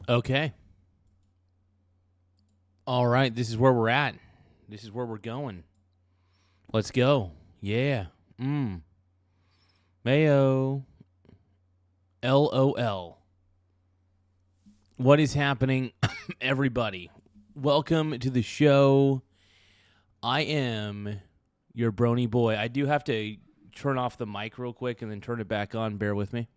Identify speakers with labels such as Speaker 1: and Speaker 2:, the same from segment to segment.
Speaker 1: Okay. All right. This is where we're at. This is where we're going. Let's go. Yeah. Mayo. LOL. What is happening, everybody? Welcome to the show. I am your brony boy. I do have to turn off the mic real quick and then turn it back on. Bear with me.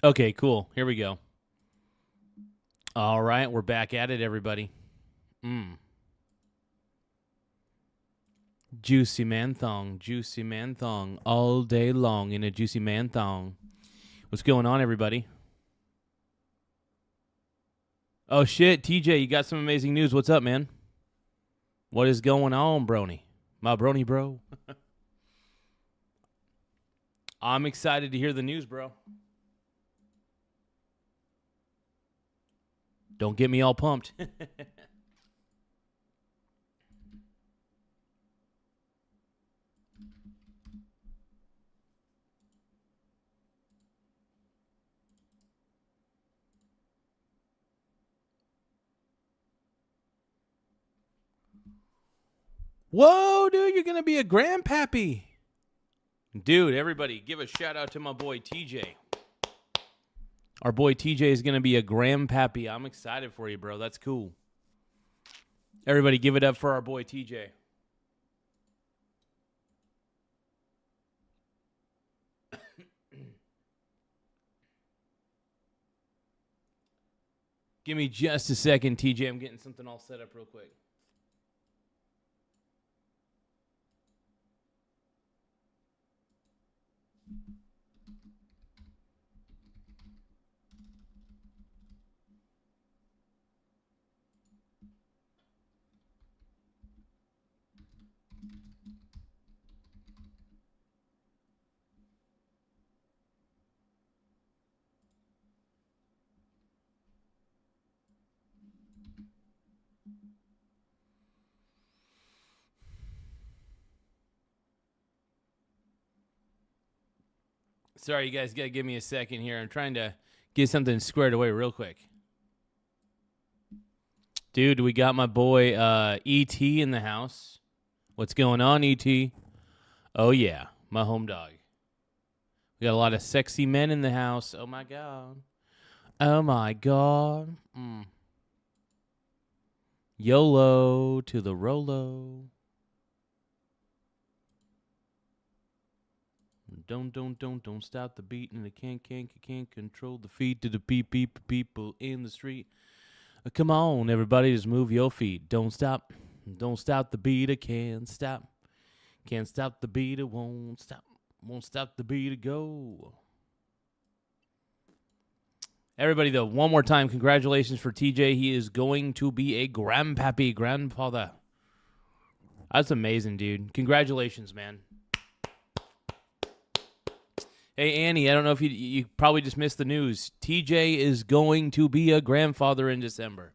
Speaker 1: Okay, cool. Here we go. All right, we're back at it, everybody. Juicy man thong, all day long in a juicy man thong. What's going on, everybody? Oh shit, TJ, you got some amazing news. What's up, man? What is going on, brony? My brony bro. I'm excited to hear the news, bro. Don't get me all pumped. Whoa, dude, you're going to be a grandpappy. Dude, everybody, give a shout out to my boy TJ. Our boy TJ is going to be a grandpappy. I'm excited for you, bro. That's cool. Everybody, give it up for our boy TJ. Give me just a second, TJ. I'm getting something all set up real quick. Sorry, you guys got to give me a second here. I'm trying to get something squared away real quick. Dude, we got my boy ET in the house. What's going on, ET? Oh, yeah, my home dog. We got a lot of sexy men in the house. Oh, my God. Oh, my God. YOLO to the Rolo. Don't stop the beat, and can't control the feet to the people in the street. Come on, everybody, just move your feet. Don't stop the beat. I can't stop the beat. It won't stop the beat. To go. Everybody, though, one more time, congratulations for TJ. He is going to be a grandfather. That's amazing, dude. Congratulations, man. Hey, Annie, I don't know if you probably just missed the news. TJ is going to be a grandfather in December.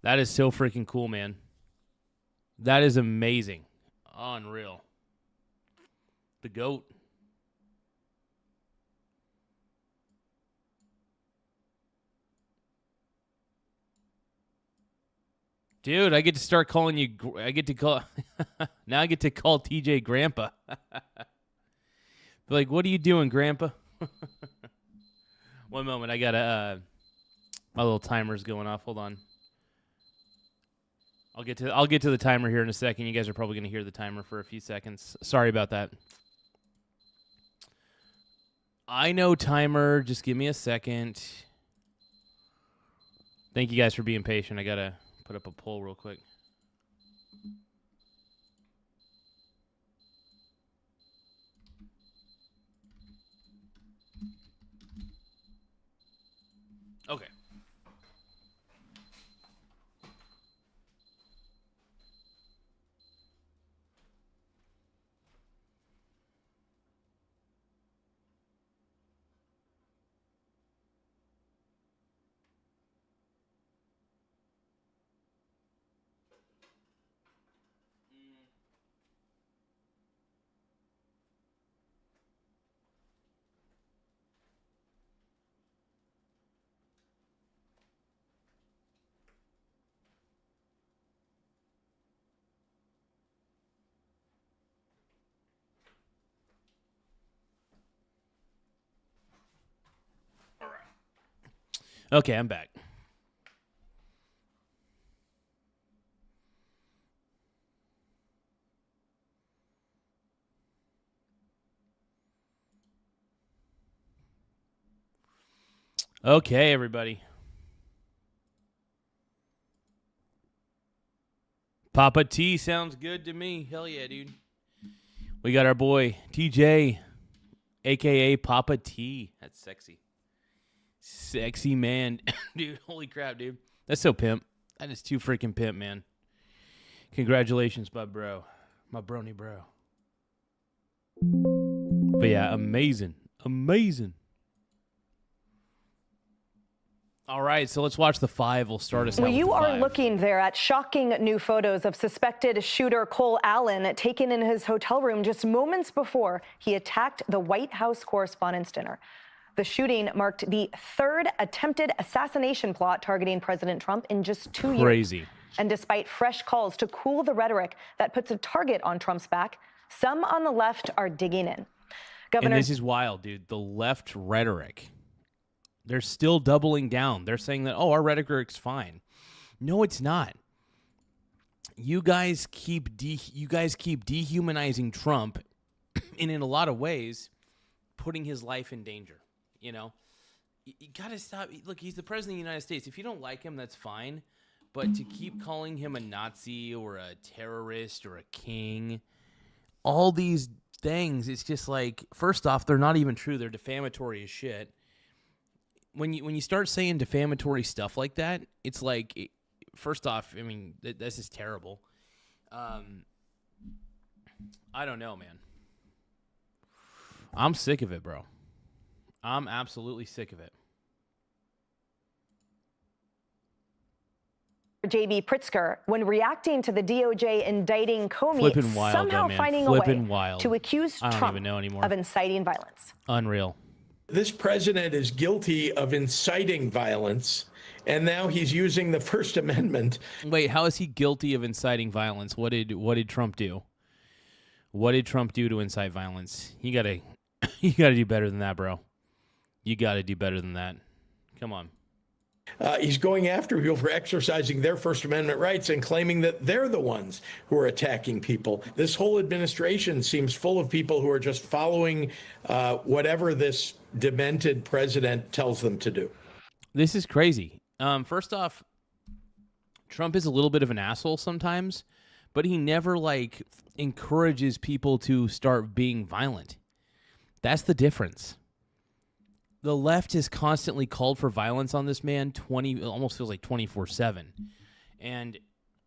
Speaker 1: That is so freaking cool, man. That is amazing. Unreal. The GOAT. Dude, I get to start calling you. I get to call. Now I get to call TJ Grandpa. Like, what are you doing, Grandpa? One moment, I gotta. My little timer's going off. Hold on. I'll get to the timer here in a second. You guys are probably gonna hear the timer for a few seconds. Sorry about that. I know, timer. Just give me a second. Thank you guys for being patient. I gotta put up a poll real quick. Okay. All right. Okay, I'm back. Okay, everybody. Papa T sounds good to me. Hell yeah, dude. We got our boy TJ, aka Papa T. That's sexy. Sexy man. Dude, holy crap, dude. That's so pimp. That is too freaking pimp, man. Congratulations, my bro. My brony bro. But yeah, amazing. Amazing. All right, so let's watch the 5. We'll start us out with
Speaker 2: you
Speaker 1: the
Speaker 2: are
Speaker 1: 5.
Speaker 2: looking there at shocking new photos of suspected shooter Cole Allen taken in his hotel room just moments before he attacked the White House Correspondents' Dinner. The shooting marked the 3rd attempted assassination plot targeting President Trump in just 2 years.
Speaker 1: Crazy.
Speaker 2: And despite fresh calls to cool the rhetoric that puts a target on Trump's back, some on the left are digging in.
Speaker 1: And this is wild, dude. The left rhetoric. They're still doubling down. They're saying that, oh, our rhetoric's fine. No, it's not. You guys keep dehumanizing Trump, and in a lot of ways, putting his life in danger. You know, you gotta stop. Look, he's the president of the United States. If you don't like him, that's fine. But to keep calling him a Nazi or a terrorist or a king, all these things, it's just like, first off, they're not even true. They're defamatory as shit. When you start saying defamatory stuff like that, it's like, first off, I mean, this is terrible. I don't know, man. I'm sick of it, bro. I'm absolutely sick of it.
Speaker 2: J.B. Pritzker, when reacting to the DOJ indicting Comey, somehow finding a way to accuse Trump of inciting violence.
Speaker 1: Unreal.
Speaker 3: This president is guilty of inciting violence, and now he's using the First Amendment.
Speaker 1: Wait, how is he guilty of inciting violence? What did Trump do? What did Trump do to incite violence? You gotta do better than that, bro. You gotta do better than that. Come on.
Speaker 3: He's going after people for exercising their First Amendment rights and claiming that they're the ones who are attacking people. This whole administration seems full of people who are just following whatever this demented president tells them to do.
Speaker 1: This is crazy. First off, Trump is a little bit of an asshole sometimes, but he never encourages people to start being violent. That's the difference. The left has constantly called for violence on this man, almost feels like 24/7. And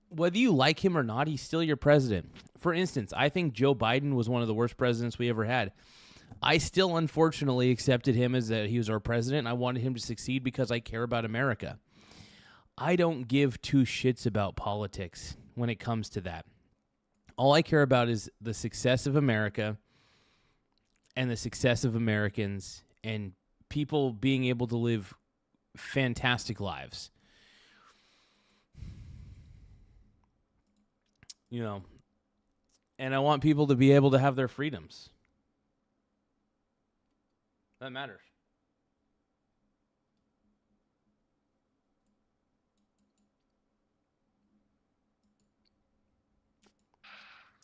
Speaker 1: whether you like him or not, he's still your president. For instance, I think Joe Biden was one of the worst presidents we ever had. I still, unfortunately, accepted him as that he was our president. I wanted him to succeed because I care about America. I don't give two shits about politics when it comes to that. All I care about is the success of America and the success of Americans and people being able to live fantastic lives. You know, and I want people to be able to have their freedoms. That matters.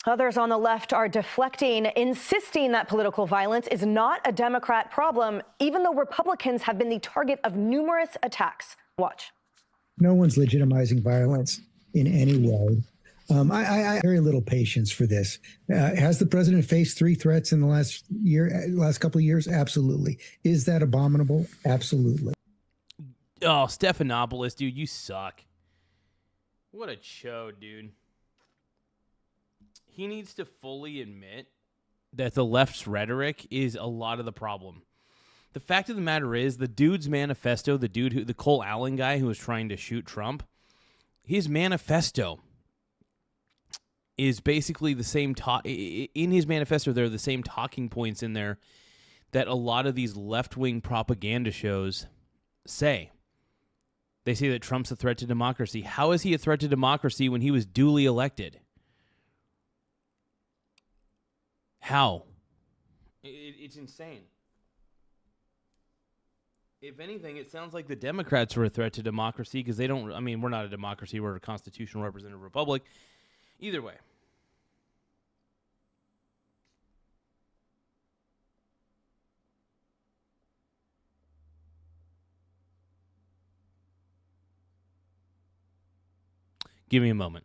Speaker 2: Others on the left are deflecting, insisting that political violence is not a Democrat problem, even though Republicans have been the target of numerous attacks. Watch.
Speaker 4: No one's legitimizing violence in any way. I have very little patience for this. Has the president faced 3 threats in the last couple of years? Absolutely. Is that abominable? Absolutely.
Speaker 1: Oh, Stephanopoulos, dude, you suck. What a chode, dude. He needs to fully admit that the left's rhetoric is a lot of the problem. The fact of the matter is, the dude's manifesto, the Cole Allen guy who was trying to shoot Trump, his manifesto is basically the same in his manifesto, there are the same talking points in there that a lot of these left-wing propaganda shows say. They say that Trump's a threat to democracy. How is he a threat to democracy when he was duly elected? How? It's insane. If anything, it sounds like the Democrats are a threat to democracy because they don't, I mean, we're not a democracy, we're a constitutional representative republic. Either way. Give me a moment.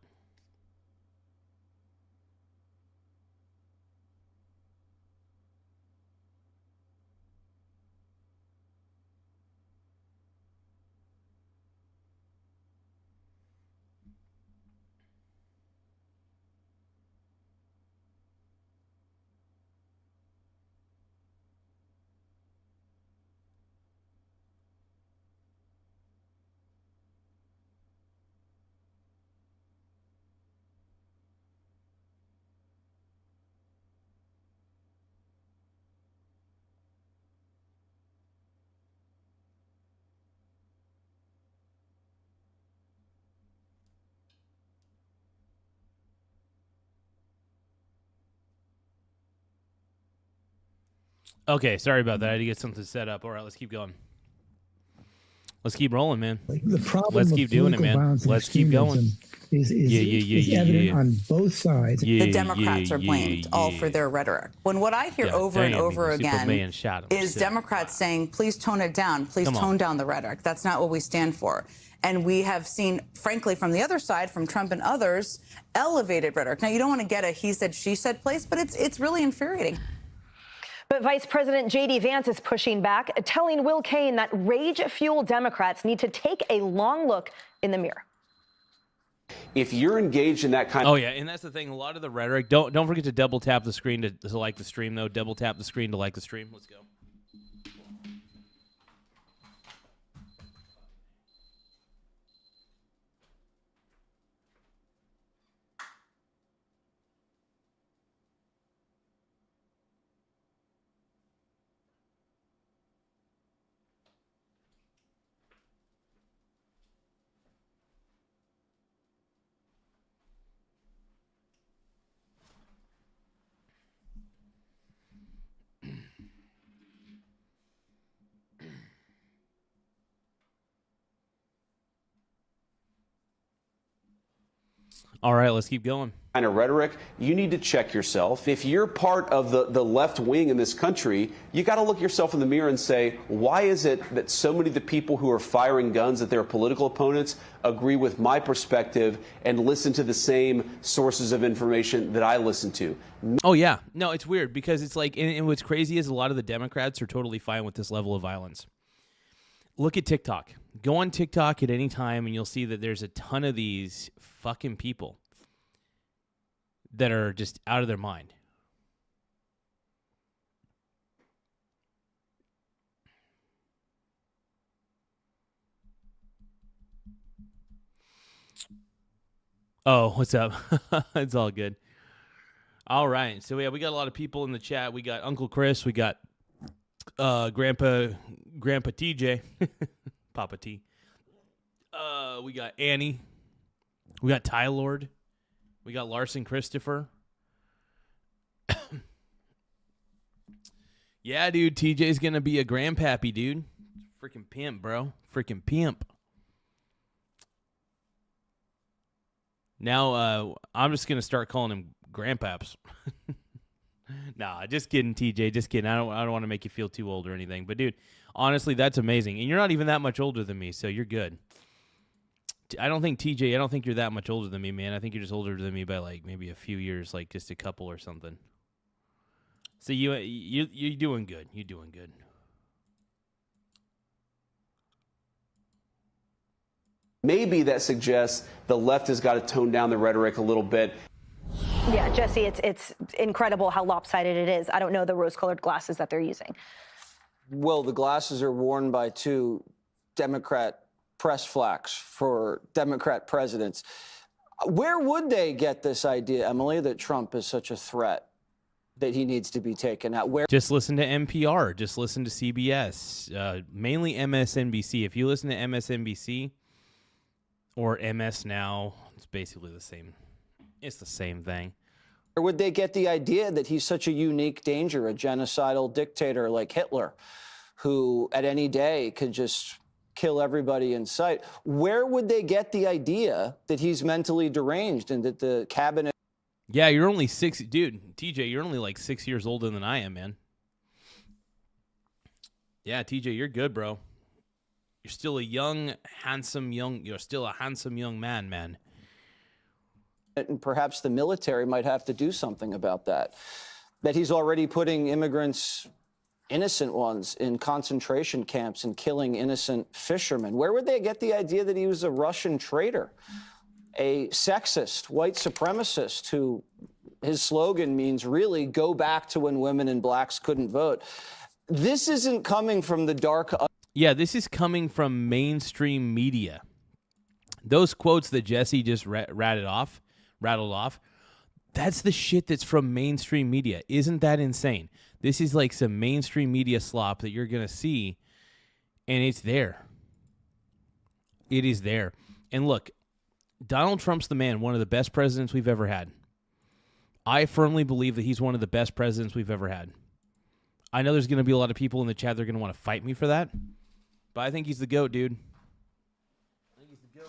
Speaker 1: Okay, sorry about that. I had to get something set up. All right, let's keep going. Let's keep rolling, man.
Speaker 4: The problem
Speaker 1: Let's
Speaker 4: of
Speaker 1: keep doing it,
Speaker 4: political
Speaker 1: man.
Speaker 4: violence and
Speaker 1: Let's keep going.
Speaker 4: extremism is evident on both sides.
Speaker 5: The Democrats are blamed all for their rhetoric. When what I hear over and over again is Democrats saying, please tone it down, please tone down the rhetoric. That's not what we stand for. And we have seen, frankly, from the other side, from Trump and others, elevated rhetoric. Now, you don't want to get a he said, she said place, but it's really infuriating.
Speaker 2: But Vice President J.D. Vance is pushing back, telling Will Cain that rage-fueled Democrats need to take a long look in the mirror.
Speaker 6: If you're engaged in that kind
Speaker 1: of... Oh, yeah, and that's the thing. A lot of the rhetoric... Don't forget to double tap the screen to like the stream, though. Double tap the screen to like the stream. Let's go. All right, let's keep going.
Speaker 6: Kind of rhetoric, you need to check yourself. If you're part of the left wing in this country, you got to look yourself in the mirror and say, why is it that so many of the people who are firing guns at their political opponents agree with my perspective and listen to the same sources of information that I listen to?
Speaker 1: Oh, yeah. No, it's weird because it's like, and what's crazy is a lot of the Democrats are totally fine with this level of violence. Look at TikTok. Go on TikTok at any time and you'll see that there's a ton of these fucking people that are just out of their mind. Oh, what's up? It's all good. All right. So, yeah, we got a lot of people in the chat. We got Uncle Chris. We got Grandpa TJ. Papa T. We got Annie. We got Ty Lord. We got Larson Christopher. Yeah, dude. TJ's going to be a grandpappy, dude. Freaking pimp, bro. Freaking pimp. Now, I'm just going to start calling him grandpaps. Nah, just kidding, TJ. Just kidding. I don't want to make you feel too old or anything. But, dude, honestly, that's amazing. And you're not even that much older than me, so you're good. I don't think, TJ, I don't think you're that much older than me, man. I think you're just older than me by, like, maybe a few years, like just a couple or something. So you're doing good. You're doing good.
Speaker 6: Maybe that suggests the left has got to tone down the rhetoric a little bit.
Speaker 2: Yeah, Jesse, it's incredible how lopsided it is. I don't know the rose-colored glasses that they're using.
Speaker 7: Well, the glasses are worn by two Democrat press flacks for Democrat presidents. Where would they get this idea, Emily, that Trump is such a threat that he needs to be taken out? Where?
Speaker 1: Just listen to NPR. Just listen to CBS. Mainly MSNBC. If you listen to MSNBC or MS Now, it's basically the same. It's the same thing.
Speaker 7: Where would they get the idea that he's such a unique danger, a genocidal dictator like Hitler, who at any day could just kill everybody in sight? Where would they get the idea that he's mentally deranged and that the cabinet...
Speaker 1: Yeah, you're only 6... Dude, TJ, you're only like 6 years older than I am, man. Yeah, TJ, you're good, bro. You're still a you're still a handsome young man, man.
Speaker 7: And perhaps the military might have to do something about that. That he's already putting immigrants, innocent ones, in concentration camps and killing innocent fishermen. Where would they get the idea that he was a Russian traitor, a sexist, white supremacist who his slogan means really go back to when women and blacks couldn't vote? This isn't coming from the dark.
Speaker 1: Yeah, this is coming from mainstream media. Those quotes that Jesse just rattled off, that's the shit that's from mainstream media. Isn't that insane? This is like some mainstream media slop that you're going to see, and it's there. It is there. And look, Donald Trump's the man, one of the best presidents we've ever had. I firmly believe that he's one of the best presidents we've ever had. I know there's going to be a lot of people in the chat that are going to want to fight me for that, but I think he's the GOAT, dude. I think he's the GOAT.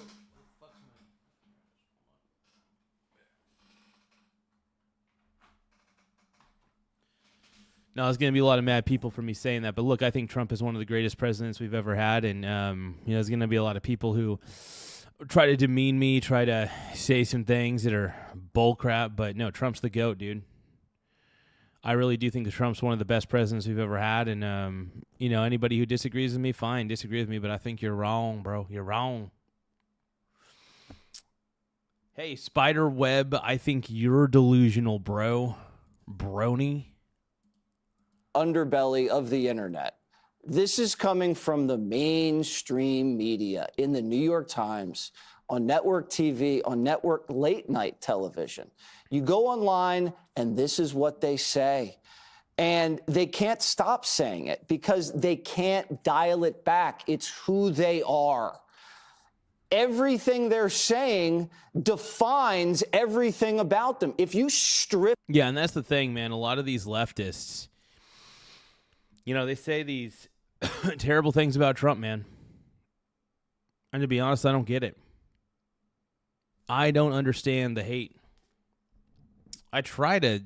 Speaker 1: Now, there's going to be a lot of mad people for me saying that, but look, I think Trump is one of the greatest presidents we've ever had, and there's going to be a lot of people who try to demean me, try to say some things that are bullcrap, but no, Trump's the GOAT, dude. I really do think that Trump's one of the best presidents we've ever had, and anybody who disagrees with me, fine, disagree with me, but I think you're wrong, bro. You're wrong. Hey, Spiderweb, I think you're delusional, bro. Brony.
Speaker 7: Underbelly of the internet. This is coming from the mainstream media in the New York Times, on network TV, on network late night television. You go online and this is what they say. And they can't stop saying it because they can't dial it back. It's who they are. Everything they're saying defines everything about them. If you strip...
Speaker 1: Yeah, and that's the thing, man. A lot of these leftists, they say these terrible things about Trump, man. And to be honest, I don't get it. I don't understand the hate. I try to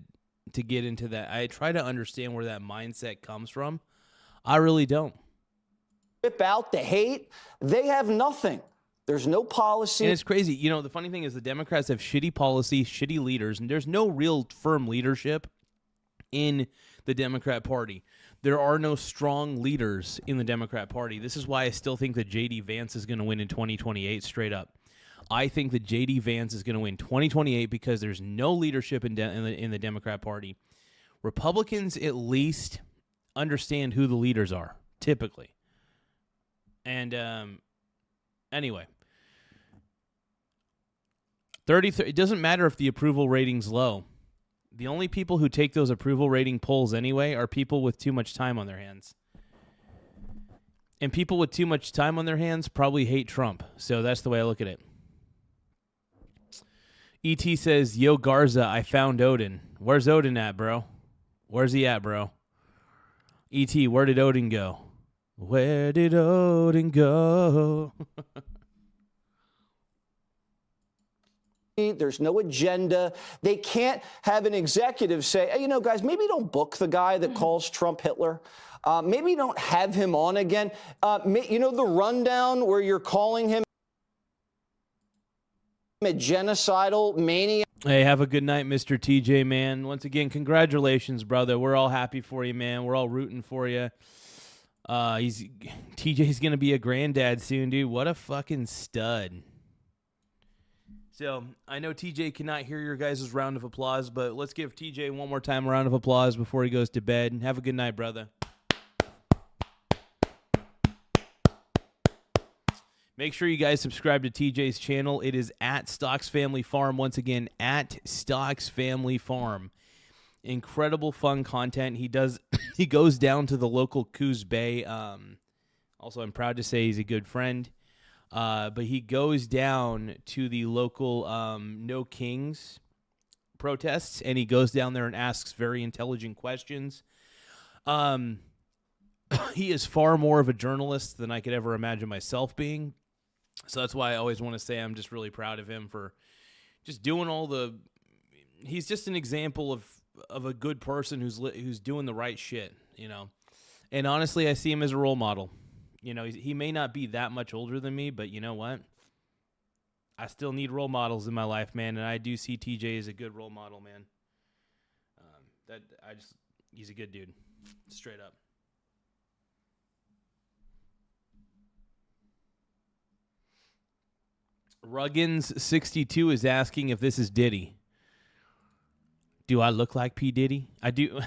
Speaker 1: get into that. I try to understand where that mindset comes from. I really don't.
Speaker 7: Strip out the hate, they have nothing. There's no policy.
Speaker 1: And it's crazy. The funny thing is the Democrats have shitty policy, shitty leaders, and there's no real firm leadership in the Democrat Party. There are no strong leaders in the Democrat Party. This is why I still think that J.D. Vance is going to win in 2028 straight up. I think that J.D. Vance is going to win 2028 because there's no leadership in the Democrat Party. Republicans at least understand who the leaders are, typically. And anyway, 33. It doesn't matter if the approval rating's low. The only people who take those approval rating polls anyway are people with too much time on their hands. And people with too much time on their hands probably hate Trump. So that's the way I look at it. E.T. says, yo, Garza, I found Odin. Where's Odin at, bro? Where's he at, bro? E.T., where did Odin go? Where did Odin go?
Speaker 7: There's no agenda. They can't have an executive say, hey, guys, maybe don't book the guy that calls Trump Hitler. Maybe don't have him on again. The rundown where you're calling him a genocidal maniac.
Speaker 1: Hey, have a good night, Mr. TJ, man. Once again, congratulations, brother. We're all happy for you, man. We're all rooting for you. TJ's gonna be a granddad soon, dude. What a fucking stud. So I know TJ cannot hear your guys' round of applause, but let's give TJ one more time a round of applause before he goes to bed. Have a good night, brother. Make sure you guys subscribe to TJ's channel. It is at Stocks Family Farm. Once again, at Stocks Family Farm. Incredible fun content. He goes down to the local Coos Bay. Also, I'm proud to say he's a good friend. But he goes down to the local No Kings protests, and he goes down there and asks very intelligent questions. He is far more of a journalist than I could ever imagine myself being. So that's why I always want to say I'm just really proud of him for just doing all the. He's just an example of a good person who's doing the right shit, you know. And honestly, I see him as a role model. You know, he may not be that much older than me, but you know what? I still need role models in my life, man, and I do see TJ as a good role model, man. He's a good dude, straight up. Ruggins62 is asking if this is Diddy. Do I look like P. Diddy? I do.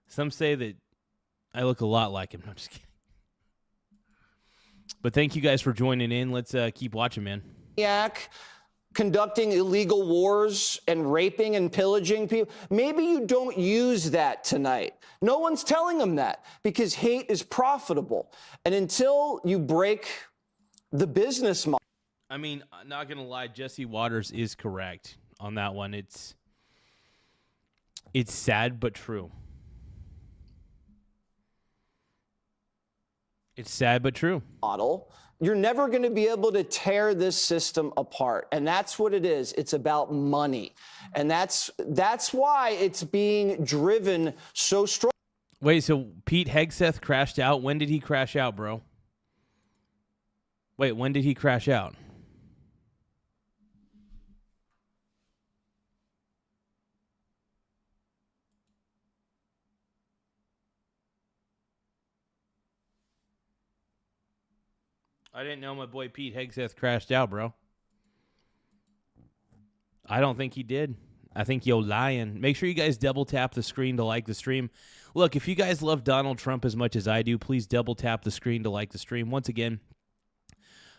Speaker 1: Some say that I look a lot like him. I'm just kidding. But thank you guys for joining in. Let's keep watching, man.
Speaker 7: Conducting illegal wars and raping and pillaging people. Maybe you don't use that tonight. No one's telling them that because hate is profitable. And until you break the business model.
Speaker 1: I mean, not going to lie, Jesse Waters is correct on that one. It's sad but true. It's sad but true.
Speaker 7: Model. You're never going to be able to tear this system apart. And that's what it is. It's about money. And that's why it's being driven so strong.
Speaker 1: Wait, so Pete Hegseth crashed out. When did he crash out, bro? Wait, when did he crash out? I didn't know my boy Pete Hegseth crashed out, bro. I don't think he did. I think you're lying. Make sure you guys double tap the screen to like the stream. Look, if you guys love Donald Trump as much as I do, please double tap the screen to like the stream. Once again,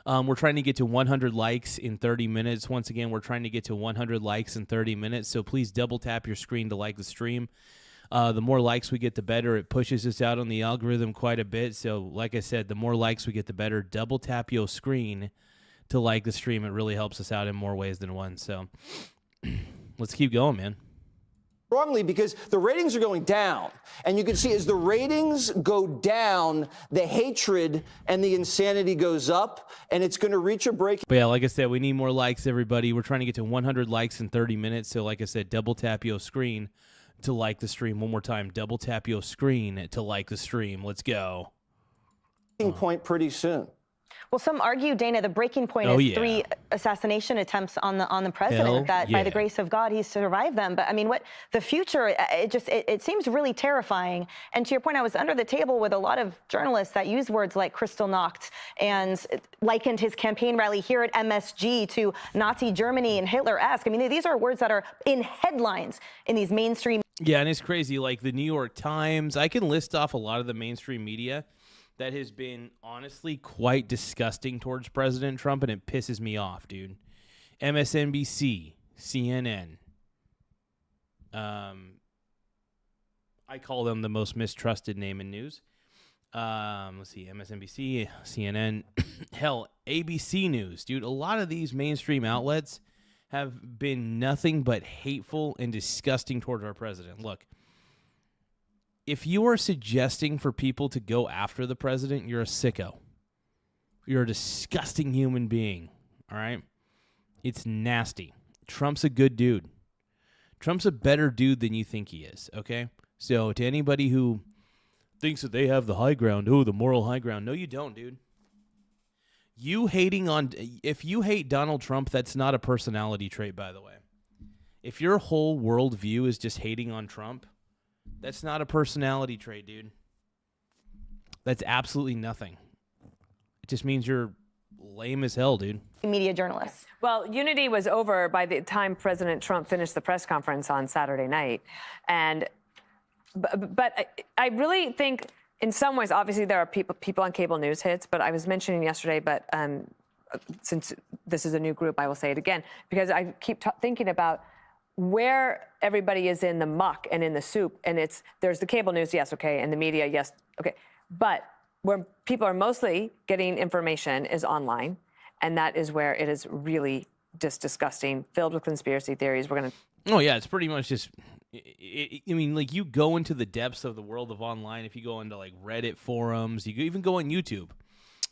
Speaker 1: we're trying to get to 100 likes in 30 minutes. Once again, we're trying to get to 100 likes in 30 minutes. So please double tap your screen to like the stream. The more likes we get, the better. It pushes us out on the algorithm quite a bit. So like I said, the more likes we get, the better. Double tap your screen to like the stream. It really helps us out in more ways than one. So let's keep going, man.
Speaker 7: Strongly because the ratings are going down. And you can see as the ratings go down, the hatred and the insanity goes up, and it's going to reach a break.
Speaker 1: But yeah, like I said, we need more likes, everybody. We're trying to get to 100 likes in 30 minutes. So like I said, double tap your screen to like the stream. One more time, double tap your screen to like the stream. Let's go.
Speaker 7: Point pretty soon.
Speaker 2: Well, some argue, Dana, the breaking point is 3 assassination attempts on the president. By the grace of God, he survived them. But I mean, what the future? It seems really terrifying. And to your point, I was under the table with a lot of journalists that use words like crystal knocked and likened his campaign rally here at MSG to Nazi Germany and Hitler-esque. I mean, these are words that are in headlines in these mainstream.
Speaker 1: Yeah, and it's crazy. Like the New York Times, I can list off a lot of the mainstream media that has been honestly quite disgusting towards President Trump, and it pisses me off, dude. MSNBC, CNN. I call them the most mistrusted name in news. Let's see, MSNBC, CNN, hell, ABC News, dude. A lot of these mainstream outlets have been nothing but hateful and disgusting towards our president. Look, if you are suggesting for people to go after the president, you're a sicko. You're a disgusting human being, all right? It's nasty. Trump's a good dude. Trump's a better dude than you think he is, okay? So to anybody who thinks that they have the high ground, the moral high ground, no, you don't, dude. If you hate Donald Trump, that's not a personality trait, by the way. If your whole worldview is just hating on Trump, That's not a personality trait, dude. That's absolutely nothing. It just means you're lame as hell, dude.
Speaker 2: Media journalists.
Speaker 8: Well, unity was over by the time President Trump finished the press conference on Saturday night. But I really think in some ways, obviously there are people on cable news hits, but I was mentioning yesterday, but since this is a new group, I will say it again, because I keep thinking about where everybody is in the muck and in the soup. And there's the cable news, yes, okay, and the media, yes, okay. But where people are mostly getting information is online. And that is where it is really just disgusting, filled with conspiracy theories.
Speaker 1: Oh, yeah, it's pretty much just, I mean, like, you go into the depths of the world of online. If you go into, like, Reddit forums, you even go on YouTube.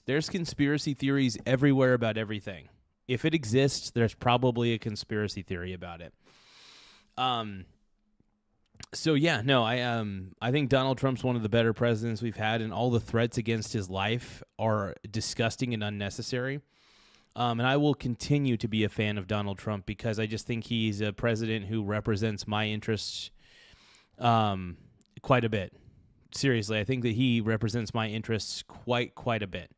Speaker 1: There's conspiracy theories everywhere about everything. If it exists, there's probably a conspiracy theory about it. So yeah, no, I think Donald Trump's one of the better presidents we've had, and all the threats against his life are disgusting and unnecessary. And I will continue to be a fan of Donald Trump because I just think he's a president who represents my interests quite a bit. Seriously, I think that he represents my interests quite a bit.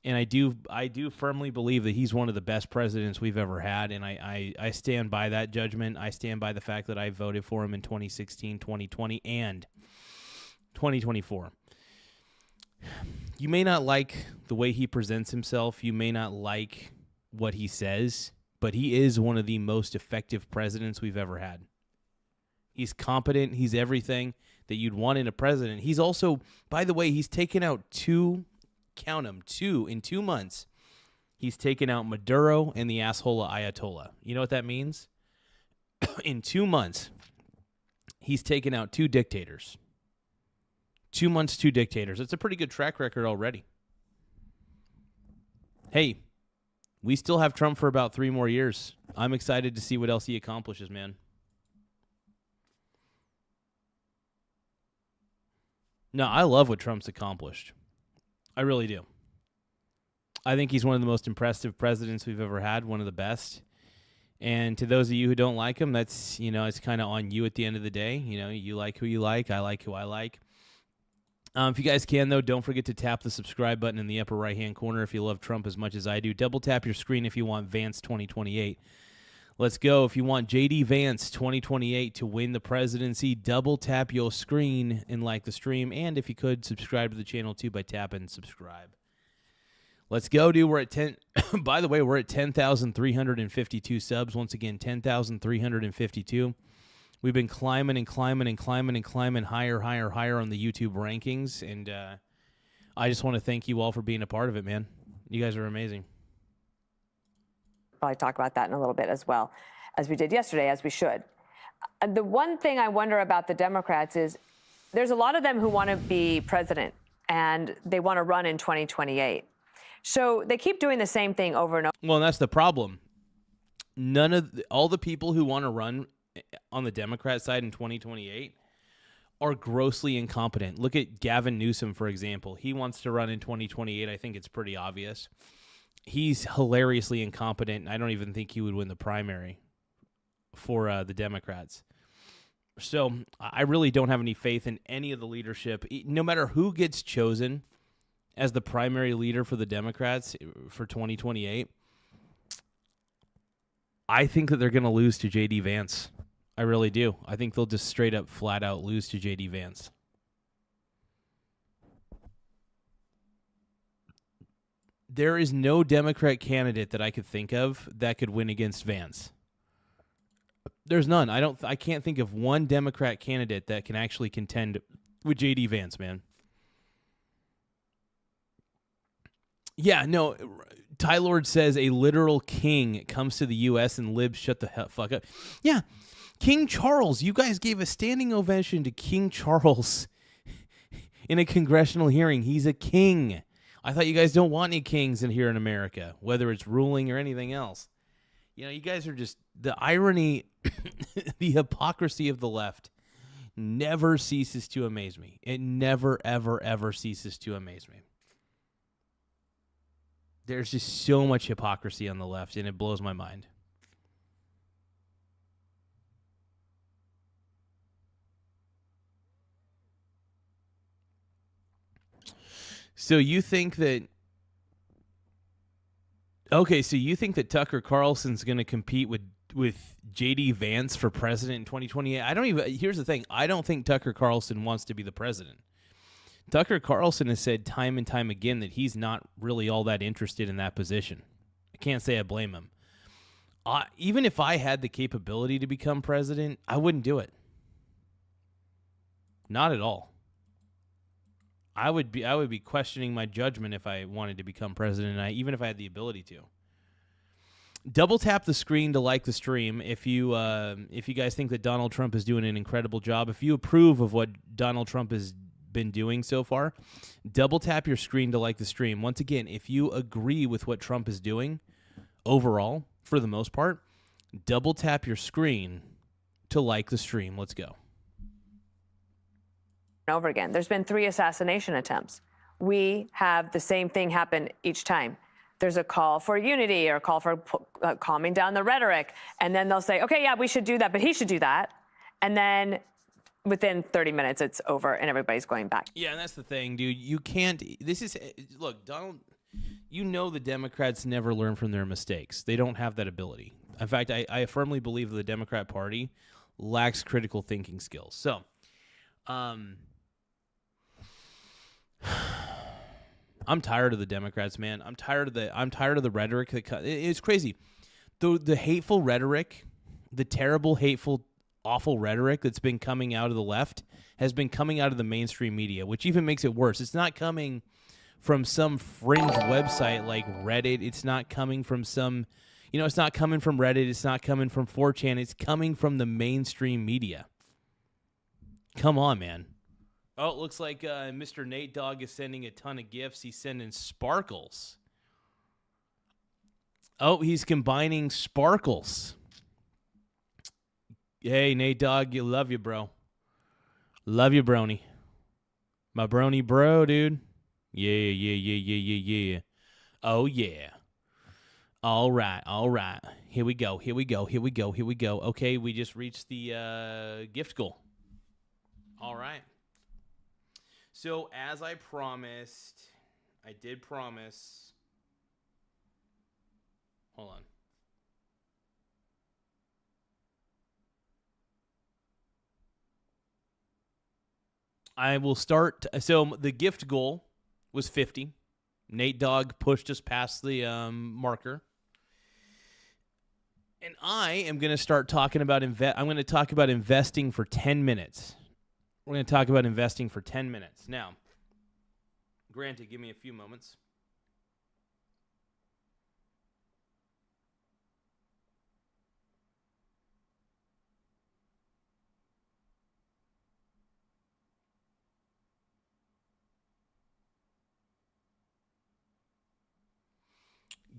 Speaker 1: And I do firmly believe that he's one of the best presidents we've ever had, and I stand by that judgment. I stand by the fact that I voted for him in 2016, 2020, and 2024. You may not like the way he presents himself. You may not like what he says, but he is one of the most effective presidents we've ever had. He's competent. He's everything that you'd want in a president. He's also, by the way, he's taken out two in 2 months. He's taken out Maduro and the asshole Ayatollah. You know what that means? In 2 months, he's taken out 2 dictators. 2 months, 2 dictators. It's a pretty good track record already. Hey, we still have Trump for about 3 more years. I'm excited to see what else he accomplishes, man. No, I love what Trump's accomplished. I really do. I think he's one of the most impressive presidents we've ever had, one of the best. And to those of you who don't like him, that's, it's kind of on you at the end of the day. You like who you like. I like who I like. If you guys can, though, don't forget to tap the subscribe button in the upper right-hand corner if you love Trump as much as I do. Double tap your screen if you want Vance 2028. Let's go. If you want J.D. Vance 2028 to win the presidency, double tap your screen and like the stream. And if you could, subscribe to the channel, too, by tapping subscribe. Let's go, dude. We're at 10. By the way, we're at 10,352 subs. Once again, 10,352. We've been climbing and climbing and climbing and climbing higher on the YouTube rankings. And I just want to thank you all for being a part of it, man. You guys are amazing.
Speaker 8: Probably talk about that in a little bit as well, as we did yesterday, as we should. The one thing I wonder about the Democrats is there's a lot of them who want to be president, and they want to run in 2028. So they keep doing the same thing over and over.
Speaker 1: Well, and that's the problem. All the people who want to run on the Democrat side in 2028 are grossly incompetent. Look at Gavin Newsom, for example. He wants to run in 2028. I think it's pretty obvious. He's hilariously incompetent. I don't even think he would win the primary for the Democrats. So I really don't have any faith in any of the leadership. No matter who gets chosen as the primary leader for the Democrats for 2028, I think that they're going to lose to J.D. Vance. I really do. I think they'll just straight up, flat out lose to J.D. Vance. There is no Democrat candidate that I could think of that could win against Vance. There's none. I can't think of one Democrat candidate that can actually contend with J.D. Vance, man. Yeah, no. Ty Lord says a literal king comes to the U.S. and libs shut the fuck up. Yeah, King Charles. You guys gave a standing ovation to King Charles in a congressional hearing. He's a king. I thought you guys don't want any kings in here in America, whether it's ruling or anything else. You guys are just, the irony, the hypocrisy of the left never ceases to amaze me. It never, ever, ever ceases to amaze me. There's just so much hypocrisy on the left, and it blows my mind. So you think that Tucker Carlson's going to compete with J.D. Vance for president in 2028? Here's the thing. I don't think Tucker Carlson wants to be the president. Tucker Carlson has said time and time again that he's not really all that interested in that position. I can't say I blame him. Even if I had the capability to become president, I wouldn't do it. Not at all. I would be questioning my judgment if I wanted to become president, even if I had the ability to. Double tap the screen to like the stream if you guys think that Donald Trump is doing an incredible job. If you approve of what Donald Trump has been doing so far, double tap your screen to like the stream. Once again, if you agree with what Trump is doing overall, for the most part, double tap your screen to like the stream. Let's go.
Speaker 8: Over again. There's been 3 assassination attempts. We have the same thing happen each time. There's a call for unity or a call for calming down the rhetoric. And then they'll say, okay, yeah, we should do that, but he should do that. And then within 30 minutes, it's over and everybody's going back.
Speaker 1: Yeah, and that's the thing, dude. You can't. Look, Donald, the Democrats never learn from their mistakes. They don't have that ability. In fact, I firmly believe the Democrat Party lacks critical thinking skills. So, I'm tired of the Democrats, man. I'm tired of the rhetoric it's crazy. The hateful rhetoric, the terrible, hateful, awful rhetoric that's been coming out of the left has been coming out of the mainstream media, which even makes it worse. It's not coming from some fringe website like Reddit. It's not coming from it's not coming from Reddit. It's not coming from 4chan. It's coming from the mainstream media. Come on, man. Oh, it looks like Mr. Nate Dogg is sending a ton of gifts. He's sending sparkles. Oh, he's combining sparkles. Hey, Nate Dogg, love you, bro. Love you, brony. My brony bro, dude. Yeah. Oh, yeah. All right. Here we go. Okay, we just reached the gift goal. All right. So, as I promised, I did promise. Hold on. I will start. So, the gift goal was 50. Nate Dogg pushed us past the marker. And I am going to start talking about I'm going to talk about investing for 10 minutes. We're going to talk about investing for 10 minutes. Now, granted, give me a few moments.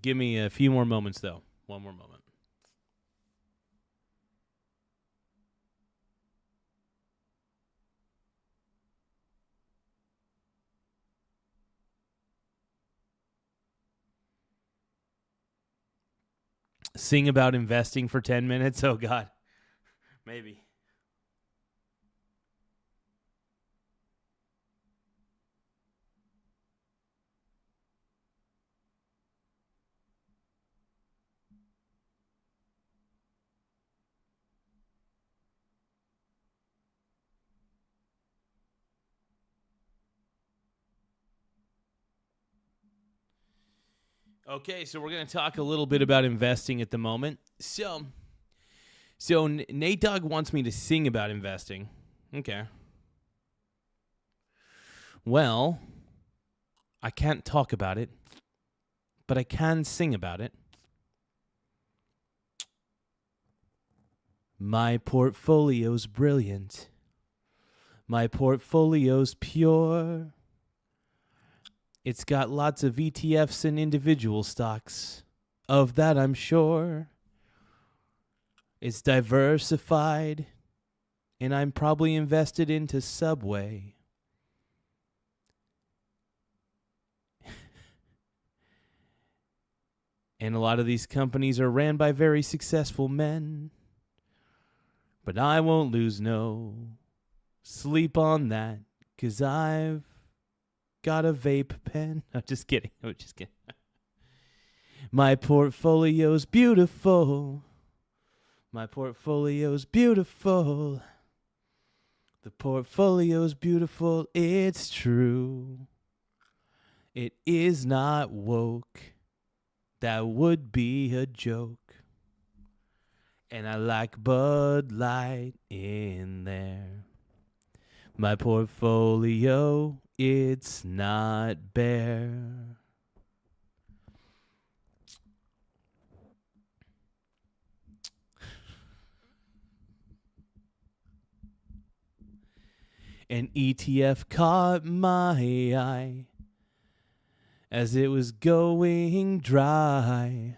Speaker 1: Give me a few more moments, though. One more moment. Sing about investing for 10 minutes? Oh, God. Maybe. Okay, so we're going to talk a little bit about investing at the moment. So Nate Dogg wants me to sing about investing. Okay. Well, I can't talk about it, but I can sing about it. My portfolio's brilliant. My portfolio's pure. It's got lots of ETFs and individual stocks. Of that, I'm sure. It's diversified, and I'm probably invested into Subway. And a lot of these companies are ran by very successful men. But I won't lose no sleep on that, 'cause I've got a vape pen. I'm just kidding. I'm just kidding. My portfolio's beautiful. My portfolio's beautiful. The portfolio's beautiful. It's true. It is not woke. That would be a joke. And I like Bud Light in there. My portfolio, it's not bare. An ETF caught my eye as it was going dry.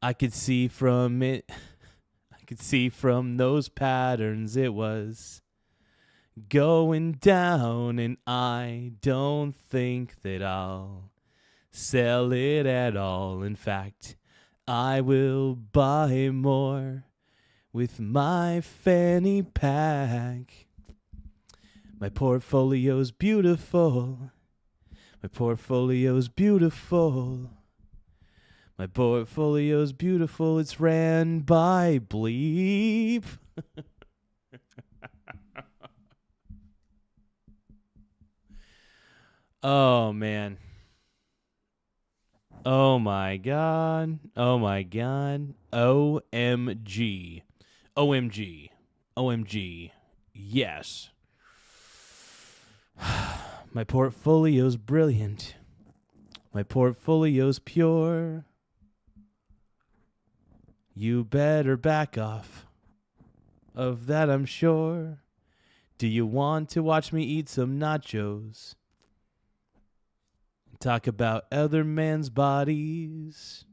Speaker 1: I could see from it, I could see from those patterns it was going down, and I don't think that I'll sell it at all. In fact, I will buy more with my fanny pack. My portfolio's beautiful. My portfolio's beautiful. My portfolio's beautiful. It's ran by Bleep. Oh, man. Oh, my God. Oh, my God. OMG. OMG. OMG. Yes. My portfolio's brilliant. My portfolio's pure. You better back off. Of that I'm sure. Do you want to watch me eat some nachos? Talk about other men's bodies.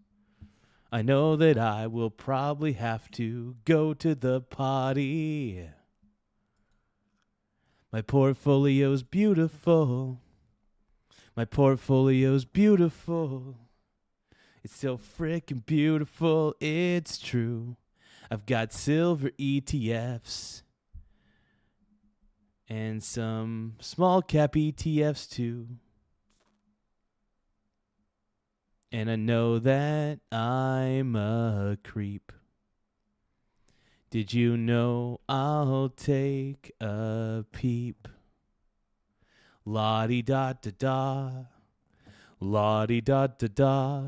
Speaker 1: I know that I will probably have to go to the potty. My portfolio's beautiful. My portfolio's beautiful. It's so freaking beautiful, it's true. I've got silver ETFs and some small cap ETFs too. And I know that I'm a creep. Did you know I'll take a peep? La-di-da-da-da. La-di-da-da-da.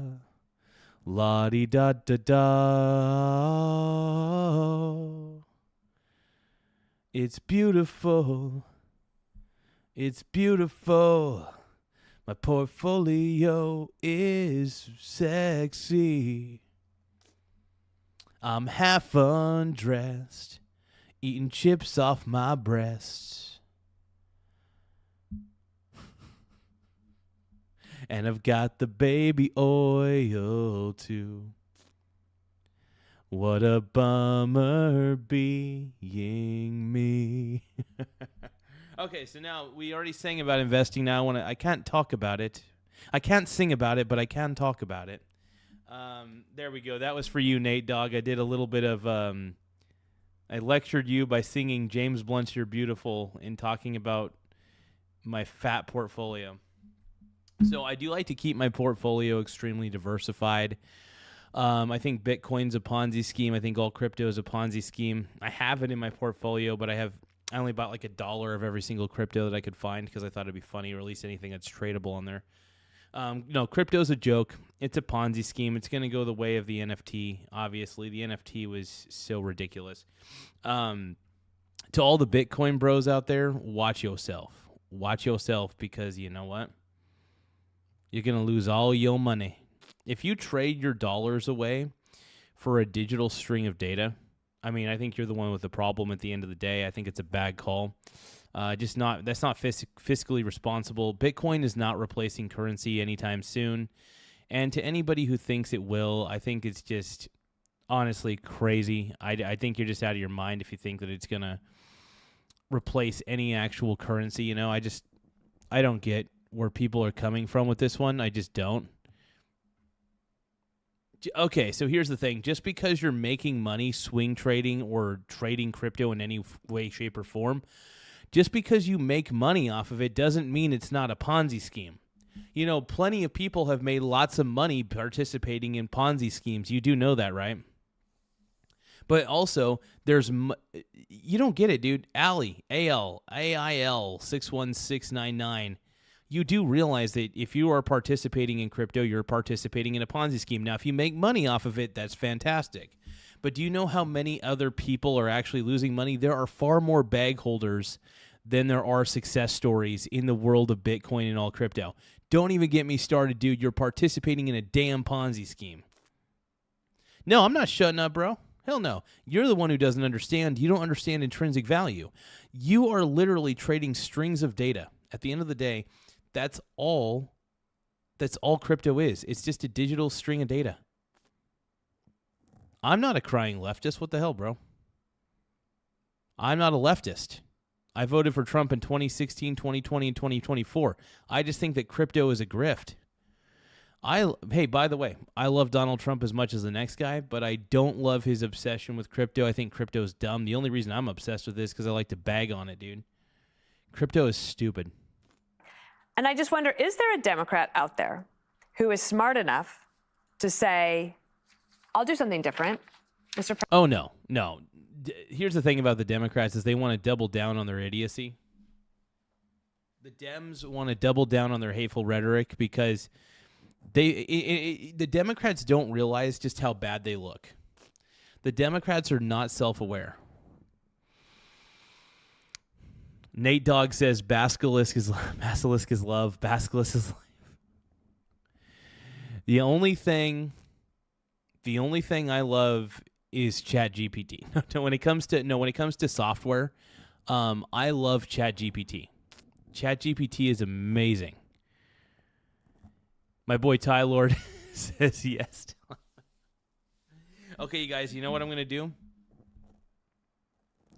Speaker 1: La-di-da-da-da. It's beautiful. It's beautiful. My portfolio is sexy. I'm half undressed, eating chips off my breasts. And I've got the baby oil too. What a bummer being me. Okay, so now we already sang about investing. Now I can't talk about it. I can't sing about it, but I can talk about it. There we go. That was for you, Nate Dogg. I did a little bit of I lectured you by singing James Blunt's You're Beautiful and talking about my fat portfolio. So I do like to keep my portfolio extremely diversified. I think Bitcoin's a Ponzi scheme. I think all crypto is a Ponzi scheme. I have it in my portfolio, but I only bought like $1 of every single crypto that I could find because I thought it'd be funny, or at least anything that's tradable on there. No, crypto's a joke. It's a Ponzi scheme. It's going to go the way of the NFT, obviously. The NFT was so ridiculous. To all the Bitcoin bros out there, watch yourself. Watch yourself, because you know what? You're going to lose all your money. If you trade your dollars away for a digital string of data, I mean, I think you're the one with the problem at the end of the day. I think it's a bad call. That's not fiscally responsible. Bitcoin is not replacing currency anytime soon. And to anybody who thinks it will, I think it's just honestly crazy. I think you're just out of your mind if you think that it's going to replace any actual currency. You know, I don't get where people are coming from with this one. I just don't. Okay, so here's the thing. Just because you're making money swing trading or trading crypto in any way, shape, or form Just because you make money off of it doesn't mean it's not a Ponzi scheme. You know, plenty of people have made lots of money participating in Ponzi schemes. You do know that, right? But also, you don't get it, dude. AIL 61699. You do realize that if you are participating in crypto, you're participating in a Ponzi scheme. Now, if you make money off of it, that's fantastic. But do you know how many other people are actually losing money? There are far more bag holders than there are success stories in the world of Bitcoin and all crypto. Don't even get me started, dude. You're participating in a damn Ponzi scheme. No, I'm not shutting up, bro. Hell no. You're the one who doesn't understand. You don't understand intrinsic value. You are literally trading strings of data. At the end of the day, that's all crypto is. It's just a digital string of data. I'm not a crying leftist. What the hell, bro? I'm not a leftist. I voted for Trump in 2016, 2020, and 2024. I just think that crypto is a grift. Hey, by the way, I love Donald Trump as much as the next guy, but I don't love his obsession with crypto. I think crypto is dumb. The only reason I'm obsessed with this is because I like to bag on it, dude. Crypto is stupid.
Speaker 8: And I just wonder, is there a Democrat out there who is smart enough to say, I'll do something different, Mr. President?
Speaker 1: Oh, no. Here's the thing about the Democrats is they want to double down on their idiocy. The Dems want to double down on their hateful rhetoric because the Democrats don't realize just how bad they look. The Democrats are not self-aware. Nate Dogg says basilisk is love, basilisk is life. The only thing I love is ChatGPT. When it comes to software, I love ChatGPT. ChatGPT is amazing. My boy Ty Lord says yes. Okay, you guys, you know what I'm going to do?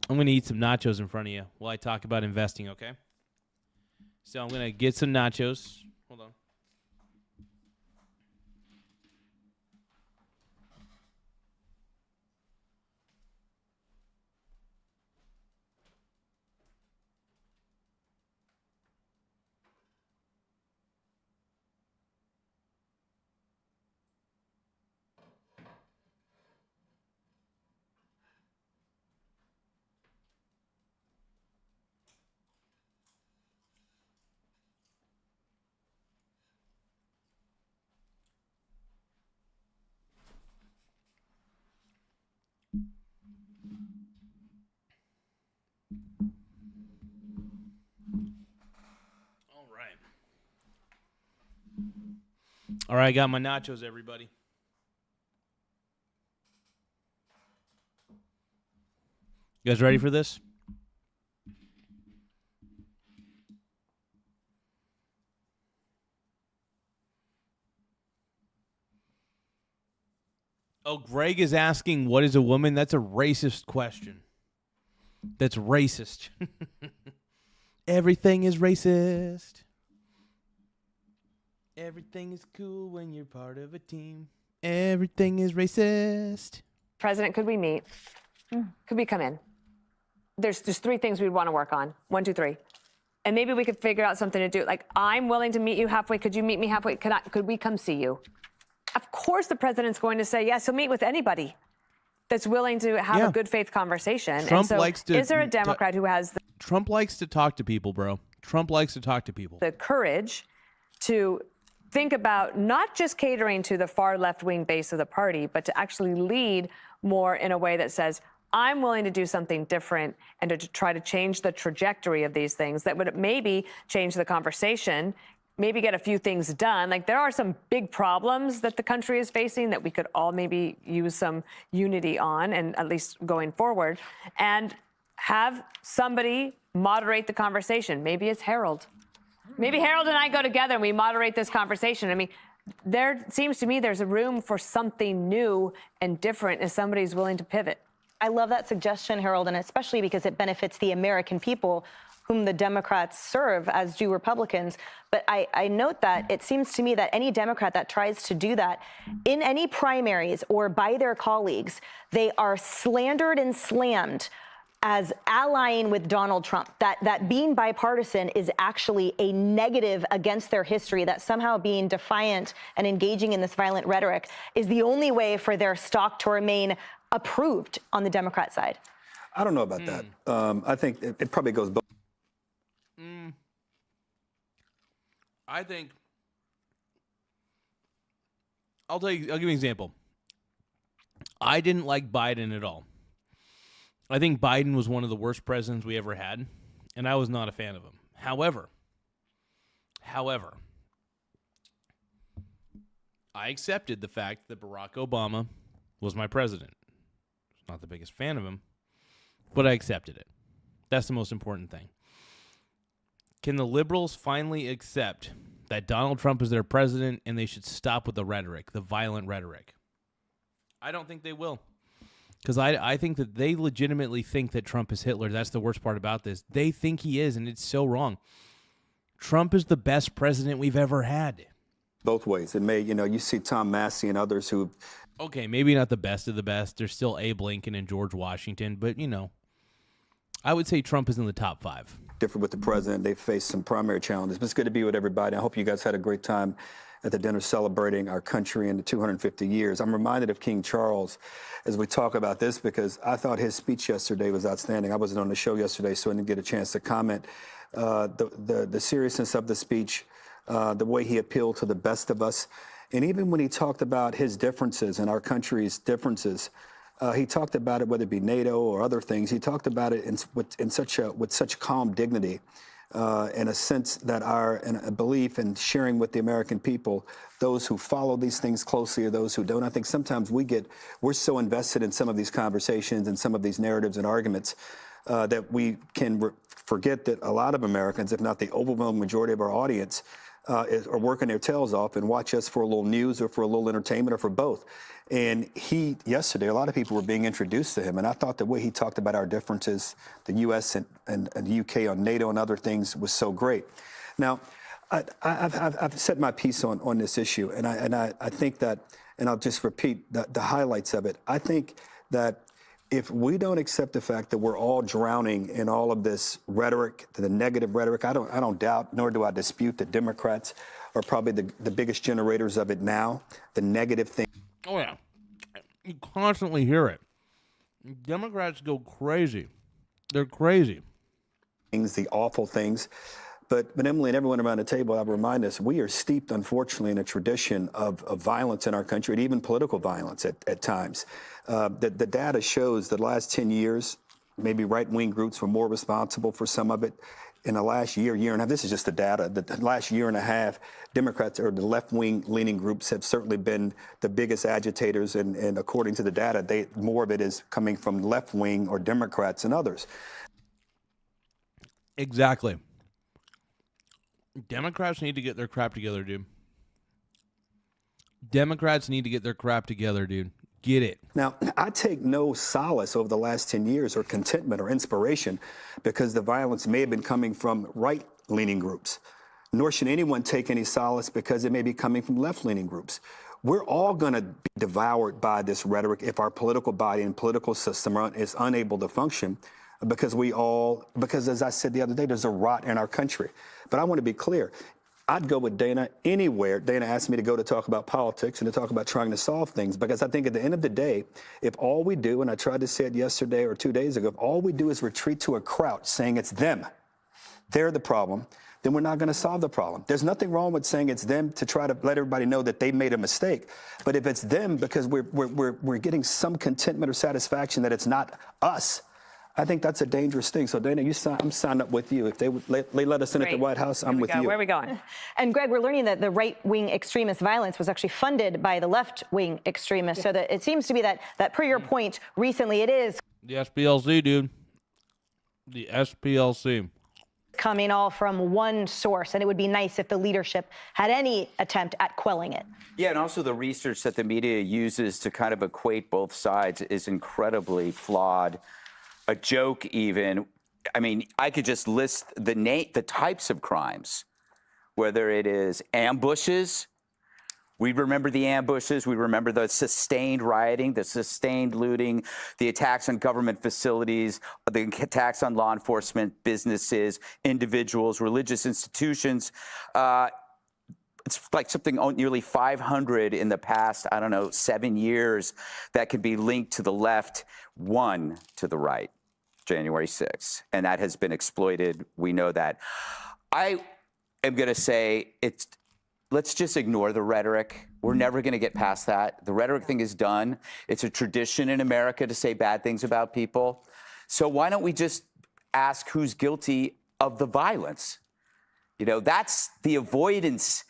Speaker 1: I'm going to eat some nachos in front of you while I talk about investing, okay? So I'm going to get some nachos. Hold on. All right, I got my nachos, everybody. You guys ready for this? Oh, Greg is asking, what is a woman? That's a racist question. That's racist. Everything is racist. Everything is cool when you're part of a team. Everything is racist.
Speaker 8: President, could we meet? Could we come in? There's just 3 things we'd want to work on. 1, 2, 3. And maybe we could figure out something to do. Like, I'm willing to meet you halfway. Could you meet me halfway? Could we come see you? Of course the president's going to say yes. He'll meet with anybody that's willing to have a good faith conversation.
Speaker 1: Trump likes to.
Speaker 8: Is there a Democrat who has
Speaker 1: Trump likes to talk to people, bro. Trump likes to talk to people.
Speaker 8: The courage to think about not just catering to the far left-wing base of the party, but to actually lead more in a way that says, I'm willing to do something different and to try to change the trajectory of these things that would maybe change the conversation, maybe get a few things done. Like, there are some big problems that the country is facing that we could all maybe use some unity on, and at least going forward, and have somebody moderate the conversation. Maybe it's Harold. Maybe Harold and I go together and we moderate this conversation. I mean, there seems to me there's a room for something new and different if somebody's willing to pivot.
Speaker 2: I love that suggestion, Harold, and especially because it benefits the American people whom the Democrats serve, as do Republicans. But I note that it seems to me that any Democrat that tries to do that in any primaries or by their colleagues, they are slandered and slammed as allying with Donald Trump, that being bipartisan is actually a negative against their history, that somehow being defiant and engaging in this violent rhetoric is the only way for their stock to remain approved on the Democrat side?
Speaker 9: I don't know about that. I think it probably goes both.
Speaker 1: I think I'll give you an example. I didn't like Biden at all. I think Biden was one of the worst presidents we ever had, and I was not a fan of him. However, I accepted the fact that Barack Obama was my president. Not the biggest fan of him, but I accepted it. That's the most important thing. Can the liberals finally accept that Donald Trump is their president and they should stop with the rhetoric, the violent rhetoric? I don't think they will. Because I think that they legitimately think that Trump is Hitler. That's the worst part about this. They think he is, and it's so wrong. Trump is the best president we've ever had.
Speaker 9: Both ways. It may, you see Tom Massey and others who...
Speaker 1: Okay, maybe not the best of the best. There's still Abe Lincoln and George Washington, but, I would say Trump is in the top 5.
Speaker 9: Different with the president. They face some primary challenges. But it's good to be with everybody. I hope you guys had a great time at the dinner celebrating our country in the 250 years. I'm reminded of King Charles as we talk about this because I thought his speech yesterday was outstanding. I wasn't on the show yesterday, so I didn't get a chance to comment. The seriousness of the speech, the way he appealed to the best of us, and even when he talked about his differences and our country's differences, he talked about it, whether it be NATO or other things. He talked about it with such calm dignity. In a sense that a belief in sharing with the American people, those who follow these things closely or those who don't. I think sometimes we're so invested in some of these conversations and some of these narratives and arguments that we can forget that a lot of Americans, if not the overwhelming majority of our audience, are working their tails off and watch us for a little news or for a little entertainment or for both. And yesterday, a lot of people were being introduced to him. And I thought the way he talked about our differences, the U.S. and the UK on NATO and other things was so great. Now, I've said my piece on this issue. And I think that, and I'll just repeat the highlights of it. I think that if we don't accept the fact that we're all drowning in all of this rhetoric, the negative rhetoric, I don't doubt, nor do I dispute that Democrats are probably the biggest generators of it now, the negative thing.
Speaker 1: Oh, yeah. You constantly hear it. Democrats go crazy. They're crazy.
Speaker 9: The awful things. But Emily and everyone around the table, I'll remind us, we are steeped, unfortunately, in a tradition of violence in our country, and even political violence at times. The data shows that the last 10 years, maybe right-wing groups were more responsible for some of it. In the last year and a half, this is just the data, the last year and a half, Democrats or the left-wing leaning groups have certainly been the biggest agitators. And according to the data, more of it is coming from left-wing or Democrats and others.
Speaker 1: Exactly. Democrats need to get their crap together, dude. Democrats need to get their crap together, dude. Get it.
Speaker 9: Now, I take no solace over the last 10 years or contentment or inspiration because the violence may have been coming from right-leaning groups, nor should anyone take any solace because it may be coming from left-leaning groups. We're all going to be devoured by this rhetoric if our political body and political system is unable to function because as I said the other day, there's a rot in our country. But I want to be clear. I'd go with Dana anywhere. Dana asked me to go to talk about politics and to talk about trying to solve things, because I think at the end of the day, if all we do, and I tried to say it yesterday or 2 days ago, if all we do is retreat to a crouch saying it's them, they're the problem, then we're not going to solve the problem. There's nothing wrong with saying it's them to try to let everybody know that they made a mistake. But if it's them because we're getting some contentment or satisfaction that it's not us, I think that's a dangerous thing. So, Dana, I'm signed up with you. If they would let us in at the White House, I'm with you.
Speaker 8: Where are we going?
Speaker 2: And, Greg, we're learning that the right-wing extremist violence was actually funded by the left-wing extremists. So that it seems to be that per your point, recently it is.
Speaker 1: The SPLC, dude. The SPLC.
Speaker 2: Coming all from one source, and it would be nice if the leadership had any attempt at quelling it.
Speaker 10: Yeah, and also the research that the media uses to kind of equate both sides is incredibly flawed. A joke even. I mean, I could just list the types of crimes, whether it is ambushes, We remember the ambushes. We remember the sustained rioting, the sustained looting, the attacks on government facilities, the attacks on law enforcement, businesses, individuals, religious institutions. It's like something nearly 500 in the past, I don't know, 7 years that could be linked to the left, one to the right, January 6th. And that has been exploited. We know that. I am going to say let's just ignore the rhetoric. We're never going to get past that. The rhetoric thing is done. It's a tradition in America to say bad things about people. So why don't we just ask who's guilty of the violence? You know, that's the avoidance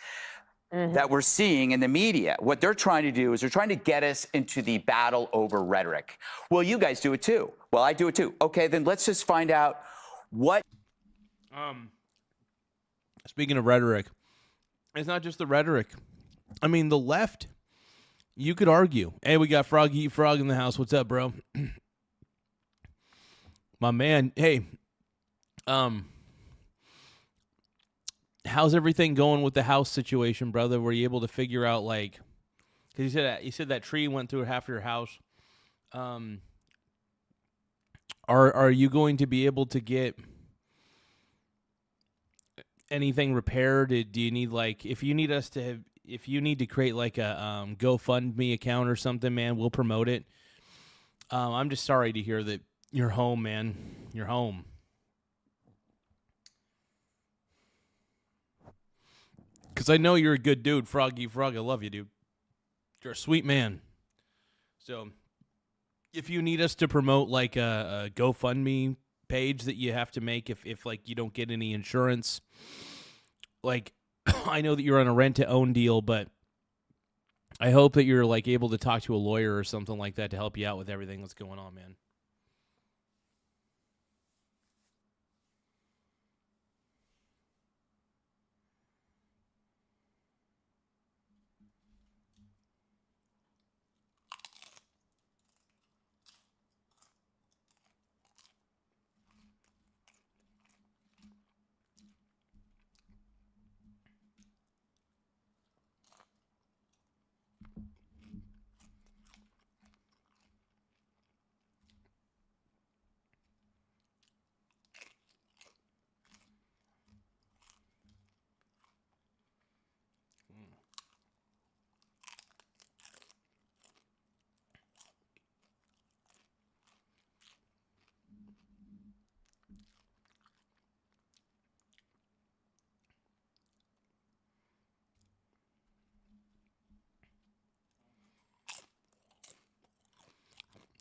Speaker 10: that we're seeing in the media. What they're trying to do is they're trying to get us into the battle over rhetoric. Well, you guys do it too. Well, I do it too. Okay, then let's just find out what.
Speaker 1: Speaking of rhetoric, it's not just the rhetoric. I mean, the left, you could argue. Hey, we got Frog Eat Frog in the house. What's up, bro? My man, hey, how's everything going with the house situation, brother? Were you able to figure out, like, because you said that tree went through half your house. Are you going to be able to get anything repaired? Do you need, like, if you need to create like a GoFundMe account or something, man, we'll promote it. I'm just sorry to hear that you're home, man. You're home. Because I know you're a good dude, Froggy Frog. I love you, dude. You're a sweet man. So if you need us to promote like a GoFundMe page that you have to make if like you don't get any insurance, like I know that you're on a rent-to-own deal, but I hope that you're like able to talk to a lawyer or something like that to help you out with everything that's going on, man.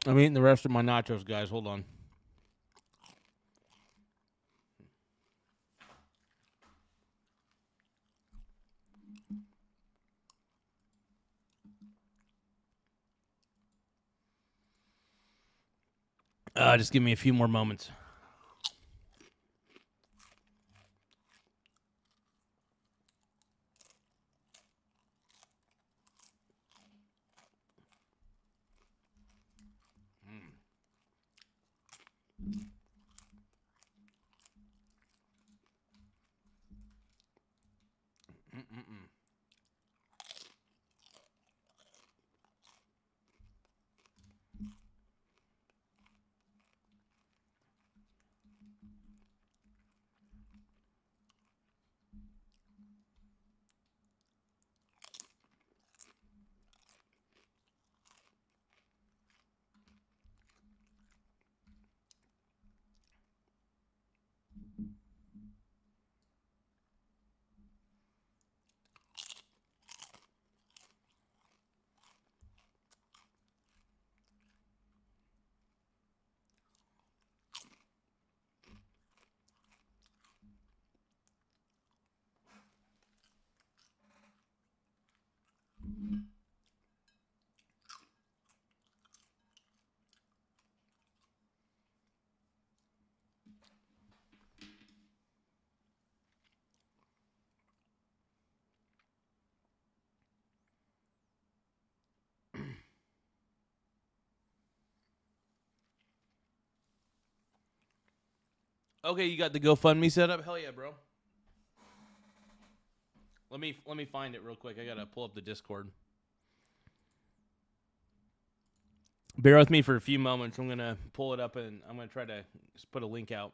Speaker 1: I'm eating the rest of my nachos, guys. Hold on. Just give me a few more moments. Okay, you got the GoFundMe set up? Hell yeah, bro. Let me find it real quick. I gotta pull up the Discord. Bear with me for a few moments. I'm gonna pull it up and I'm gonna try to just put a link out.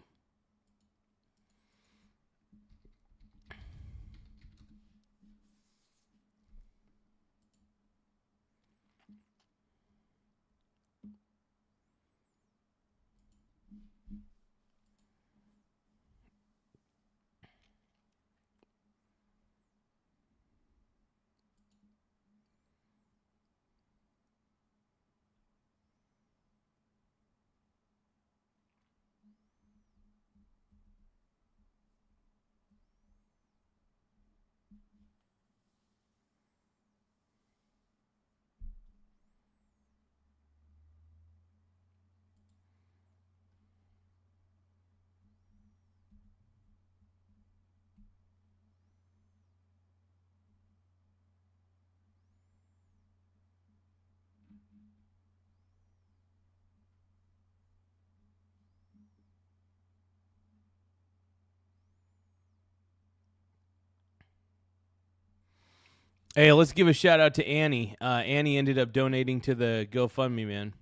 Speaker 1: Hey, let's give a shout out to Annie. Annie ended up donating to the GoFundMe, man.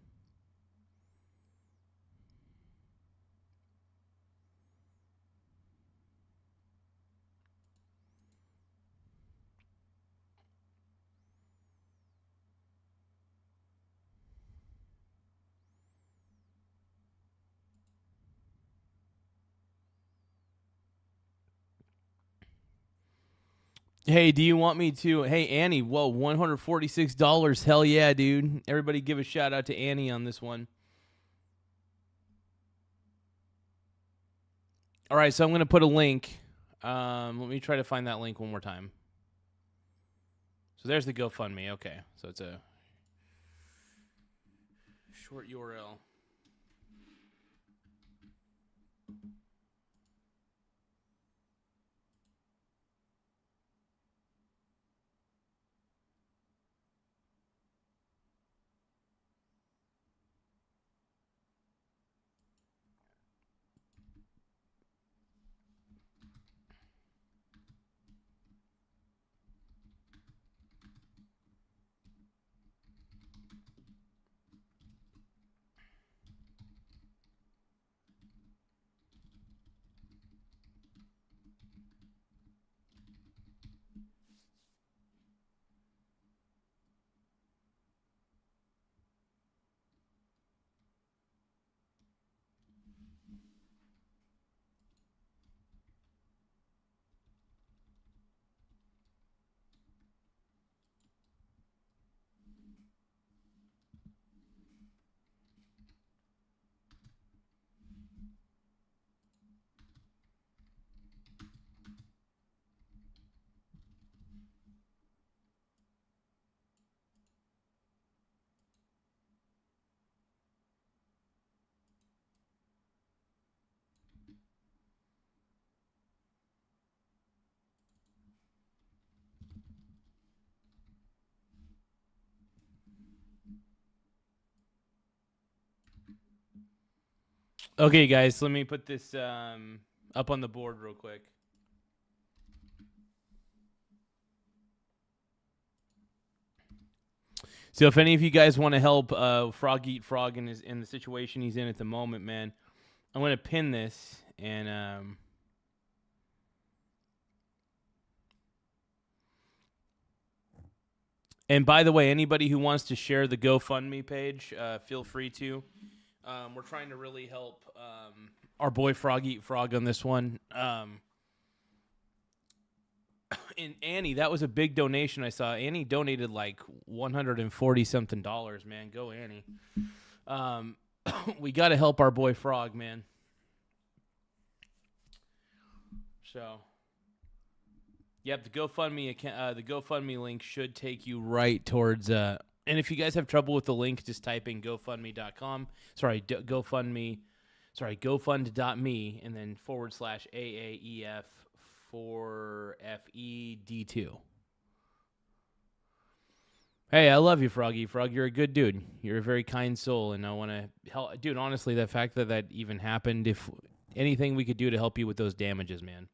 Speaker 1: Hey, do you want me to? Hey, Annie, whoa, $146. Hell yeah, dude. Everybody give a shout out to Annie on this one. All right, so I'm going to put a link. Let me try to find that link one more time. So there's the GoFundMe. Okay, so it's a short URL. Okay, guys, let me put this up on the board real quick. So if any of you guys want to help Frog Eat Frog in the situation he's in at the moment, man, I'm going to pin this and by the way, anybody who wants to share the GoFundMe page, feel free to. We're trying to really help our boy Frog Eat Frog on this one. And Annie, that was a big donation I saw. Annie donated like $140 something, man. Go Annie. We got to help our boy Frog, man. So, yep, the GoFundMe link should take you right towards. And if you guys have trouble with the link, just type in GoFundMe.com. GoFund.me and then /AAEF 4FED2. Hey, I love you, Froggy Frog. You're a good dude. You're a very kind soul, and I want to help. Dude, honestly, the fact that even happened, if anything we could do to help you with those damages, man.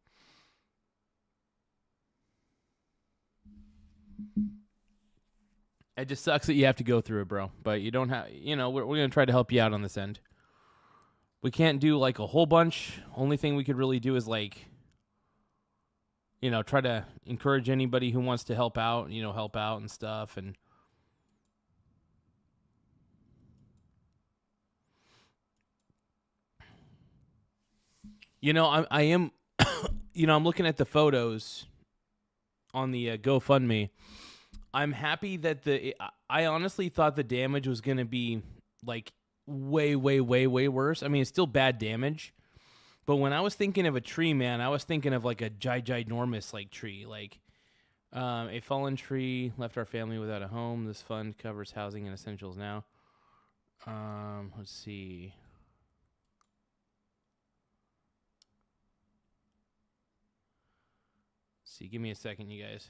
Speaker 1: It just sucks that you have to go through it, bro. But you don't have, we're going to try to help you out on this end. We can't do like a whole bunch. Only thing we could really do is like, try to encourage anybody who wants to help out, help out and stuff. And I am, I'm looking at the photos on the GoFundMe. I'm happy that I honestly thought the damage was going to be like way, way, way, way worse. I mean, it's still bad damage. But when I was thinking of a tree, man, I was thinking of like a ginormous like tree. Like a fallen tree left our family without a home. This fund covers housing and essentials now. Let's see. Give me a second, you guys.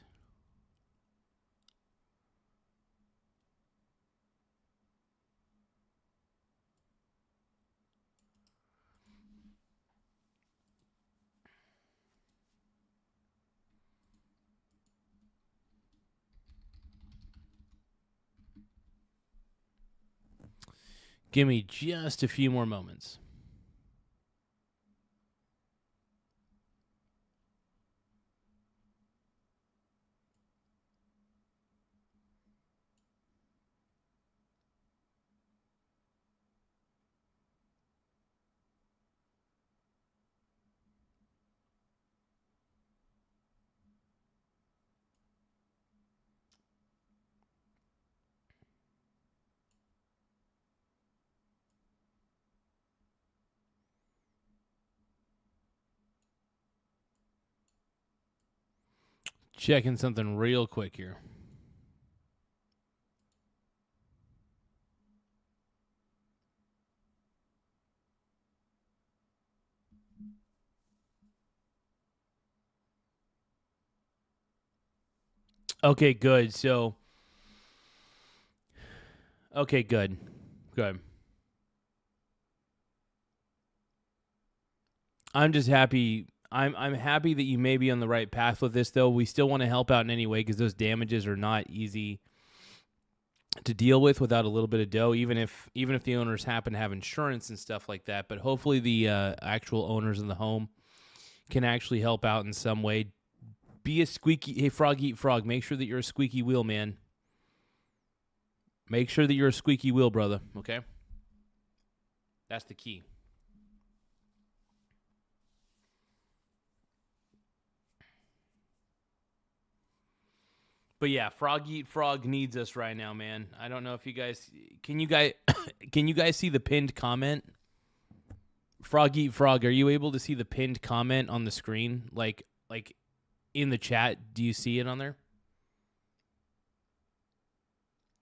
Speaker 1: Give me just a few more moments. Checking something real quick here. Okay, good. So, okay, good. Good. I'm just happy. I'm happy that you may be on the right path with this, though. We still want to help out in any way because those damages are not easy to deal with without a little bit of dough. Even if the owners happen to have insurance and stuff like that, but hopefully the actual owners in the home can actually help out in some way. Be a squeaky. Hey, frog eat frog. Make sure that you're a squeaky wheel, man. Make sure that you're a squeaky wheel, brother. Okay, that's the key. But yeah, Frog Eat Frog needs us right now, man. I don't know if you guys can you guys see the pinned comment? Frog Eat Frog, are you able to see the pinned comment on the screen? Like in the chat, do you see it on there?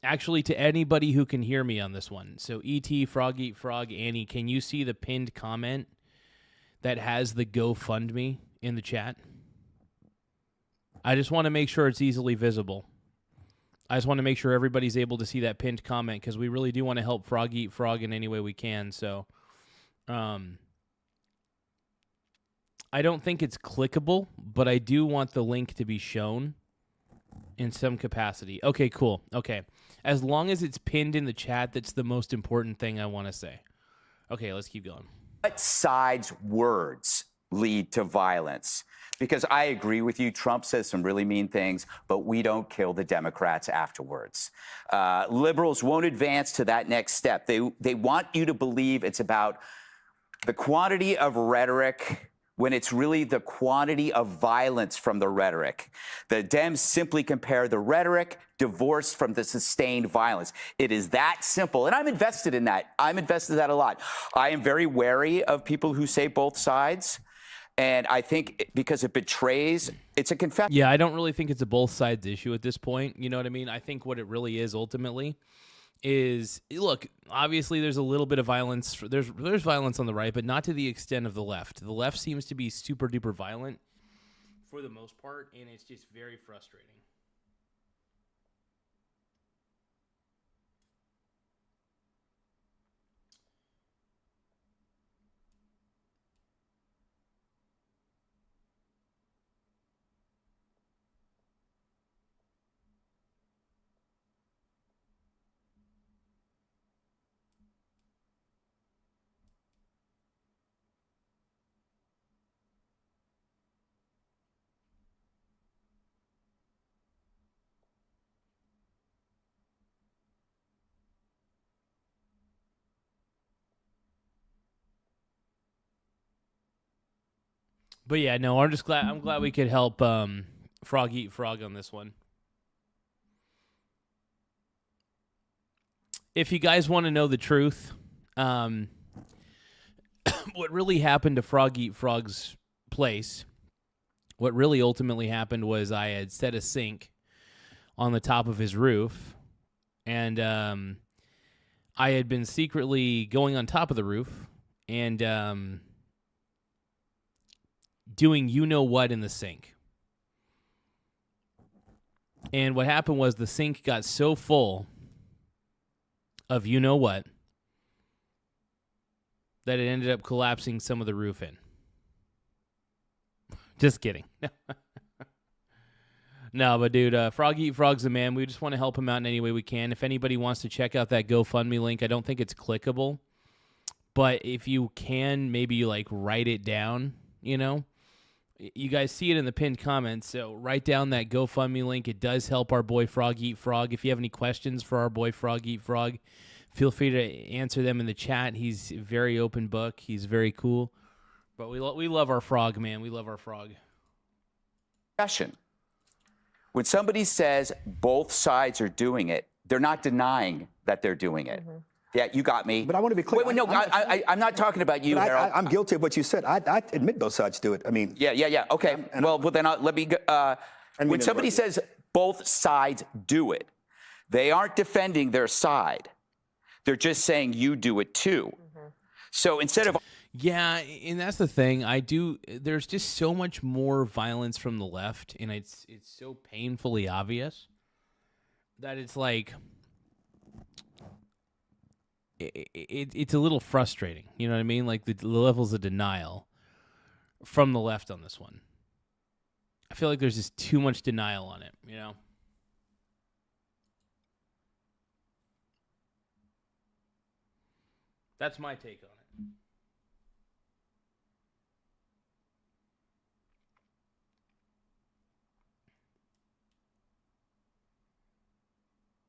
Speaker 1: Actually, to anybody who can hear me on this one. So ET, Frog Eat Frog, Annie, can you see the pinned comment that has the GoFundMe in the chat? I just want to make sure it's easily visible. I just want to make sure everybody's able to see that pinned comment because we really do want to help Frog Eat Frog in any way we can. So, I don't think it's clickable, but I do want the link to be shown in some capacity. Okay, cool. Okay. As long as it's pinned in the chat, that's the most important thing I want to say. Okay, let's keep going.
Speaker 10: What side's words lead to violence? Because I agree with you, Trump says some really mean things, but we don't kill the Democrats afterwards. Liberals won't advance to that next step. They want you to believe it's about the quantity of rhetoric when it's really the quantity of violence from the rhetoric. The Dems simply compare the rhetoric divorced from the sustained violence. It is that simple. And I'm invested in that. I'm invested in that a lot. I am very wary of people who say both sides. And I think because it betrays, it's a confession.
Speaker 1: Yeah, I don't really think it's a both sides issue at this point. You know what I mean? I think what it really is ultimately is, look, obviously there's a little bit of violence. There's violence on the right, but not to the extent of the left. The left seems to be super duper violent for the most part, and it's just very frustrating. But yeah, no, I'm glad we could help Frog Eat Frog on this one. If you guys want to know the truth, what really happened to Frog Eat Frog's place, what really ultimately happened was I had set a sink on the top of his roof, and I had been secretly going on top of the roof and doing you-know-what in the sink. And what happened was the sink got so full of you-know-what that it ended up collapsing some of the roof in. Just kidding. No, but dude, Frog Eat Frog's the man. We just want to help him out in any way we can. If anybody wants to check out that GoFundMe link, I don't think it's clickable. But if you can, maybe you like write it down, you know? You guys see it in the pinned comments, so write down that GoFundMe link. It does help our boy Frog Eat Frog. If you have any questions for our boy Frog Eat Frog, feel free to answer them in the chat. He's a very open book. He's very cool. But we love our frog, man. We love our frog.
Speaker 10: When somebody says both sides are doing it, they're not denying that they're doing it. Mm-hmm. Yeah, you got me.
Speaker 9: But I want to be clear.
Speaker 10: Wait, no, I'm not talking about you, Harold.
Speaker 9: I'm guilty of what you said. I admit both sides do it. I mean.
Speaker 10: Yeah. Okay. Well, then let me. When somebody says both sides do it, they aren't defending their side. They're just saying you do it too. Mm-hmm. So instead of.
Speaker 1: Yeah, and that's the thing. There's just so much more violence from the left, and it's so painfully obvious that it's like. It's a little frustrating, you know what I mean? Like the levels of denial from the left on this one. I feel like there's just too much denial on it, you know? That's my take on it.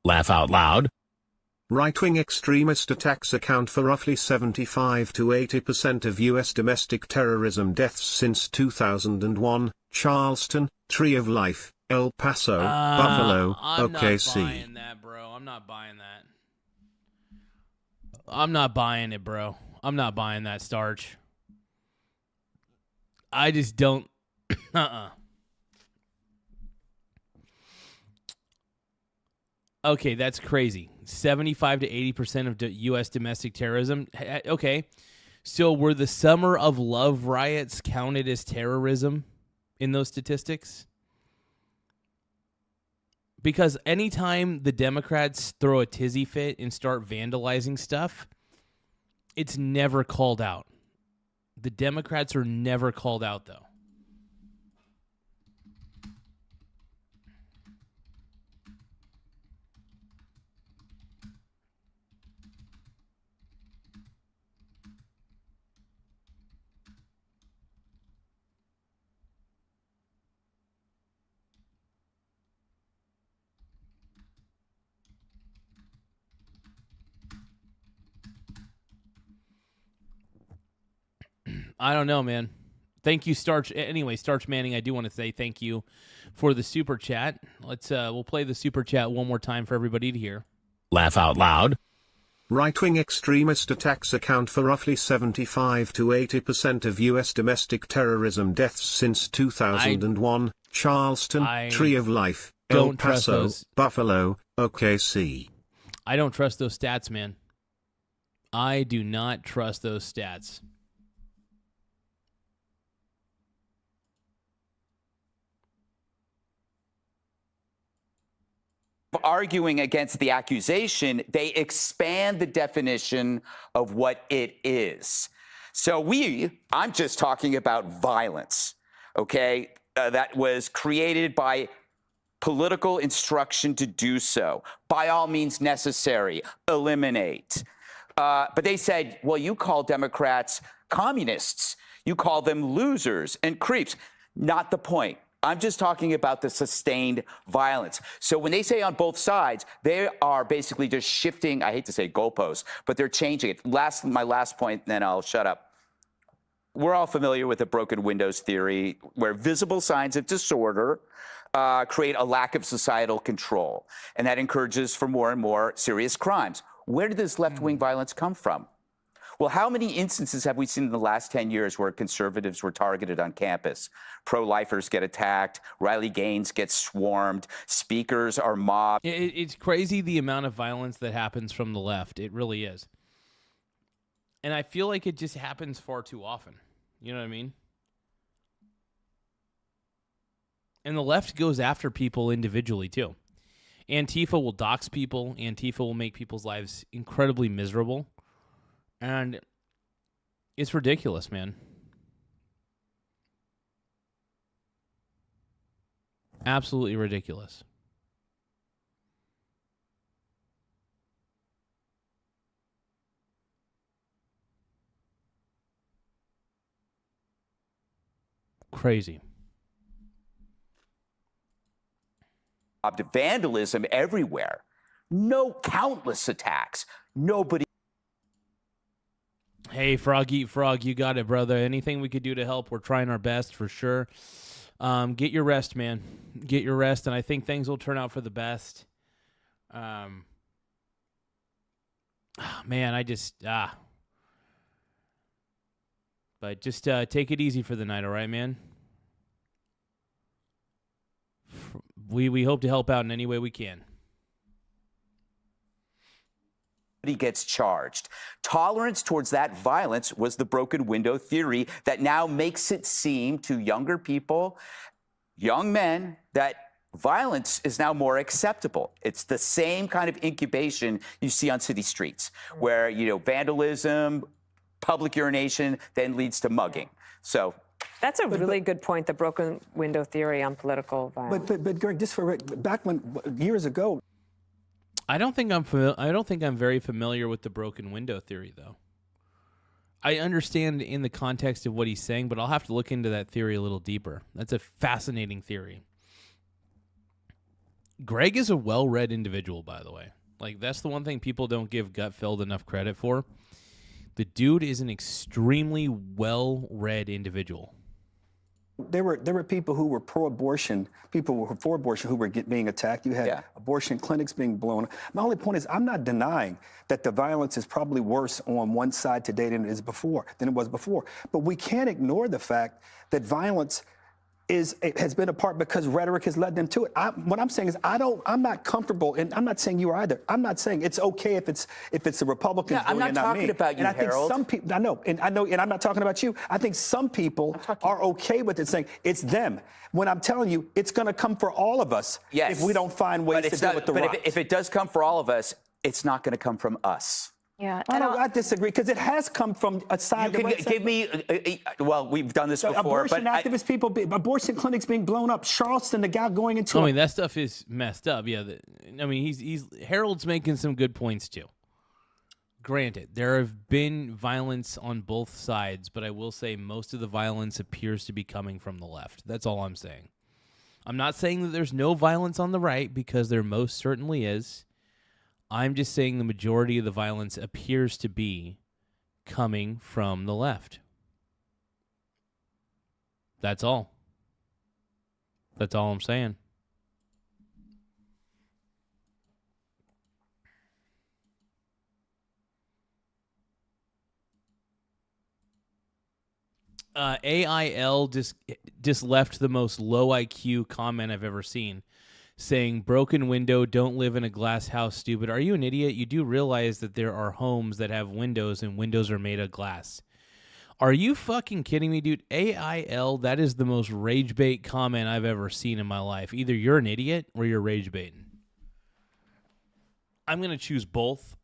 Speaker 11: Laugh out loud. Right-wing extremist attacks account for roughly 75 to 80% of U.S. domestic terrorism deaths since 2001. Charleston, Tree of Life, El Paso, Buffalo,
Speaker 1: I'm
Speaker 11: OKC.
Speaker 1: I'm not buying that, bro. I'm not buying that. I'm not buying it, bro. I'm not buying that, Starch. I just don't. Okay, that's crazy. 75 to 80% of U.S. domestic terrorism. Okay, so were the Summer of Love riots counted as terrorism in those statistics? Because anytime the Democrats throw a tizzy fit and start vandalizing stuff, it's never called out. The Democrats are never called out, though. I don't know, man. Thank you, Starch. Anyway, Starch Manning, I do want to say thank you for the super chat. We'll play the super chat one more time for everybody to hear.
Speaker 11: Laugh out loud. Right-wing extremist attacks account for roughly 75 to 80% of U.S. domestic terrorism deaths since 2001. Charleston, Tree of Life, El Paso, Buffalo, OKC.
Speaker 1: I don't trust those stats, man. I do not trust those stats.
Speaker 10: Arguing against the accusation, they expand the definition of what it is. So I'm just talking about violence, okay? That was created by political instruction to do so. By all means necessary, eliminate. But they said, well, you call Democrats communists. You call them losers and creeps. Not the point. I'm just talking about the sustained violence. So when they say on both sides, they are basically just shifting, I hate to say goalposts, but they're changing it. My last point, then I'll shut up. We're all familiar with the broken windows theory, where visible signs of disorder create a lack of societal control, and that encourages for more and more serious crimes. Where did this left-wing violence come from? Well, how many instances have we seen in the last 10 years where conservatives were targeted on campus? Pro-lifers get attacked, Riley Gaines gets swarmed, speakers are mobbed.
Speaker 1: It's crazy the amount of violence that happens from the left. It really is. And I feel like it just happens far too often. You know what I mean? And the left goes after people individually, too. Antifa will dox people. Antifa will make people's lives incredibly miserable. And it's ridiculous, man. Absolutely ridiculous. Crazy.
Speaker 10: Vandalism everywhere. No countless attacks. Nobody.
Speaker 1: Hey, Frog Eat Frog, you got it, brother. Anything we could do to help, we're trying our best for sure. Get your rest, man. Get your rest, and I think things will turn out for the best. Man, But just take it easy for the night, all right, man? We hope to help out in any way we can.
Speaker 10: Gets charged. Tolerance towards that violence was the broken window theory that now makes it seem to younger people, young men, that violence is now more acceptable. It's the same kind of incubation you see on city streets, where, vandalism, public urination then leads to mugging. So
Speaker 8: that's a really good point, the broken window theory on political violence.
Speaker 9: But Greg, just for back when years ago.
Speaker 1: I don't think I'm very familiar with the broken window theory, though. I understand in the context of what he's saying, but I'll have to look into that theory a little deeper. That's a fascinating theory. Greg is a well-read individual, by the way. Like, that's the one thing people don't give Gutfeld enough credit for. The dude is an extremely well-read individual.
Speaker 9: There were people who were pro-abortion, people who were for abortion who were being attacked. You had abortion clinics being blown. My only point is, I'm not denying that the violence is probably worse on one side today than it was before. But we can't ignore the fact that violence has been a part because rhetoric has led them to it. What I'm saying is, I'm not comfortable, and I'm not saying you are either. I'm not saying it's okay if it's the Republicans doing it,
Speaker 10: I'm not talking about you,
Speaker 9: and I think
Speaker 10: Harold.
Speaker 9: some people, and I'm not talking about you. I think some people are okay with it, saying it's them. When I'm telling you, it's going to come for all of us if we don't find ways to deal with the riots.
Speaker 10: But if it does come for all of us, it's not going to come from us.
Speaker 2: Yeah,
Speaker 9: I disagree, because it has come from a side.
Speaker 10: You can give me. Well, we've done this before.
Speaker 9: Abortion activists, abortion clinics being blown up. Charleston, the guy going into.
Speaker 1: I mean, that stuff is messed up. Yeah, Harold's making some good points too. Granted, there have been violence on both sides, but I will say most of the violence appears to be coming from the left. That's all I'm saying. I'm not saying that there's no violence on the right, because there most certainly is. I'm just saying the majority of the violence appears to be coming from the left. That's all. That's all I'm saying. AIL just left the most low IQ comment I've ever seen, saying, broken window, don't live in a glass house, stupid. Are you an idiot? You do realize that there are homes that have windows and windows are made of glass. Are you fucking kidding me, dude? AIL, that is the most rage bait comment I've ever seen in my life. Either you're an idiot or you're rage baiting. I'm going to choose both.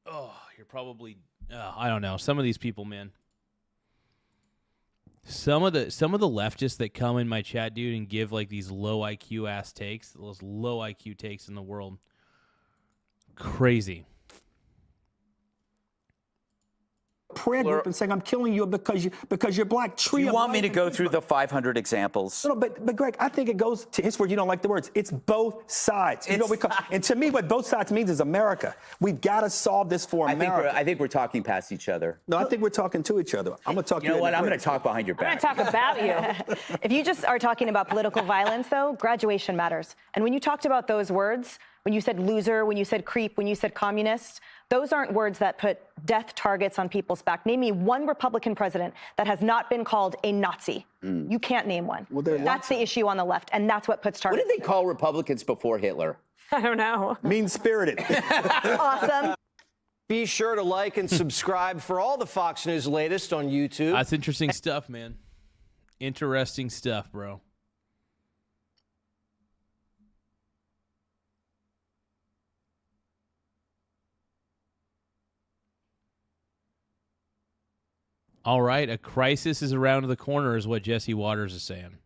Speaker 1: Oh, you're probably, I don't know. Some of these people, man. Some of the leftists that come in my chat, dude, and give like these low IQ ass takes, those low IQ takes in the world. Crazy.
Speaker 9: prayer group and saying, I'm killing you because you're black.
Speaker 10: Do you want me to go through the 500 examples?
Speaker 9: No, but Greg, I think it goes to his word. You don't like the words. It's both sides. And to me, what both sides means is America. We've got to solve this for America.
Speaker 10: I think we're talking past each other.
Speaker 9: No, I think we're talking to each other. I'm going to talk.
Speaker 10: You know what? I'm going to talk behind your back.
Speaker 8: I'm going to talk about you.
Speaker 2: If you just are talking about political violence, though, graduation matters. And when you talked about those words, when you said loser, when you said creep, when you said communist, those aren't words that put death targets on people's back. Name me one Republican president that has not been called a Nazi. You can't name one. Well, that's the issue on the left, and that's what puts targets.
Speaker 10: What did they call Republicans before Hitler?
Speaker 8: I don't know.
Speaker 9: Mean-spirited.
Speaker 2: Awesome.
Speaker 12: Be sure to like and subscribe for all the Fox News latest on YouTube.
Speaker 1: That's interesting stuff, man. Interesting stuff, bro. All right, a crisis is around the corner is what Jesse Waters is saying.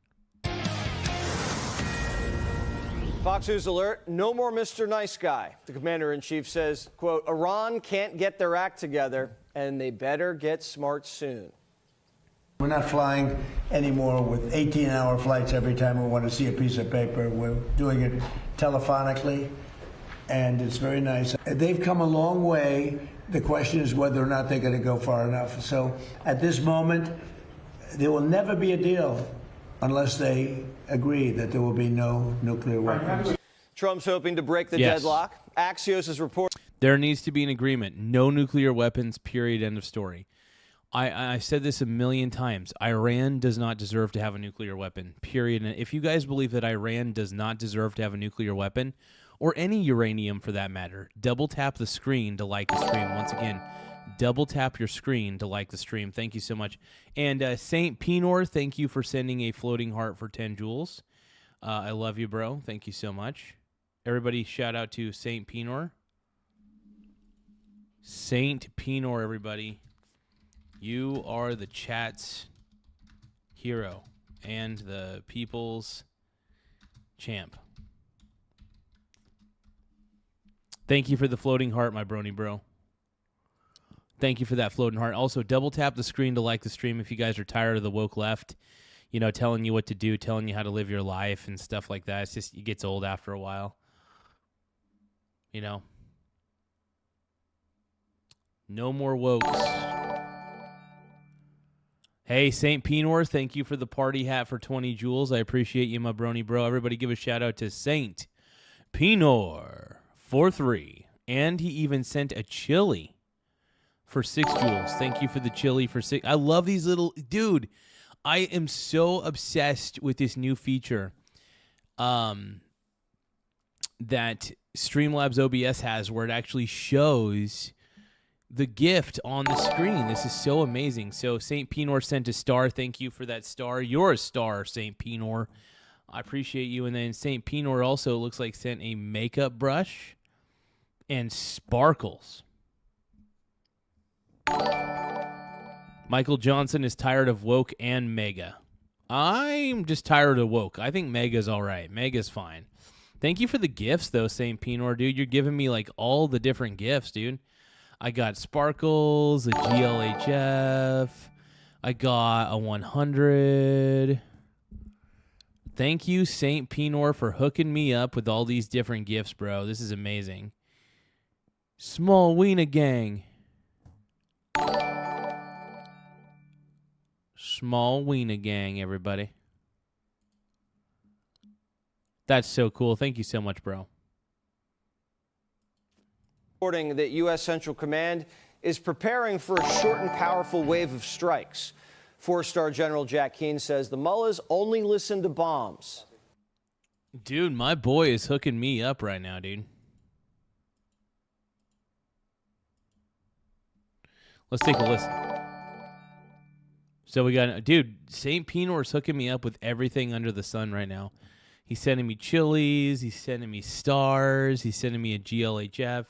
Speaker 12: Fox News alert, no more Mr. Nice Guy. The commander-in-chief says, quote, Iran can't get their act together, and they better get smart soon.
Speaker 13: We're not flying anymore with 18-hour flights every time we want to see a piece of paper. We're doing it telephonically, and it's very nice. They've come a long way. The question is whether or not they're going to go far enough. So at this moment, there will never be a deal unless they agree that there will be no nuclear weapons.
Speaker 12: Trump's hoping to break the deadlock. Axios is reporting.
Speaker 1: There needs to be an agreement. No nuclear weapons, period, end of story. I said this a million times. Iran does not deserve to have a nuclear weapon, period. And if you guys believe that Iran does not deserve to have a nuclear weapon, or any uranium for that matter, double tap the screen to like the stream. Once again, double tap your screen to like the stream. Thank you so much. And Saint Pinor, thank you for sending a floating heart for 10 joules. I love you, bro. Thank you so much. Everybody shout out to Saint Pinor. Saint Pinor, everybody. You are the chat's hero and the people's champ. Thank you for the floating heart, my brony bro. Thank you for that floating heart. Also, double tap the screen to like the stream if you guys are tired of the woke left, you know, telling you what to do, telling you how to live your life and stuff like that. It's just, it gets old after a while. You know? No more wokes. Hey, St. Pinor, thank you for the party hat for 20 joules. I appreciate you, my brony bro. Everybody give a shout out to St. Pinor for 3. And he even sent a chili for 6 joules. Thank you for the chili for 6. I love these little... Dude, I am so obsessed with this new feature that Streamlabs OBS has where it actually shows the gift on the screen. This is so amazing. So St. Pinor sent a star. Thank you for that star. You're a star, St. Pinor. I appreciate you. And then St. Pinor also looks like sent a makeup brush and sparkles. Michael Johnson is tired of woke and mega. I'm just tired of woke. I think mega's all right. Mega's fine. Thank you for the gifts, though, St. Pinor, dude. You're giving me, like, all the different gifts, dude. I got sparkles, a GLHF. I got a 100. Thank you, St. Pinor, for hooking me up with all these different gifts, bro. This is amazing. Small Wiener Gang. Small Wiener Gang, everybody. That's so cool. Thank you so much, bro.
Speaker 12: Reporting that U.S. Central Command is preparing for a short and powerful wave of strikes. Four-star General Jack Keane says the mullahs only listen to bombs.
Speaker 1: Dude, my boy is hooking me up right now, dude. Let's take a listen. So we got, dude, St. Pinor is hooking me up with everything under the sun right now. He's sending me chilies. He's sending me stars. He's sending me a GLHF,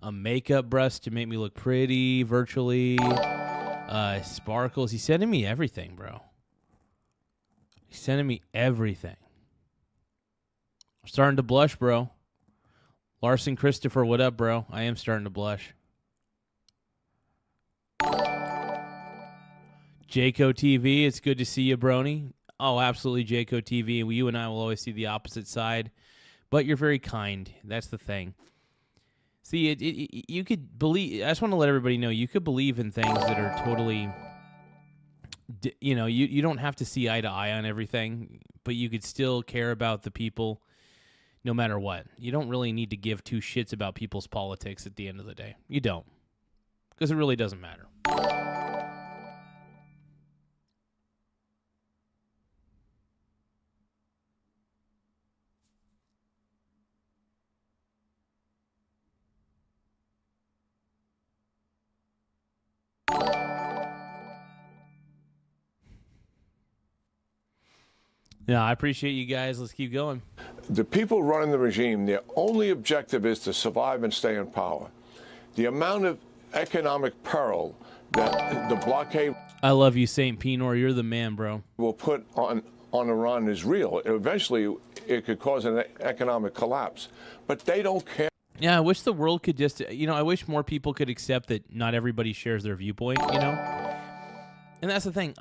Speaker 1: a makeup brush to make me look pretty virtually, sparkles. He's sending me everything, bro. He's sending me everything. I'm starting to blush, bro. Larson Christopher, what up, bro? I am starting to blush. Jayco TV, it's good to see you, Brony. Oh, absolutely, Jayco TV. And you and I will always see the opposite side. But you're very kind. That's the thing. See, you could believe. I just want to let everybody know you could believe in things that are totally. You don't have to see eye to eye on everything, but you could still care about the people, no matter what. You don't really need to give two shits about people's politics at the end of the day. You don't, because it really doesn't matter. Yeah, I appreciate you guys. Let's keep going.
Speaker 14: The people running the regime, their only objective is to survive and stay in power. The amount of economic peril that the blockade...
Speaker 1: I love you, St. Pinor. You're the man, bro.
Speaker 14: ...will put on Iran is real. Eventually, it could cause an economic collapse. But they don't care.
Speaker 1: Yeah, I wish the world could just... I wish more people could accept that not everybody shares their viewpoint, And that's the thing.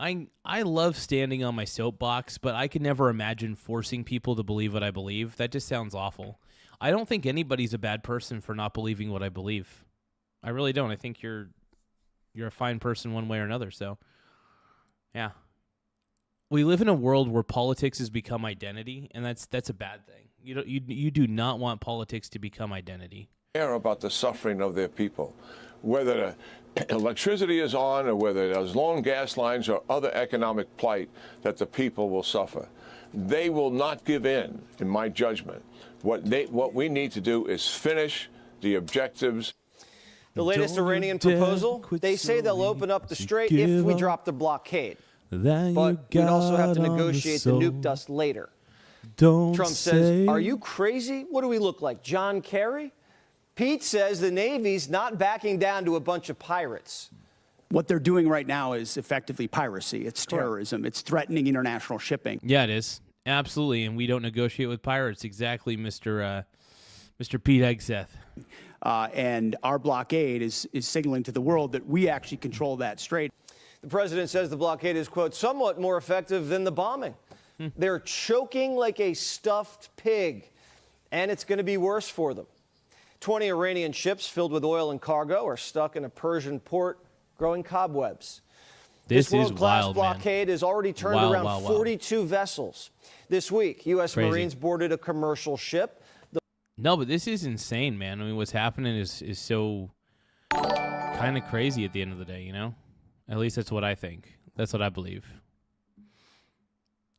Speaker 1: I love standing on my soapbox, but I could never imagine forcing people to believe what I believe. That just sounds awful. I don't think anybody's a bad person for not believing what I believe. I really don't. I think you're a fine person one way or another. So, yeah. We live in a world where politics has become identity, and that's a bad thing. You do not want politics to become identity.
Speaker 14: Care about the suffering of their people, whether the electricity is on or whether there's long gas lines or other economic plight that the people will suffer. They will not give in my judgment. What we need to do is finish the objectives.
Speaker 12: The latest Iranian proposal, they say they'll open up the strait if we drop the blockade. But we'd also have to negotiate the nuke dust later. Trump says, are you crazy? What do we look like, John Kerry? Pete says the Navy's not backing down to a bunch of pirates.
Speaker 15: What they're doing right now is effectively piracy. It's terrorism. It's threatening international shipping.
Speaker 1: Yeah, it is. Absolutely. And we don't negotiate with pirates. Exactly, Mr. Pete Hegseth.
Speaker 15: And our blockade is signaling to the world that we actually control that strait.
Speaker 12: The president says the blockade is, quote, somewhat more effective than the bombing. They're choking like a stuffed pig, and it's going to be worse for them. 20 Iranian ships filled with oil and cargo are stuck in a Persian port growing cobwebs. This world-class blockade has already turned around 42 vessels. This week, U.S. Marines boarded a commercial ship.
Speaker 1: No, but this is insane, man. I mean, what's happening is so kind of crazy at the end of the day, At least that's what I think. That's what I believe.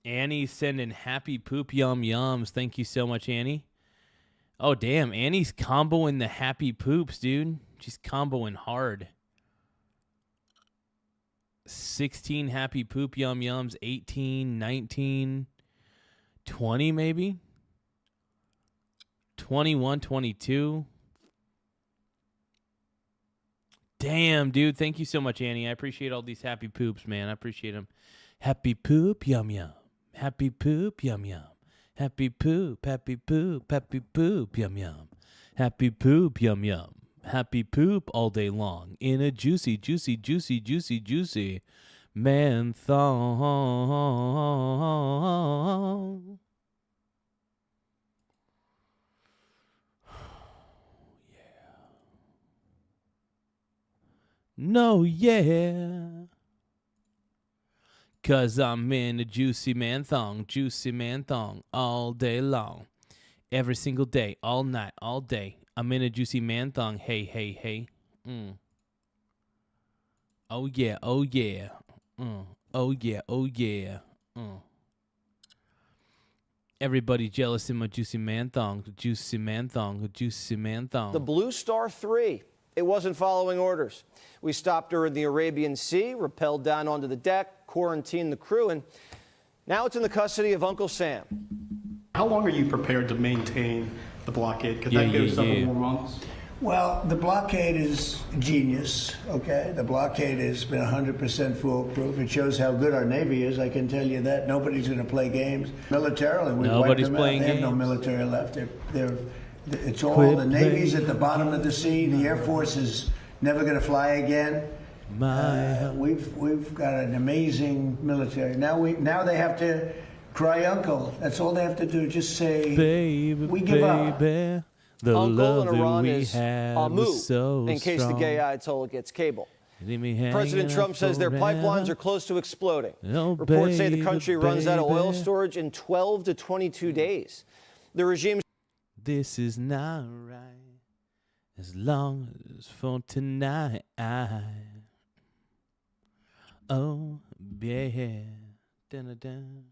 Speaker 1: Annie sending happy poop yum yums. Thank you so much, Annie. Oh, damn. Annie's comboing the happy poops, dude. She's comboing hard. 16 happy poop yum yums. 18, 19, 20 maybe. 21, 22. Damn, dude. Thank you so much, Annie. I appreciate all these happy poops, man. I appreciate them. Happy poop yum yum. Happy poop yum yum. Happy poop, happy poop, happy poop, yum yum. Happy poop, yum yum. Happy poop all day long in a juicy, juicy, juicy, juicy, juicy man thong. Yeah. No, yeah. 'Cause I'm in a juicy man thong all day long. Every single day, all night, all day. I'm in a juicy man thong, hey, hey, hey. Oh yeah, oh yeah. Oh yeah, oh yeah. Everybody jealous in my juicy man thong, juicy man thong, juicy man thong.
Speaker 12: The Blue Star 3. It wasn't following orders. We stopped her in the Arabian Sea, rappelled down onto the deck, quarantined the crew, and now it's in the custody of Uncle Sam.
Speaker 16: How long are you prepared to maintain the blockade? Could that go several more months?
Speaker 13: Well, the blockade is genius, okay? The blockade has been 100% foolproof. It shows how good our Navy is, I can tell you that. Nobody's going to play games. Militarily, we've wiped them out. They have no military left. It's all the Navy's at the bottom of the sea. The Air Force is never going to fly again. We've got an amazing military. Now they have to cry uncle. That's all they have to do. Just say,
Speaker 1: baby,
Speaker 13: we give up.
Speaker 1: The
Speaker 12: Uncle
Speaker 1: love
Speaker 12: in Iran
Speaker 1: that we
Speaker 12: is
Speaker 1: had
Speaker 12: Amu,
Speaker 1: was so
Speaker 12: in case
Speaker 1: strong.
Speaker 12: the gay Ayatollah gets cable.
Speaker 1: President
Speaker 12: President Trump says their pipelines are close to exploding. Reports say the country runs out of oil storage in 12 to 22 days. The regime.
Speaker 1: This is not right. As long as for tonight. Oh, yeah. Dun-dun-dun.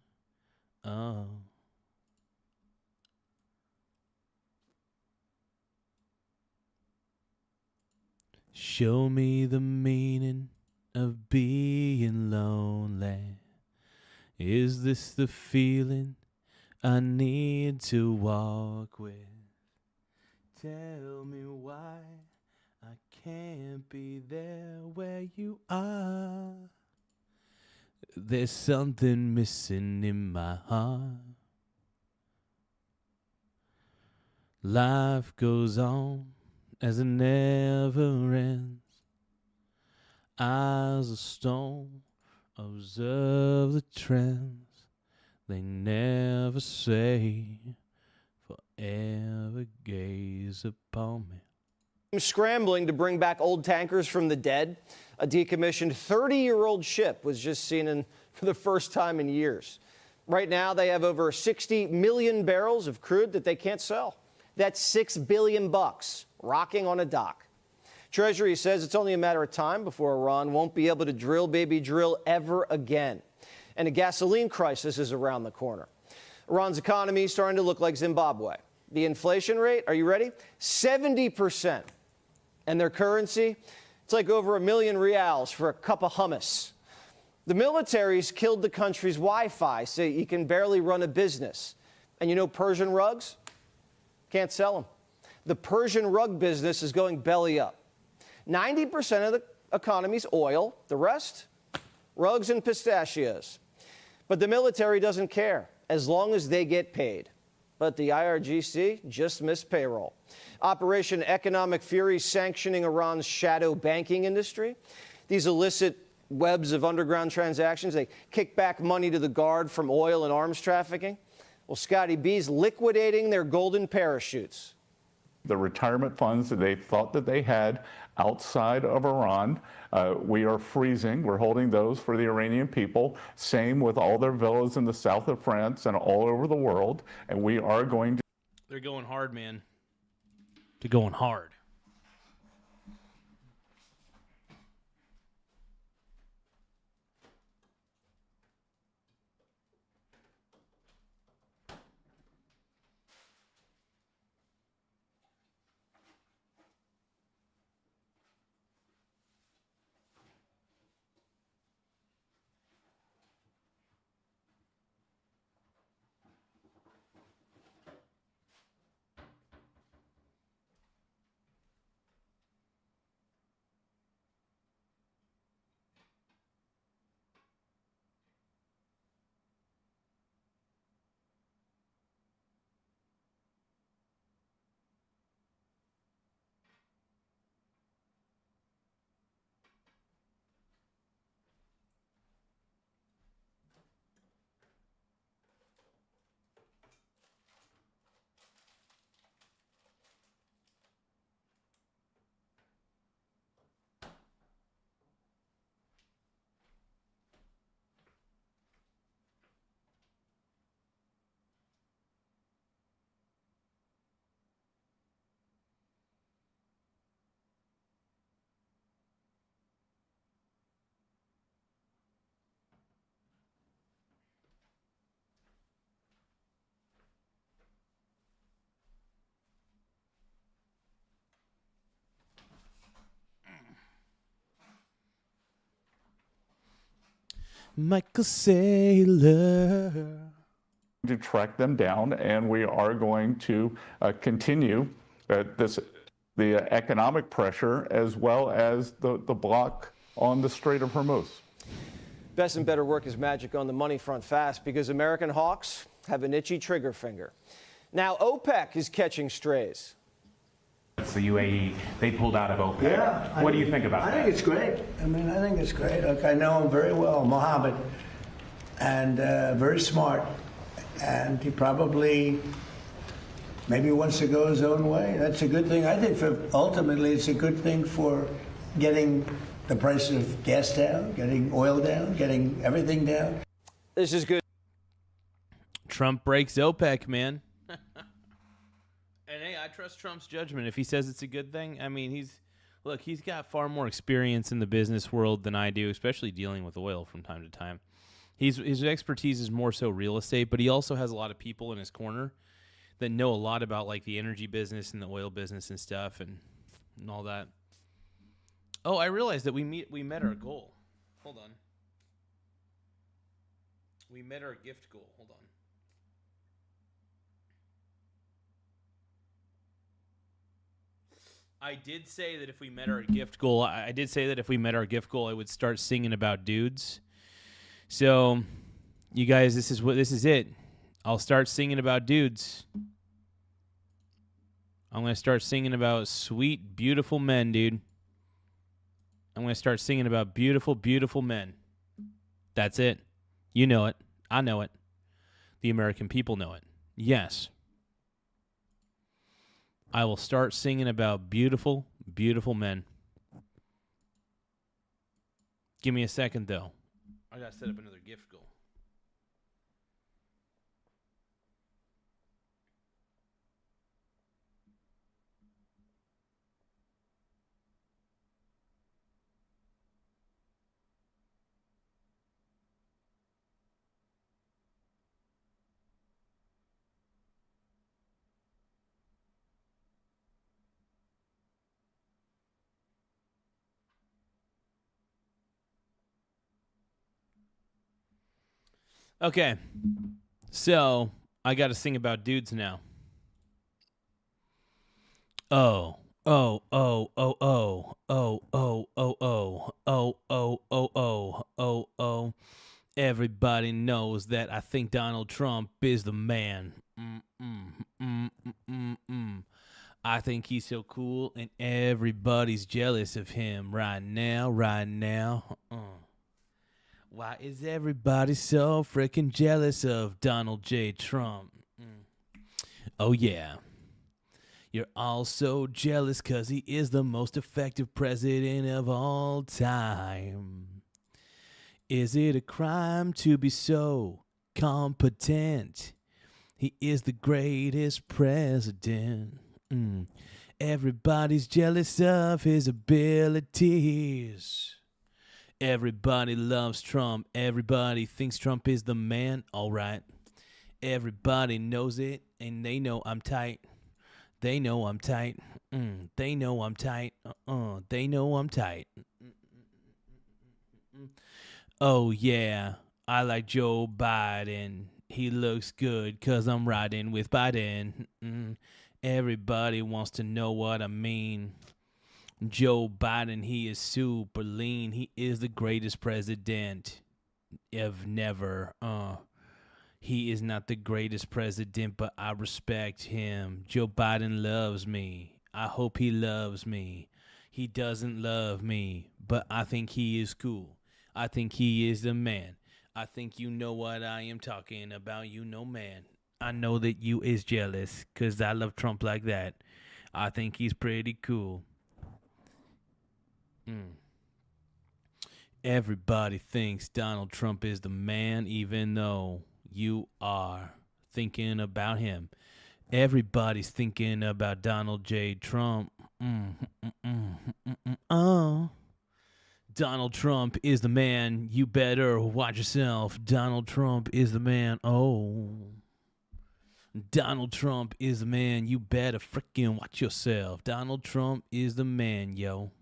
Speaker 1: Oh. Show me the meaning of being lonely. Is this the feeling I need to walk with? Tell me why I can't be there where you are. There's something missing in my heart. Life goes on as it never ends. Eyes of stone observe the trends. They never say, forever gaze upon me.
Speaker 12: Scrambling to bring back old tankers from the dead. A decommissioned 30-year-old ship was just seen for the first time in years. Right now, they have over 60 million barrels of crude that they can't sell. That's $6 billion rocking on a dock. Treasury says it's only a matter of time before Iran won't be able to drill, baby, drill ever again. And a gasoline crisis is around the corner. Iran's economy is starting to look like Zimbabwe. The inflation rate, are you ready? 70%. And their currency, it's like over $1 million reals for a cup of hummus. The military's killed the country's Wi-Fi, so you can barely run a business. And you know Persian rugs? Can't sell them. The Persian rug business is going belly up. 90% of the economy's oil, the rest, rugs and pistachios. But the military doesn't care as long as they get paid. But the IRGC just missed payroll. Operation Economic Fury sanctioning Iran's shadow banking industry. These illicit webs of underground transactions, they kick back money to the Guard from oil and arms trafficking. Well, Scotty B's liquidating their golden parachutes.
Speaker 17: The retirement funds that they thought that they had outside of Iran, we are freezing. We're holding those for the Iranian people. Same with all their villas in the south of France and all over the world. And we are going to...
Speaker 1: They're going hard, man. They're going hard. Michael Saylor.
Speaker 17: To track them down, and we are going to continue the economic pressure as well as the block on the Strait of Hormuz.
Speaker 12: Best and better work is magic on the money front fast because American hawks have an itchy trigger finger. Now OPEC is catching strays.
Speaker 18: The UAE, they pulled out of OPEC.
Speaker 13: Yeah.
Speaker 18: What do you think about that?
Speaker 13: I think it's great. I mean, I think it's great. Look, I know him very well, Mohammed, and very smart. And he probably maybe wants to go his own way. That's a good thing. I think ultimately it's a good thing for getting the price of gas down, getting oil down, getting everything down.
Speaker 12: This is good.
Speaker 1: Trump breaks OPEC, man. And hey, I trust Trump's judgment. If he says it's a good thing, I mean, he's got far more experience in the business world than I do, especially dealing with oil from time to time. His expertise is more so real estate, but he also has a lot of people in his corner that know a lot about like the energy business and the oil business and stuff and all that. Oh, I realized that we met our goal. Hold on. We met our gift goal. Hold on. I did say that if we met our gift goal, I would start singing about dudes. So, you guys, this is it. I'll start singing about dudes. I'm going to start singing about sweet, beautiful men, dude. I'm going to start singing about beautiful, beautiful men. That's it. You know it. I know it. The American people know it. Yes. I will start singing about beautiful, beautiful men. Give me a second, though. I got to set up another gift goal. Okay, so I got to sing about dudes now. Oh, oh, oh, oh, oh, oh, oh, oh, oh, oh, oh, oh, oh, oh, oh. Everybody knows that I think Donald Trump is the man. I think he's so cool, and everybody's jealous of him right now, right now. Why is everybody so freaking jealous of Donald J. Trump? Oh, yeah. You're all so jealous because he is the most effective president of all time. Is it a crime to be so competent? He is the greatest president. Everybody's jealous of his abilities. Everybody loves Trump. Everybody thinks Trump is the man. All right. Everybody knows it, and they know I'm tight. They know I'm tight. They know I'm tight. They know I'm tight. Oh, yeah. I like Joe Biden. He looks good because I'm riding with Biden. Everybody wants to know what I mean. Joe Biden, he is super lean. He is the greatest president of never. He is not the greatest president, but I respect him. Joe Biden loves me. I hope he loves me. He doesn't love me, but I think he is cool. I think he is the man. I think you know what I am talking about. You know, man. I know that you is jealous because I love Trump like that. I think he's pretty cool. Everybody thinks Donald Trump is the man, even though you are thinking about him. Everybody's thinking about Donald J. Trump. Donald Trump is the man. You better watch yourself. Donald Trump is the man. Oh. Donald Trump is the man. You better freaking watch yourself. Donald Trump is the man, yo.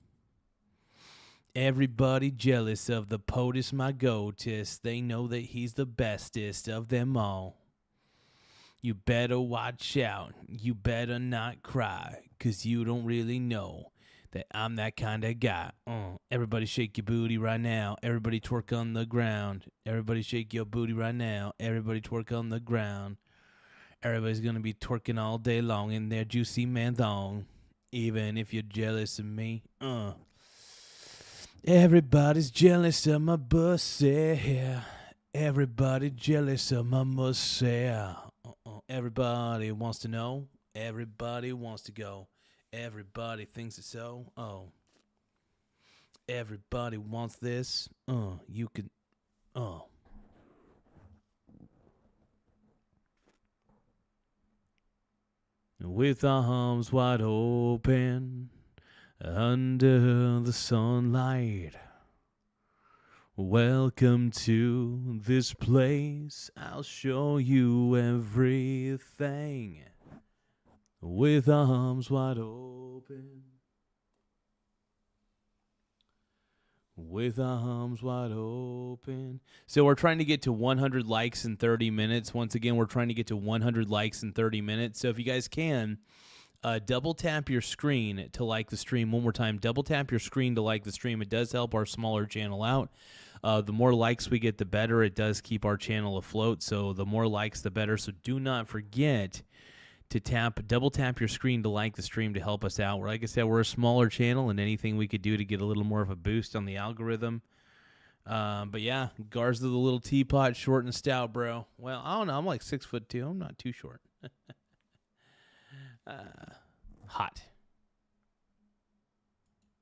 Speaker 1: Everybody jealous of the POTUS, my GOATist. They know that he's the bestest of them all. You better watch out. You better not cry, because you don't really know that I'm that kind of guy. Everybody shake your booty right now. Everybody twerk on the ground. Everybody shake your booty right now. Everybody twerk on the ground. Everybody's going to be twerking all day long in their juicy man thong. Even if you're jealous of me. Everybody's jealous of my pussy. Everybody jealous of my mussy. Everybody wants to know. Everybody wants to go. Everybody thinks it's so. Oh. Everybody wants this. You can. With our arms wide open under the sunlight. Welcome to this place. I'll show you everything. With our arms wide open. With our arms wide open. So we're trying to get to 100 likes in 30 minutes. Once again, we're trying to get to 100 likes in 30 minutes. So if you guys can, double tap your screen to like the stream. One more time, double tap your screen to like the stream. It does help our smaller channel out. The more likes we get, the better. It does keep our channel afloat. So the more likes, the better. So do not forget to double tap your screen to like the stream to help us out. Like I said, we're a smaller channel, and anything we could do to get a little more of a boost on the algorithm. But yeah, Garza the little teapot, short and stout, bro. Well, I don't know. I'm like 6'2". I'm not too short. Hot.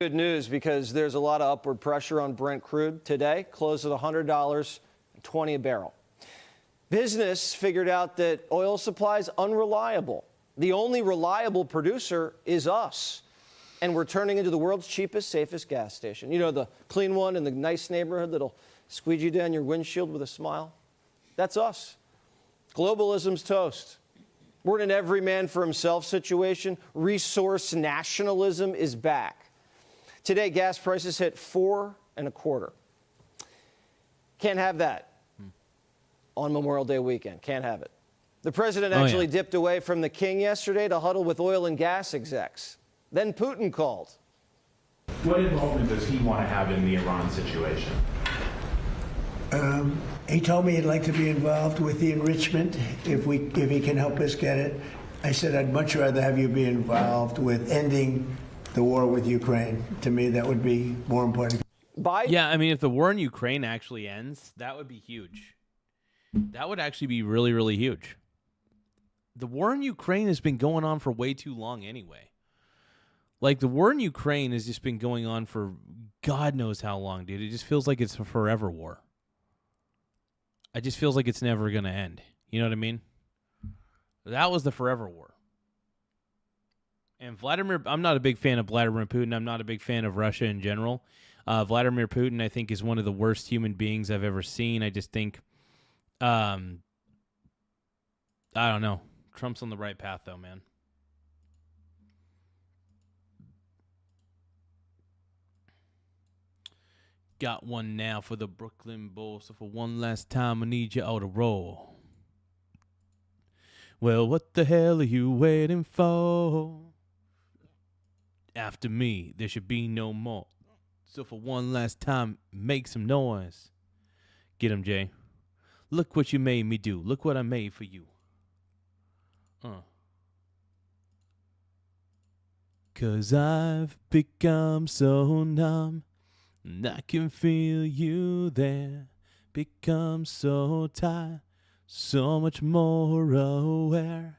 Speaker 12: Good news, because there's a lot of upward pressure on Brent crude today. Closed at $100.20 a barrel. Business figured out that oil supply is unreliable. The only reliable producer is us. And we're turning into the world's cheapest, safest gas station. You know, the clean one in the nice neighborhood that'll squeegee down your windshield with a smile? That's us. Globalism's toast. We're in an every man for himself situation. Resource nationalism is back. Today, gas prices hit $4.25. Can't have that on Memorial Day weekend. Can't have it. The president actually dipped away from the king yesterday to huddle with oil and gas execs. Then Putin called.
Speaker 18: What involvement does he want to have in the Iran situation?
Speaker 13: He told me he'd like to be involved with the enrichment if he can help us get it. I said I'd much rather have you be involved with ending the war with Ukraine. To me, that would be more important.
Speaker 1: Yeah, I mean, if the war in Ukraine actually ends, that would be huge. That would actually be really, really huge. The war in Ukraine has been going on for way too long anyway. Like, the war in Ukraine has just been going on for God knows how long, dude. It just feels like it's a forever war. It just feels like it's never going to end. You know what I mean? That was the forever war. And I'm not a big fan of Vladimir Putin. I'm not a big fan of Russia in general. Vladimir Putin, I think, is one of the worst human beings I've ever seen. I just think, I don't know. Trump's on the right path, though, man. Got one now for the Brooklyn Bowl. So for one last time, I need you all to roll. Well, what the hell are you waiting for? After me, there should be no more. So for one last time, make some noise. Get him, Jay. Look what you made me do. Look what I made for you. 'Cause I've become so numb, and I can feel you there. Become so tired, so much more aware.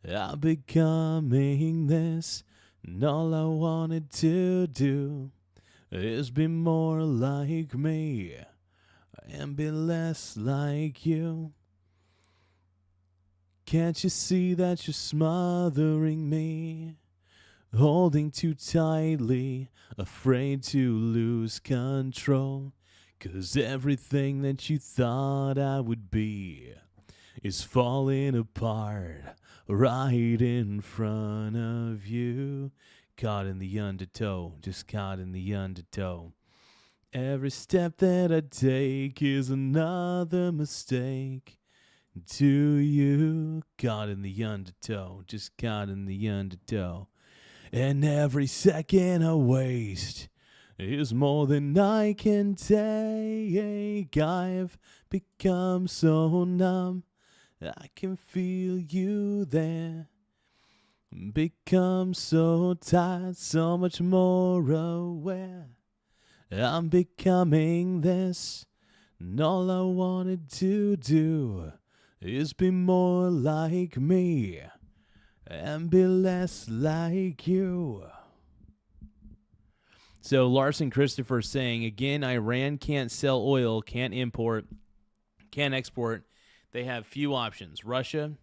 Speaker 1: I'm becoming this, and all I wanted to do is be more like me and be less like you. Can't you see that you're smothering me? Holding too tightly, afraid to lose control. 'Cause everything that you thought I would be is falling apart right in front of you. Caught in the undertow, just caught in the undertow. Every step that I take is another mistake. To you, caught in the undertow, just caught in the undertow. And every second I waste is more than I can take. I've become so numb, I can feel you there. Become so tired, so much more aware. I'm becoming this, and all I wanted to do is be more like me and be less like you. So Larson Christopher saying, again, Iran can't sell oil, can't import, can't export. They have few options. Russia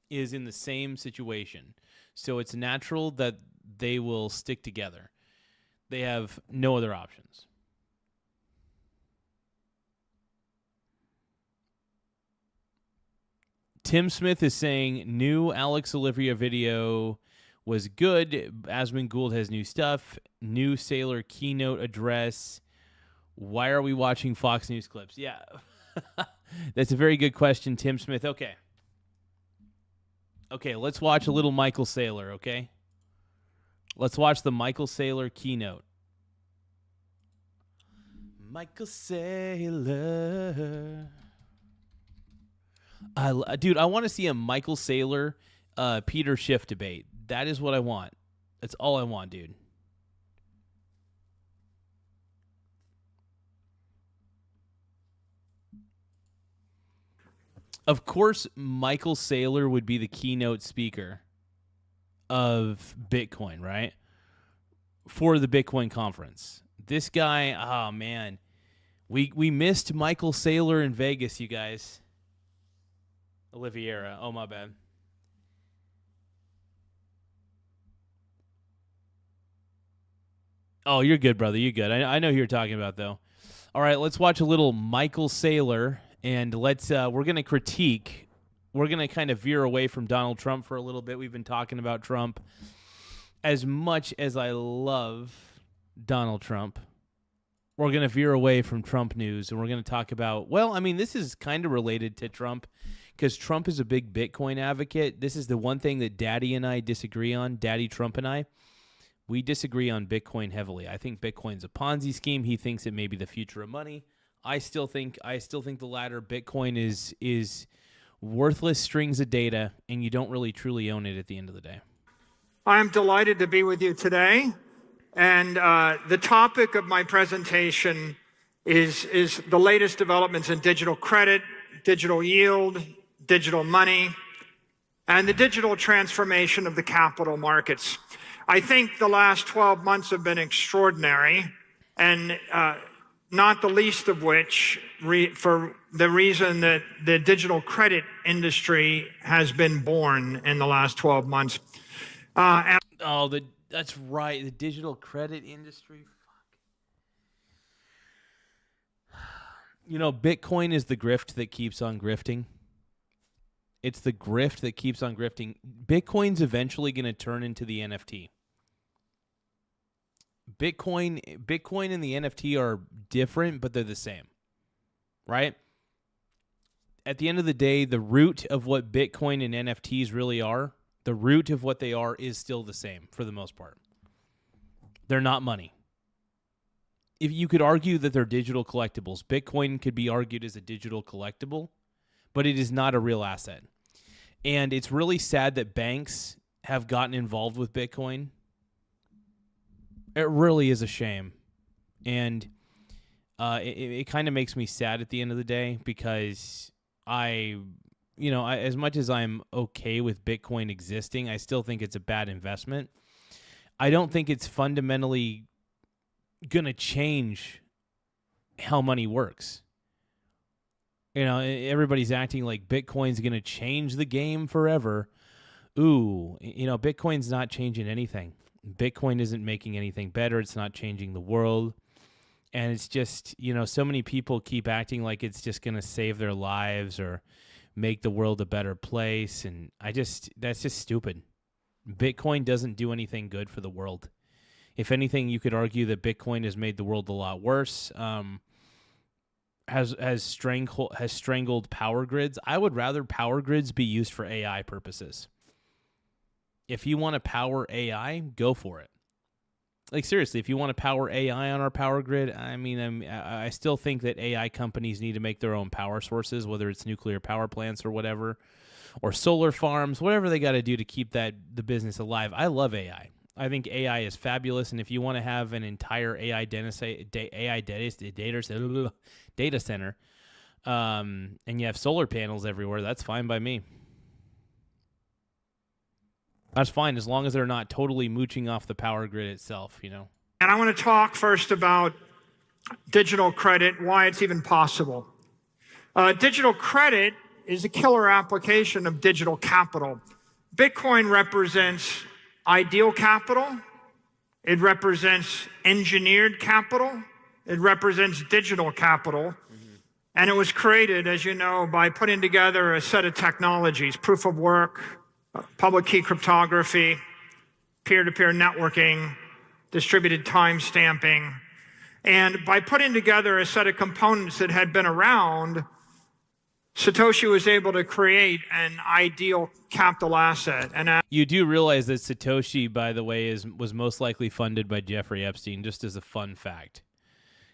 Speaker 1: is in the same situation. So it's natural that they will stick together. They have no other options. Tim Smith is saying, new Alex Olivia video was good. Asmund Gould has new stuff. New Sailor keynote address. Why are we watching Fox News clips? Yeah. That's a very good question, Tim Smith. Okay. Okay, let's watch a little Michael Saylor, okay? Let's watch the Michael Saylor keynote. Michael Saylor. Dude, I want to see a Michael Saylor, Peter Schiff debate. That is what I want. That's all I want, dude. Of course, Michael Saylor would be the keynote speaker of Bitcoin, right? For the Bitcoin conference. This guy, oh man. We missed Michael Saylor in Vegas, you guys. Oliveira. Oh, my bad. Oh, you're good, brother. You're good. I know who you're talking about, though. All right, let's watch a little Michael Saylor. And let's we're going to critique. We're going to kind of veer away from Donald Trump for a little bit. We've been talking about Trump. As much as I love Donald Trump, we're going to veer away from Trump news, and we're going to talk about, well, I mean, this is kind of related to Trump because Trump is a big Bitcoin advocate. This is the one thing that Daddy and I disagree on, Daddy Trump and I. We disagree on Bitcoin heavily. I think Bitcoin's a Ponzi scheme. He thinks it may be the future of money. I still think the latter. Bitcoin is worthless strings of data, and you don't really truly own it at the end of the day.
Speaker 19: I am delighted to be with you today, and the topic of my presentation is the latest developments in digital credit, digital yield, digital money, and the digital transformation of the capital markets. I think the last 12 months have been extraordinary, and not the least of which for the reason that the digital credit industry has been born in the last 12 months.
Speaker 1: That's right, the digital credit industry. Fuck. You know, Bitcoin is the grift that keeps on grifting. It's the grift that keeps on grifting. Bitcoin's eventually going to turn into the NFT. Bitcoin and the NFT are different, but they're the same, right? At the end of the day, the root of what Bitcoin and NFTs really are, the root of what they are is still the same for the most part. They're not money. If you could argue that they're digital collectibles, Bitcoin could be argued as a digital collectible, but it is not a real asset. And it's really sad that banks have gotten involved with Bitcoin. It really is a shame. And it kind of makes me sad at the end of the day because as much as I'm okay with Bitcoin existing, I still think it's a bad investment. I don't think it's fundamentally going to change how money works. You know, everybody's acting like Bitcoin's going to change the game forever. Ooh, Bitcoin's not changing anything. Bitcoin isn't making anything better. It's not changing the world. And it's just, so many people keep acting like it's just going to save their lives or make the world a better place. And that's just stupid. Bitcoin doesn't do anything good for the world. If anything, you could argue that Bitcoin has made the world a lot worse. Has strangled power grids. I would rather power grids be used for AI purposes. If you want to power AI, go for it. Like, seriously, if you want to power AI on our power grid, I still think that AI companies need to make their own power sources, whether it's nuclear power plants or whatever, or solar farms, whatever they got to do to keep the business alive. I love AI. I think AI is fabulous, and if you want to have an entire AI data center, and you have solar panels everywhere, that's fine by me. That's fine as long as they're not totally mooching off the power grid itself, you know.
Speaker 19: And I want to talk first about digital credit, why it's even possible. Digital credit is a killer application of digital capital. Bitcoin represents ideal capital. It represents engineered capital. It represents digital capital. And it was created, as you know, by putting together a set of technologies, proof of work, public key cryptography, peer-to-peer networking, distributed time stamping. And by putting together a set of components that had been around, Satoshi was able to create an ideal capital asset. And
Speaker 1: you do realize that Satoshi, by the way, was most likely funded by Jeffrey Epstein, just as a fun fact.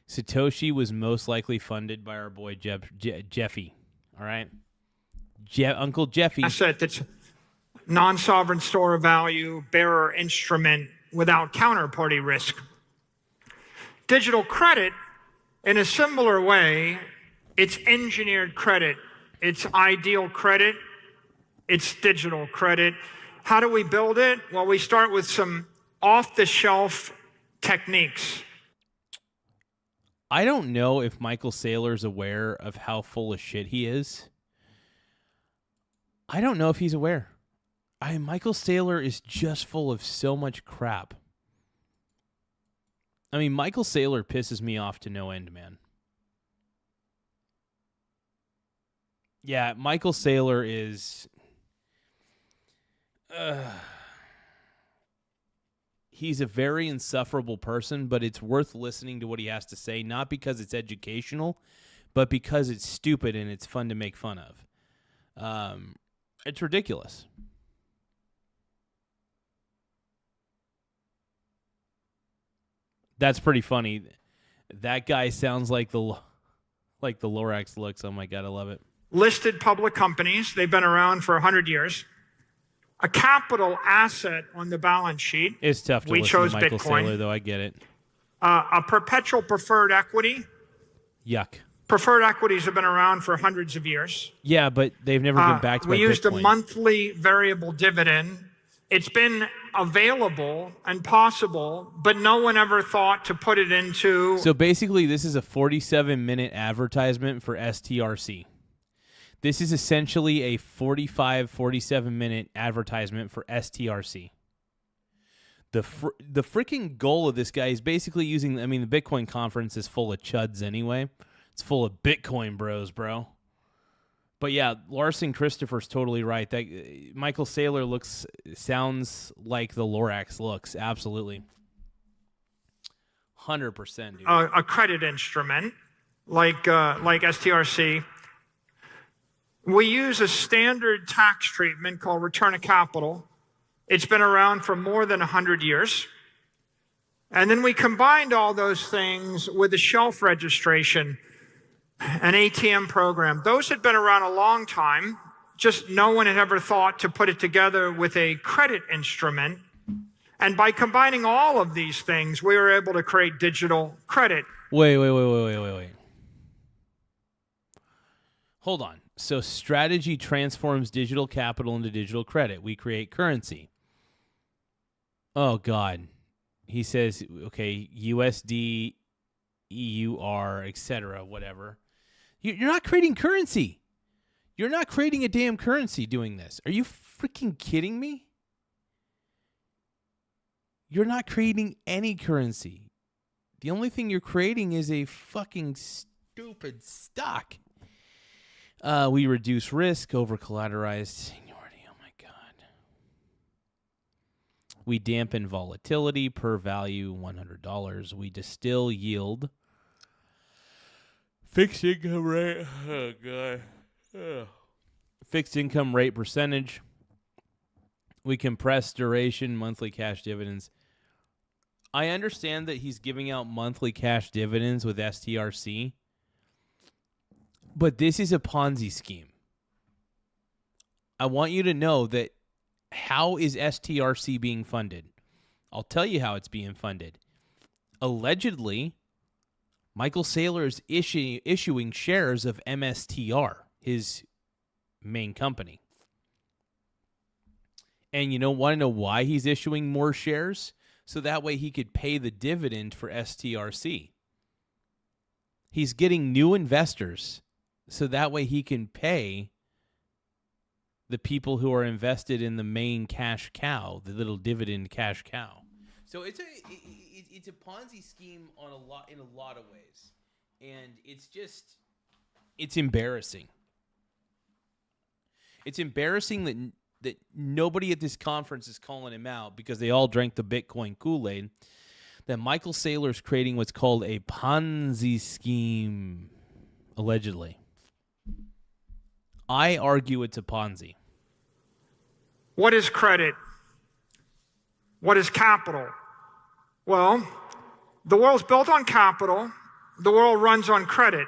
Speaker 1: Satoshi was most likely funded by our boy Jeffy. All right? Uncle Jeffy.
Speaker 19: Asset that's non-sovereign store of value, bearer instrument without counterparty risk. Digital credit, in a similar way, it's engineered credit. It's ideal credit. It's digital credit. How do we build it? Well, we start with some off-the-shelf techniques.
Speaker 1: I don't know if Michael Saylor's aware of how full of shit he is. I don't know if he's aware. Michael Saylor is just full of so much crap. I mean, Michael Saylor pisses me off to no end, man. Yeah, Michael Saylor is... he's a very insufferable person, but it's worth listening to what he has to say, not because it's educational, but because it's stupid and it's fun to make fun of. It's ridiculous. That's pretty funny. That guy sounds like the Lorax looks. Oh my God, I love it.
Speaker 19: Listed public companies. They've been around for 100 years. A capital asset on the balance sheet.
Speaker 1: It's tough to listen to Michael Saylor, though. I get it.
Speaker 19: A perpetual preferred equity.
Speaker 1: Yuck.
Speaker 19: Preferred equities have been around for hundreds of years.
Speaker 1: Yeah, but they've never been backed by
Speaker 19: We used
Speaker 1: Bitcoin.
Speaker 19: a monthly variable dividend. It's been available and possible, but no one ever thought to put it into...
Speaker 1: So basically, this is a 47-minute advertisement for STRC. This is essentially a 47-minute advertisement for STRC. The freaking goal of this guy is basically using... I mean, the Bitcoin conference is full of chuds anyway. It's full of Bitcoin bros, bro. But yeah, Larson Christopher's totally right. That Michael Saylor sounds like the Lorax looks. Absolutely. 100%, dude.
Speaker 19: A credit instrument like STRC. We use a standard tax treatment called return of capital. It's been around for more than 100 years. And then we combined all those things with a shelf registration, an ATM program. Those had been around a long time. Just no one had ever thought to put it together with a credit instrument. And by combining all of these things, we were able to create digital credit.
Speaker 1: Wait. Hold on. So strategy transforms digital capital into digital credit. We create currency. Oh, God. He says, okay, USD, EUR, etc., whatever. You're not creating currency. You're not creating a damn currency doing this. Are you freaking kidding me? You're not creating any currency. The only thing you're creating is a fucking stupid stock. We reduce risk over collateralized seniority. Oh my God. We dampen volatility per value $100. We distill yield. Fixed income rate. Oh God. Ugh. Fixed income rate percentage. We compress duration, monthly cash dividends. I understand that he's giving out monthly cash dividends with STRC. But this is a Ponzi scheme. I want you to know that how is STRC being funded? I'll tell you how it's being funded. Allegedly, Michael Saylor is issuing shares of MSTR, his main company. And you want to know why he's issuing more shares? So that way he could pay the dividend for STRC. He's getting new investors so that way he can pay the people who are invested in the main cash cow, the little dividend cash cow. So it's a Ponzi scheme in a lot of ways. And it's embarrassing. It's embarrassing that nobody at this conference is calling him out because they all drank the Bitcoin Kool-Aid, that Michael Saylor is creating what's called a Ponzi scheme, allegedly. I argue it's a Ponzi.
Speaker 19: What is credit? What is capital? Well, the world's built on capital. The world runs on credit.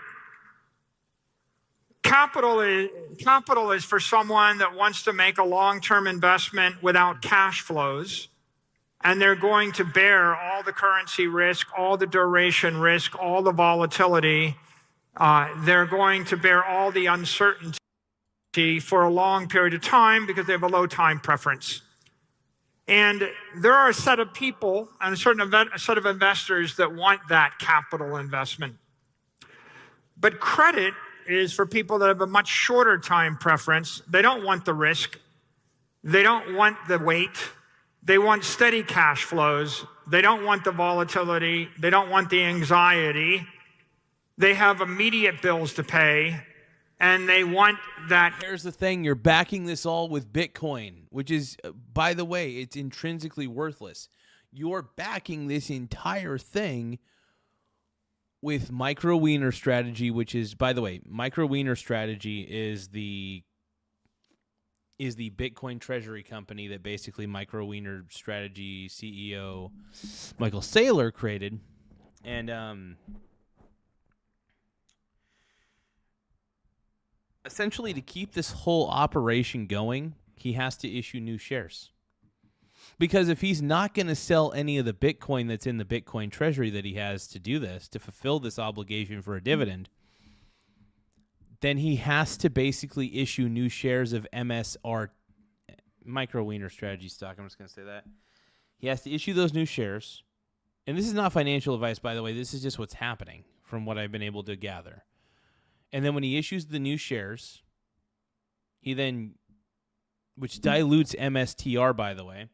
Speaker 19: Capital is for someone that wants to make a long-term investment without cash flows, and they're going to bear all the currency risk, all the duration risk, all the volatility. They're going to bear all the uncertainty for a long period of time because they have a low time preference. And there are a set of people and a set of investors that want that capital investment. But credit is for people that have a much shorter time preference. They don't want the risk. They don't want the wait. They want steady cash flows. They don't want the volatility. They don't want the anxiety. They have immediate bills to pay, and they want that.
Speaker 1: Here's the thing. You're backing this all with Bitcoin, which is, by the way, it's intrinsically worthless. You're backing this entire thing with MicroStrategy, which is, by the way, MicroStrategy is the Bitcoin treasury company that basically MicroStrategy CEO Michael Saylor created. And essentially, to keep this whole operation going, he has to issue new shares. Because if he's not going to sell any of the Bitcoin that's in the Bitcoin treasury that he has to do this, to fulfill this obligation for a dividend, then he has to basically issue new shares of MSR, MicroStrategy stock. I'm just going to say that. He has to issue those new shares. And this is not financial advice, by the way. This is just what's happening from what I've been able to gather. And then when he issues the new shares, he then, which dilutes MSTR, by the way,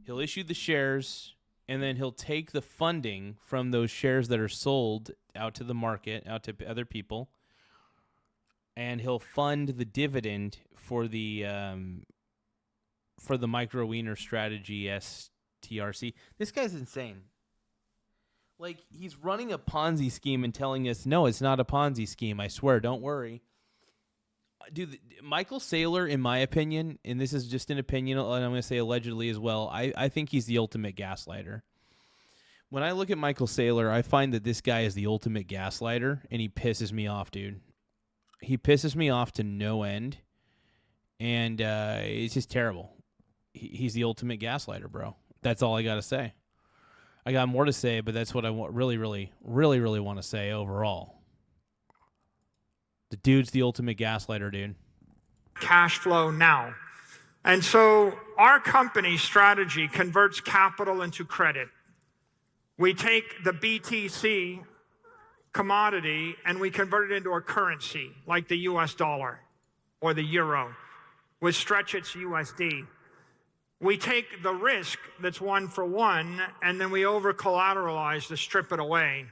Speaker 1: he'll issue the shares, and then he'll take the funding from those shares that are sold out to the market, out to other people, and he'll fund the dividend for the MicroStrategy STRC. This guy's insane. Like, he's running a Ponzi scheme and telling us, no, it's not a Ponzi scheme. I swear, don't worry. Dude, Michael Saylor, in my opinion, and this is just an opinion, and I'm going to say allegedly as well, I think he's the ultimate gaslighter. When I look at Michael Saylor, I find that this guy is the ultimate gaslighter, and he pisses me off, dude. He pisses me off to no end, and it's just terrible. He's the ultimate gaslighter, bro. That's all I got to say. I got more to say, but that's what I really want to say overall. The dude's the ultimate gaslighter, dude.
Speaker 19: Cash flow now. And so our company strategy converts capital into credit. We take the BTC commodity and we convert it into a currency like the US dollar or the euro. We stretch its USD. We take the risk that's 1-for-1 and then we over-collateralize to strip it away.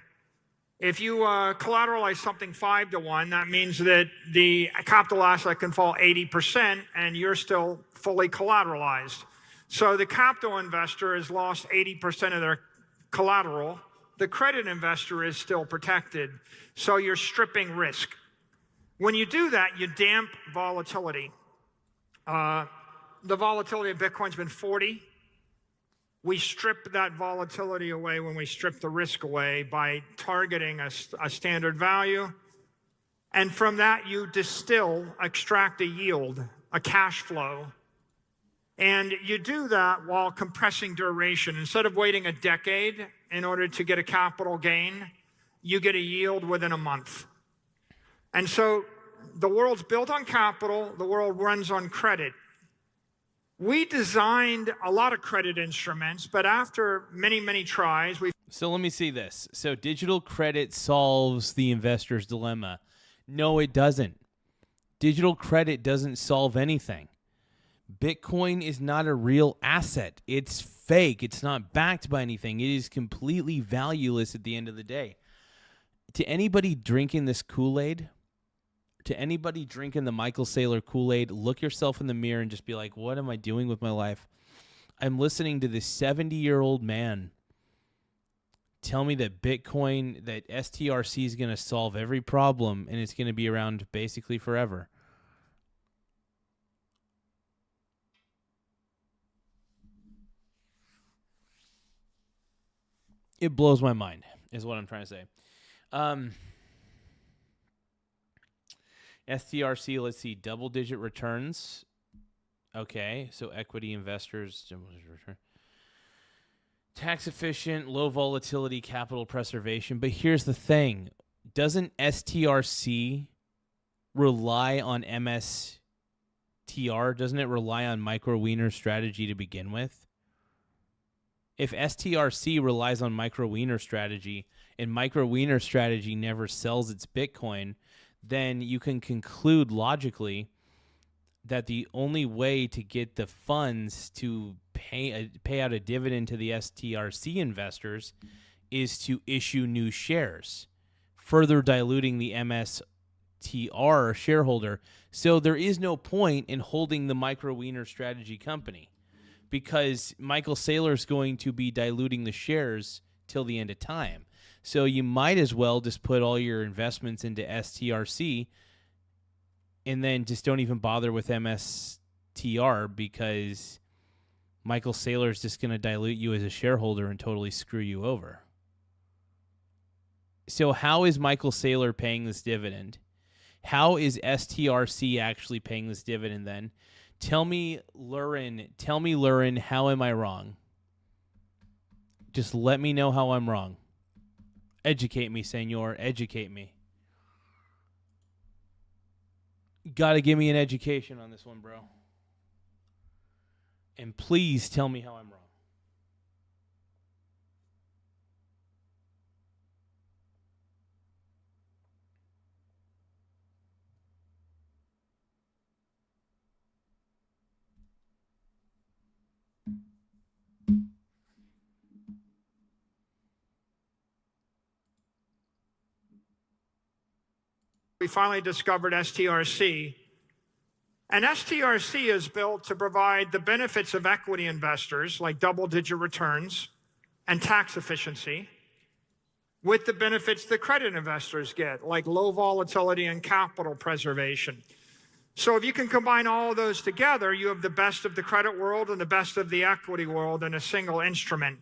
Speaker 19: If you collateralize something 5-to-1, that means that the capital asset can fall 80% and you're still fully collateralized. So the capital investor has lost 80% of their collateral. The credit investor is still protected. So you're stripping risk. When you do that, you damp volatility. The volatility of Bitcoin's been 40. We strip that volatility away when we strip the risk away by targeting a standard value. And from that, you extract a yield. a cash flow. And you do that while compressing duration. Instead of waiting a decade in order to get a capital gain, you get a yield within a month. And so the world's built on capital, the world runs on credit. We designed a lot of credit instruments, but after many, many tries, we...
Speaker 1: So let me see this. So digital credit solves the investor's dilemma. No, it doesn't. Digital credit doesn't solve anything. Bitcoin is not a real asset. It's fake. It's not backed by anything. It is completely valueless at the end of the day. To anybody drinking this Kool-Aid, to anybody drinking the Michael Saylor Kool-Aid, look yourself in the mirror and just be like, what am I doing with my life? I'm listening to this 70-year-old man tell me that Bitcoin, that STRC is going to solve every problem and it's going to be around basically forever. It blows my mind, is what I'm trying to say. STRC, let's see, double-digit returns. Okay, so equity investors, double-digit return. Tax efficient, low volatility, capital preservation. But here's the thing. Doesn't STRC rely on MSTR? Doesn't it rely on MicroStrategy to begin with? If STRC relies on MicroStrategy and MicroStrategy never sells its Bitcoin, then you can conclude logically that the only way to get the funds to pay out a dividend to the STRC investors is to issue new shares, further diluting the MSTR shareholder. So there is no point in holding the MicroStrategy company because Michael Saylor is going to be diluting the shares till the end of time. So you might as well just put all your investments into STRC and then just don't even bother with MSTR because Michael Saylor is just going to dilute you as a shareholder and totally screw you over. So how is Michael Saylor paying this dividend? How is STRC actually paying this dividend then? Tell me, Lurin, how am I wrong? Just let me know how I'm wrong. Educate me, senor. Educate me. Gotta give me an education on this one, bro. And please tell me how I'm wrong.
Speaker 19: We finally discovered STRC. And STRC is built to provide the benefits of equity investors, like double-digit returns and tax efficiency, with the benefits that credit investors get, like low volatility and capital preservation. So if you can combine all of those together, you have the best of the credit world and the best of the equity world in a single instrument.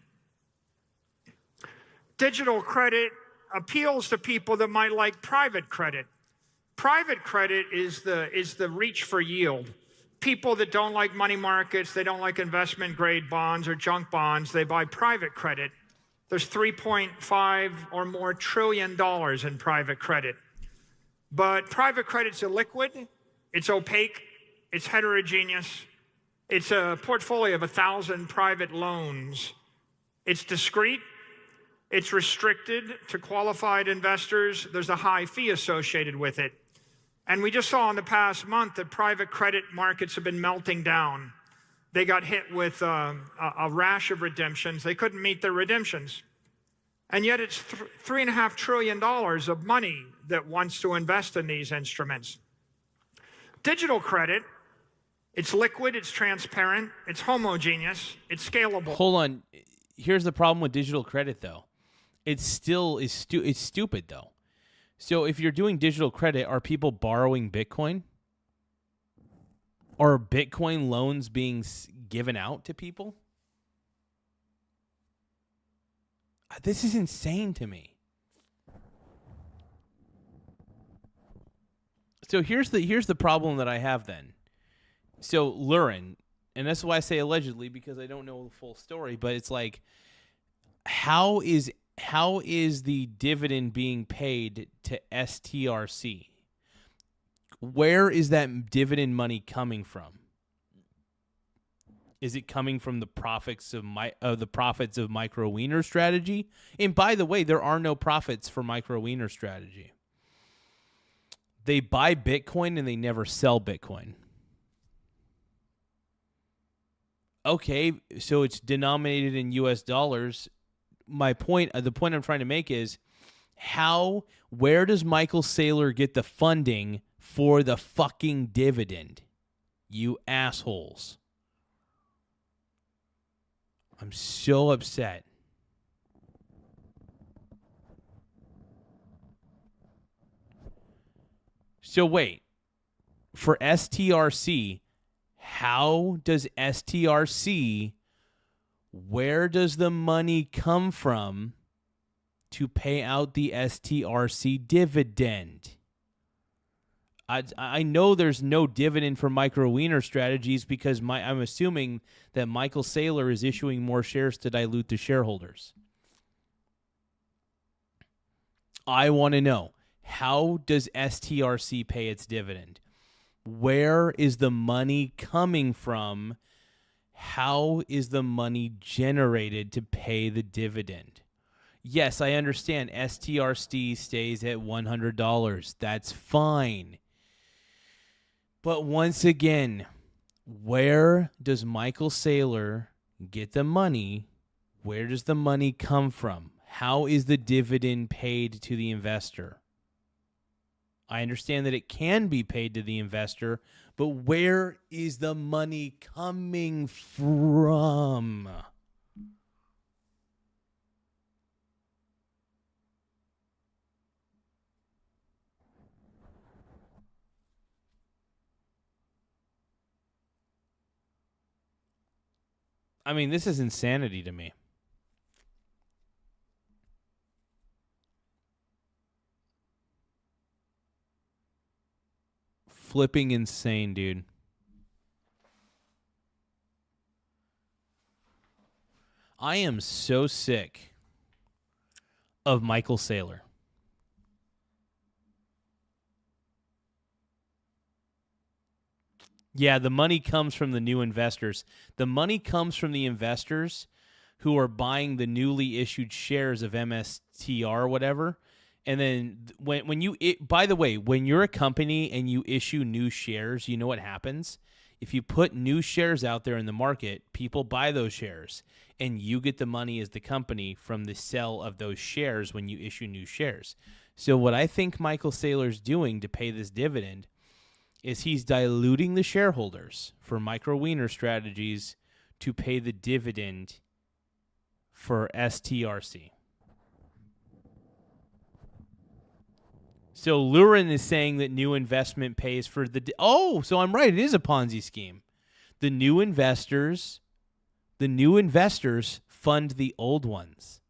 Speaker 19: Digital credit appeals to people that might like private credit. Private credit is the reach for yield. People that don't like money markets, they don't like investment grade bonds or junk bonds, they buy private credit. There's $3.5 or more trillion in private credit. But private credit's illiquid, it's opaque, it's heterogeneous, it's a portfolio of 1,000 private loans. It's discrete, it's restricted to qualified investors, there's a high fee associated with it. And we just saw in the past month that private credit markets have been melting down. They got hit with a rash of redemptions. They couldn't meet their redemptions. And yet it's $3.5 trillion of money that wants to invest in these instruments. Digital credit, it's liquid, it's transparent, it's homogeneous, it's scalable.
Speaker 1: Hold on. Here's the problem with digital credit, though. It still is it's stupid, though. So if you're doing digital credit, are people borrowing Bitcoin? Are Bitcoin loans being given out to people? This is insane to me. So here's the problem that I have then. So Lurin, and that's why I say allegedly, because I don't know the full story, but it's like, how is the dividend being paid to STRC? Where is that dividend money coming from? Is it coming from the profits of MicroStrategy? And by the way, there are no profits for MicroStrategy. They buy Bitcoin and they never sell Bitcoin. Okay, so it's denominated in US dollars. The point I'm trying to make is, where does Michael Saylor get the funding for the fucking dividend? You assholes. I'm so upset. So wait, for STRC, how does STRC, where does the money come from to pay out the STRC dividend? I know there's no dividend for MicroStrategies because I'm assuming that Michael Saylor is issuing more shares to dilute the shareholders. I want to know, how does STRC pay its dividend? Where is the money coming from? How is the money generated to pay the dividend? Yes, I understand STRC stays at $100. That's fine. But once again, where does Michael Saylor get the money? Where does the money come from? How is the dividend paid to the investor? I understand that it can be paid to the investor, but where is the money coming from? I mean, this is insanity to me. Flipping insane, dude. I am so sick of Michael Saylor. Yeah, the money comes from the new investors. The money comes from the investors who are buying the newly issued shares of MSTR or whatever. And then when you're a company and you issue new shares, you know what happens? If you put new shares out there in the market, people buy those shares, and you get the money as the company from the sale of those shares when you issue new shares. So what I think Michael Saylor's doing to pay this dividend is he's diluting the shareholders for MicroStrategies to pay the dividend for STRC. So Lurin is saying that new investment pays for so I'm right. It is a Ponzi scheme. The new investors fund the old ones.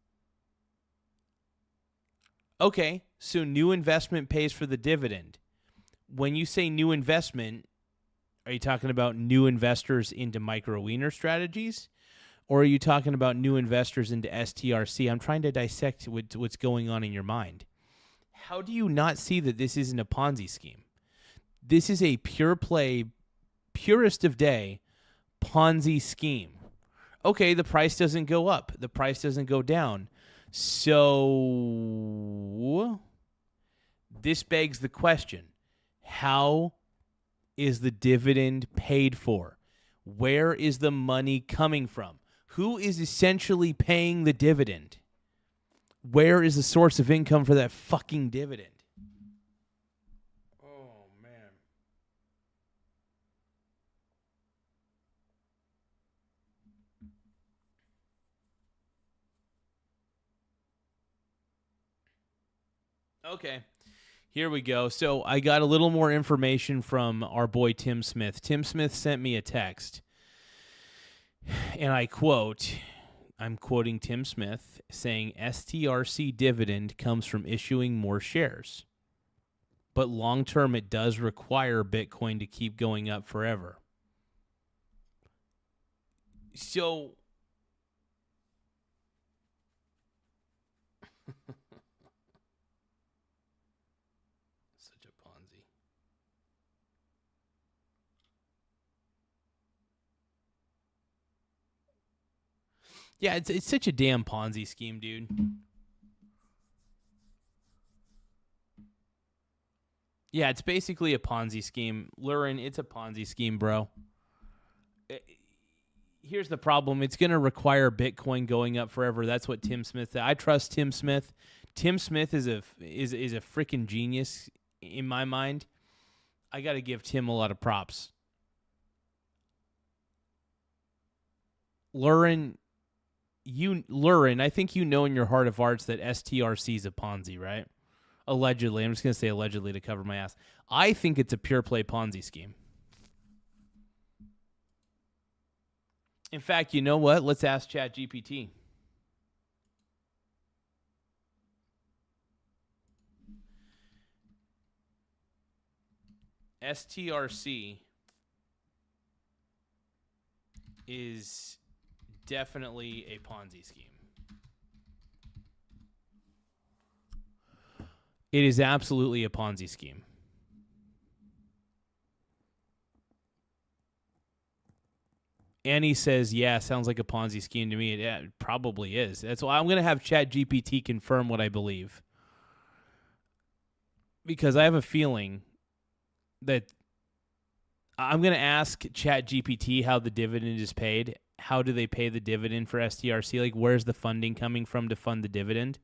Speaker 1: Okay, so new investment pays for the dividend. When you say new investment, are you talking about new investors into MicroStrategies? Or are you talking about new investors into STRC? I'm trying to dissect what's going on in your mind. How do you not see that this isn't a Ponzi scheme? This is a pure play, purest of day Ponzi scheme. Okay, the price doesn't go up. The price doesn't go down. So this begs the question, how is the dividend paid for? Where is the money coming from? Who is essentially paying the dividend? Where is the source of income for that fucking dividend? Oh, man. Okay. Here we go. So I got a little more information from our boy Tim Smith. Tim Smith sent me a text, and I quote, I'm quoting Tim Smith saying STRC dividend comes from issuing more shares. But long term, it does require Bitcoin to keep going up forever. So such a Ponzi. Yeah, it's such a damn Ponzi scheme, dude. Yeah, it's basically a Ponzi scheme. Lurin, it's a Ponzi scheme, bro. Here's the problem. It's going to require Bitcoin going up forever. That's what Tim Smith said. I trust Tim Smith. Tim Smith is a freaking genius in my mind. I got to give Tim a lot of props. Lurin, I think you know in your heart of hearts that STRC is a Ponzi, right? Allegedly. I'm just going to say allegedly to cover my ass. I think it's a pure play Ponzi scheme. In fact, you know what? Let's ask ChatGPT. STRC is definitely a Ponzi scheme. It is absolutely a Ponzi scheme. Annie says, yeah, sounds like a Ponzi scheme to me. It probably is. That's why I'm going to have ChatGPT confirm what I believe. Because I have a feeling that I'm going to ask ChatGPT how the dividend is paid. How do they pay the dividend for STRC? Like, where's the funding coming from to fund the dividend?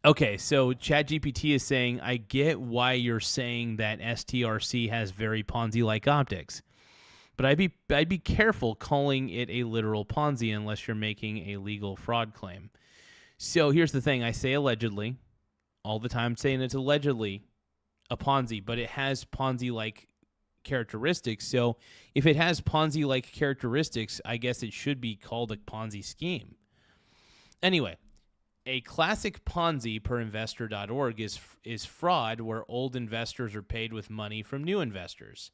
Speaker 1: Okay, so ChatGPT is saying, I get why you're saying that STRC has very Ponzi-like optics. But I'd be careful calling it a literal Ponzi unless you're making a legal fraud claim. So here's the thing. I say allegedly all the time, saying it's allegedly a Ponzi, but it has Ponzi-like characteristics. So if it has Ponzi-like characteristics, I guess it should be called a Ponzi scheme. Anyway, a classic Ponzi per investor.org is fraud where old investors are paid with money from new investors,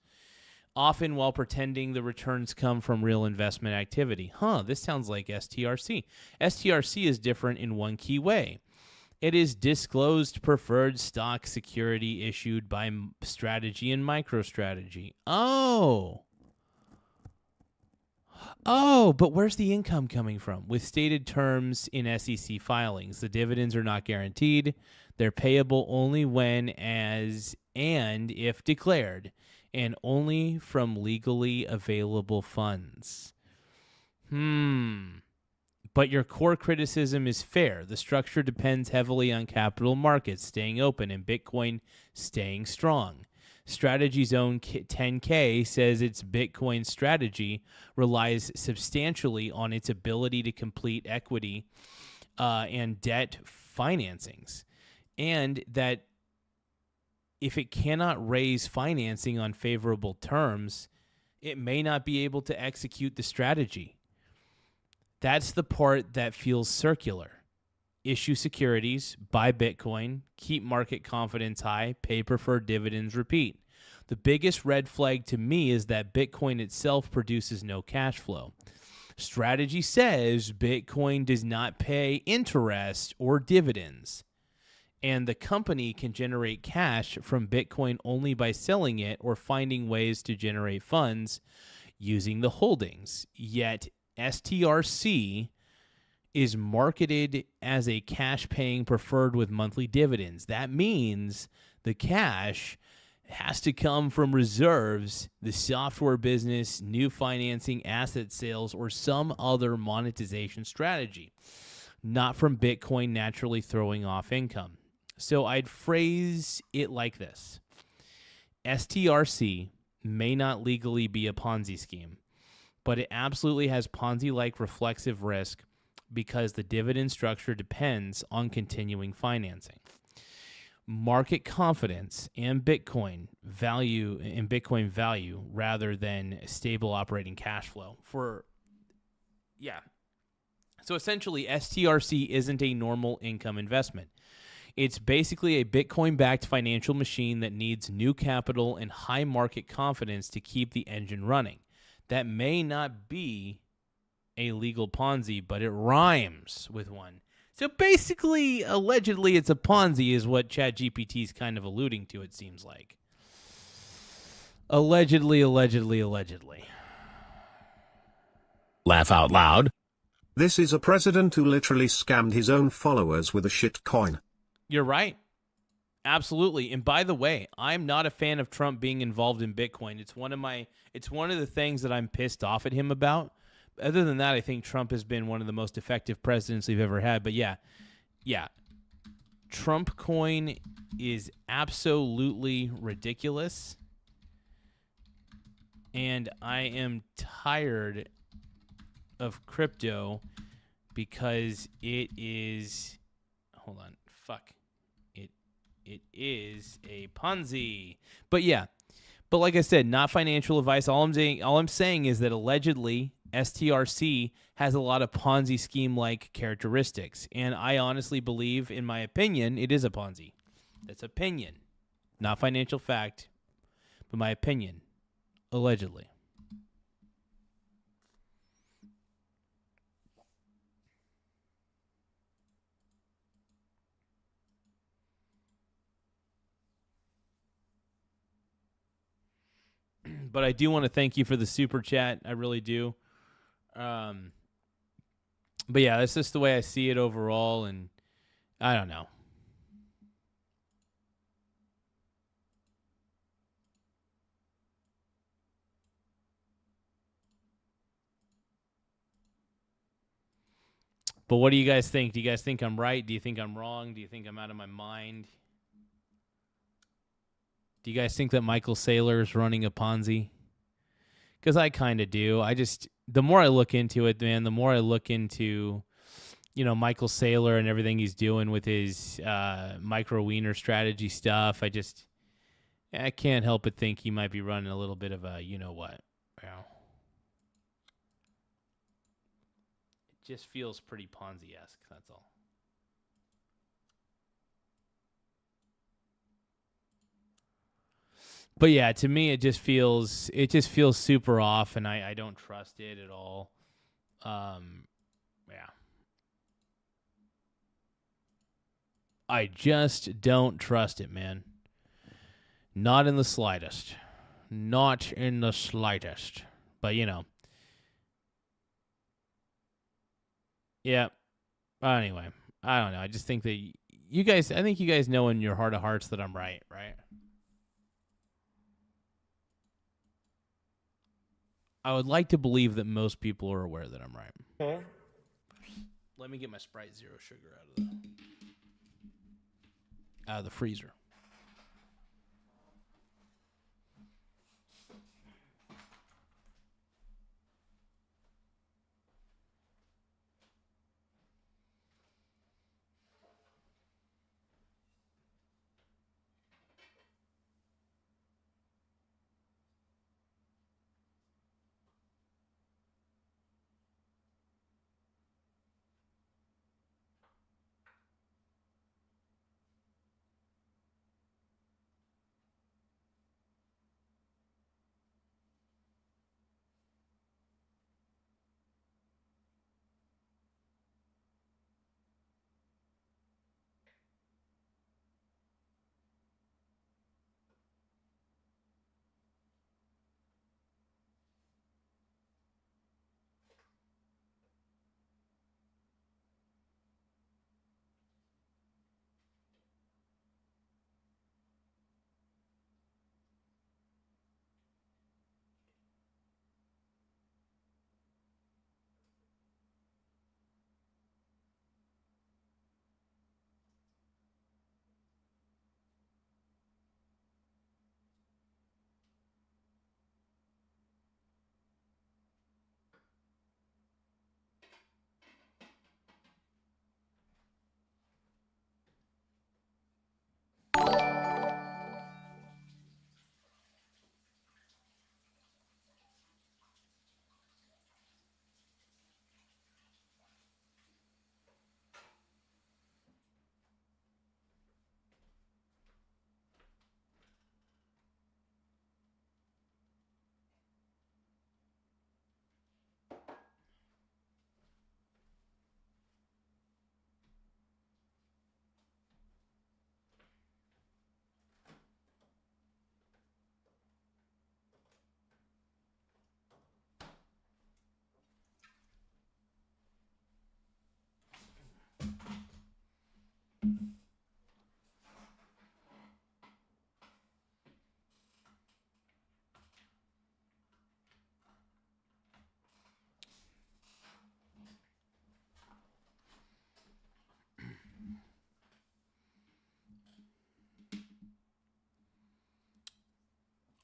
Speaker 1: often while pretending the returns come from real investment activity. This sounds like STRC. STRC is different in one key way. It is disclosed preferred stock security issued by Strategy and MicroStrategy. But where's the income coming from? With stated terms in SEC filings, the dividends are not guaranteed. They're payable only when, as, and if declared, and only from legally available funds. But your core criticism is fair. The structure depends heavily on capital markets staying open and Bitcoin staying strong. Strategy's own 10K says its Bitcoin strategy relies substantially on its ability to complete equity and debt financings, and that if it cannot raise financing on favorable terms, it may not be able to execute the strategy. That's the part that feels circular. Issue securities, buy Bitcoin, keep market confidence high, pay preferred dividends, repeat. The biggest red flag to me is that Bitcoin itself produces no cash flow. Strategy says Bitcoin does not pay interest or dividends, and the company can generate cash from Bitcoin only by selling it or finding ways to generate funds using the holdings. Yet STRC is marketed as a cash-paying preferred with monthly dividends. That means the cash has to come from reserves, the software business, new financing, asset sales, or some other monetization strategy, not from Bitcoin naturally throwing off income. So I'd phrase it like this. STRC may not legally be a Ponzi scheme, but it absolutely has Ponzi-like reflexive risk because the dividend structure depends on continuing financing. Market confidence and Bitcoin value rather than stable operating cash flow. So essentially, STRC isn't a normal income investment. It's basically a Bitcoin-backed financial machine that needs new capital and high market confidence to keep the engine running. that may not be a legal Ponzi, but it rhymes with one. So basically, allegedly, it's a Ponzi is what ChatGPT is kind of alluding to, it seems like. Allegedly.
Speaker 11: Laugh out loud. This is a president who literally scammed his own followers with a shit coin.
Speaker 1: You're right. Absolutely. And by the way, I'm not a fan of Trump being involved in Bitcoin. It's one of the things that I'm pissed off at him about. Other than that, I think Trump has been one of the most effective presidents we've ever had. But yeah. Trump coin is absolutely ridiculous. And I am tired of crypto because it is, hold on, it is a Ponzi. But yeah, but like I said, not financial advice. All I'm saying is that allegedly STRC has a lot of Ponzi scheme-like characteristics, and I honestly believe, in my opinion, it is a Ponzi. That's opinion, not financial fact, but my opinion, allegedly. But I do want to thank you for the super chat. I really do. But yeah, that's just the way I see it overall, and I don't know. But what do you guys think? Do you guys think I'm right? Do you think I'm wrong? Do you think I'm out of my mind? Do you guys think that Michael Saylor is running a Ponzi? Because I kind of do. The more I look into it, man, the more I look into, Michael Saylor and everything he's doing with his micro wiener strategy stuff. I can't help but think he might be running a little bit of a, what. It just feels pretty Ponzi-esque, that's all. But yeah, to me, it just feels super off, and I don't trust it at all. Yeah, I just don't trust it, man. Not in the slightest. Not in the slightest. But yeah. Anyway, I don't know. I just think that I think you guys know in your heart of hearts that I'm right? I would like to believe that most people are aware that I'm right. Okay. Let me get my Sprite Zero Sugar out of the freezer.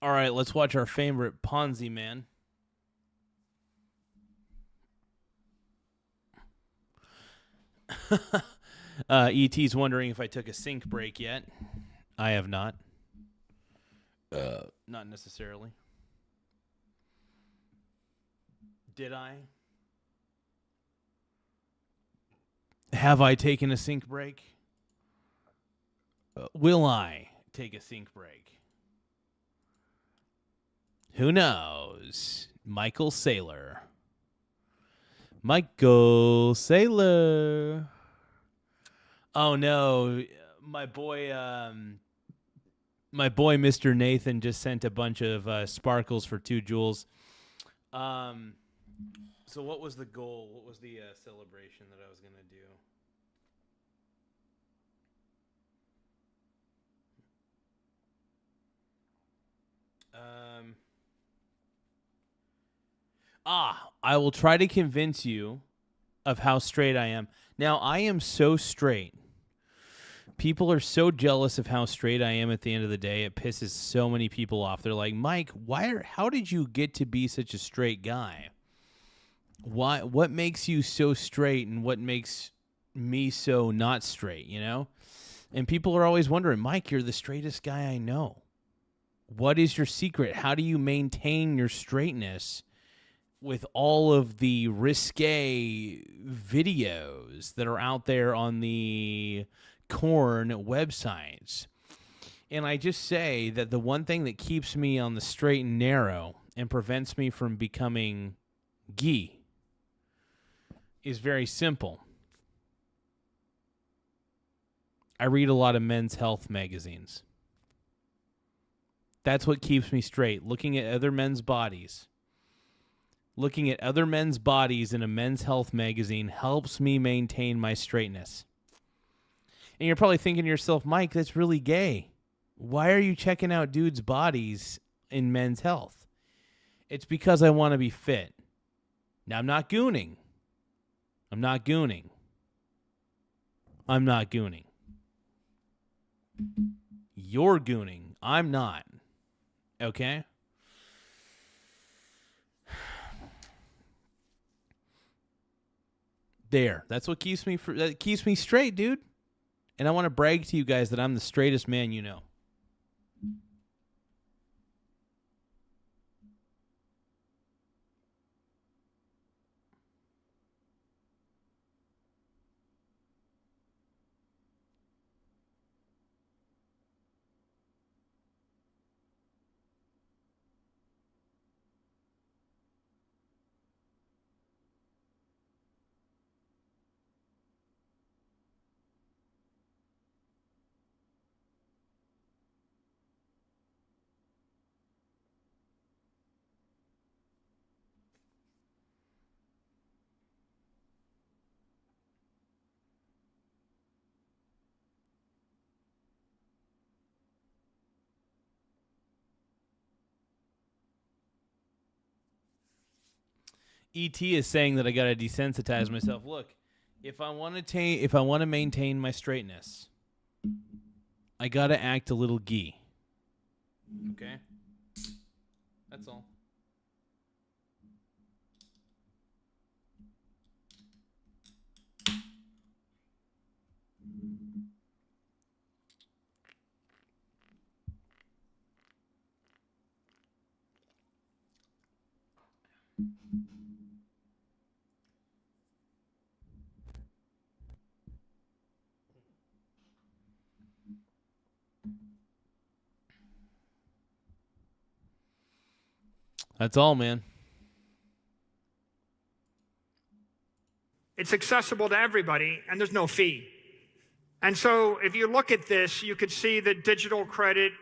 Speaker 1: All right, let's watch our favorite Ponzi man. ET's wondering if I took a sink break yet. I have not. Not necessarily. Did I? Have I taken a sink break? Will I take a sink break? Who knows? Michael Saylor. Michael Saylor. Oh no, my boy Mr. Nathan just sent a bunch of sparkles for 2 joules. So what was the goal? What was the celebration that I was going to do? I will try to convince you of how straight I am. Now, I am so straight. People are so jealous of how straight I am at the end of the day. It pisses so many people off. They're like, Mike, how did you get to be such a straight guy? What makes you so straight and what makes me so not straight, you know? And people are always wondering, Mike, you're the straightest guy I know. What is your secret? How do you maintain your straightness with all of the risque videos that are out there on the Corn websites? And I just say that the one thing that keeps me on the straight and narrow and prevents me from becoming ghee is very simple. I read a lot of men's health magazines. That's what keeps me straight. Looking at other men's bodies. Looking at other men's bodies in a men's health magazine helps me maintain my straightness. And you're probably thinking to yourself, Mike, that's really gay. Why are you checking out dudes' bodies in men's health? It's because I want to be fit. Now, I'm not gooning. You're gooning. I'm not. Okay? There. That's what keeps me straight, dude. And I want to brag to you guys that I'm the straightest man you know. ET is saying that I got to desensitize myself. Look, if I want to maintain my straightness, I got to act a little ghee. Okay? That's all. That's all, man.
Speaker 19: It's accessible to everybody, and there's no fee. And so if you look at this, you could see that digital credit,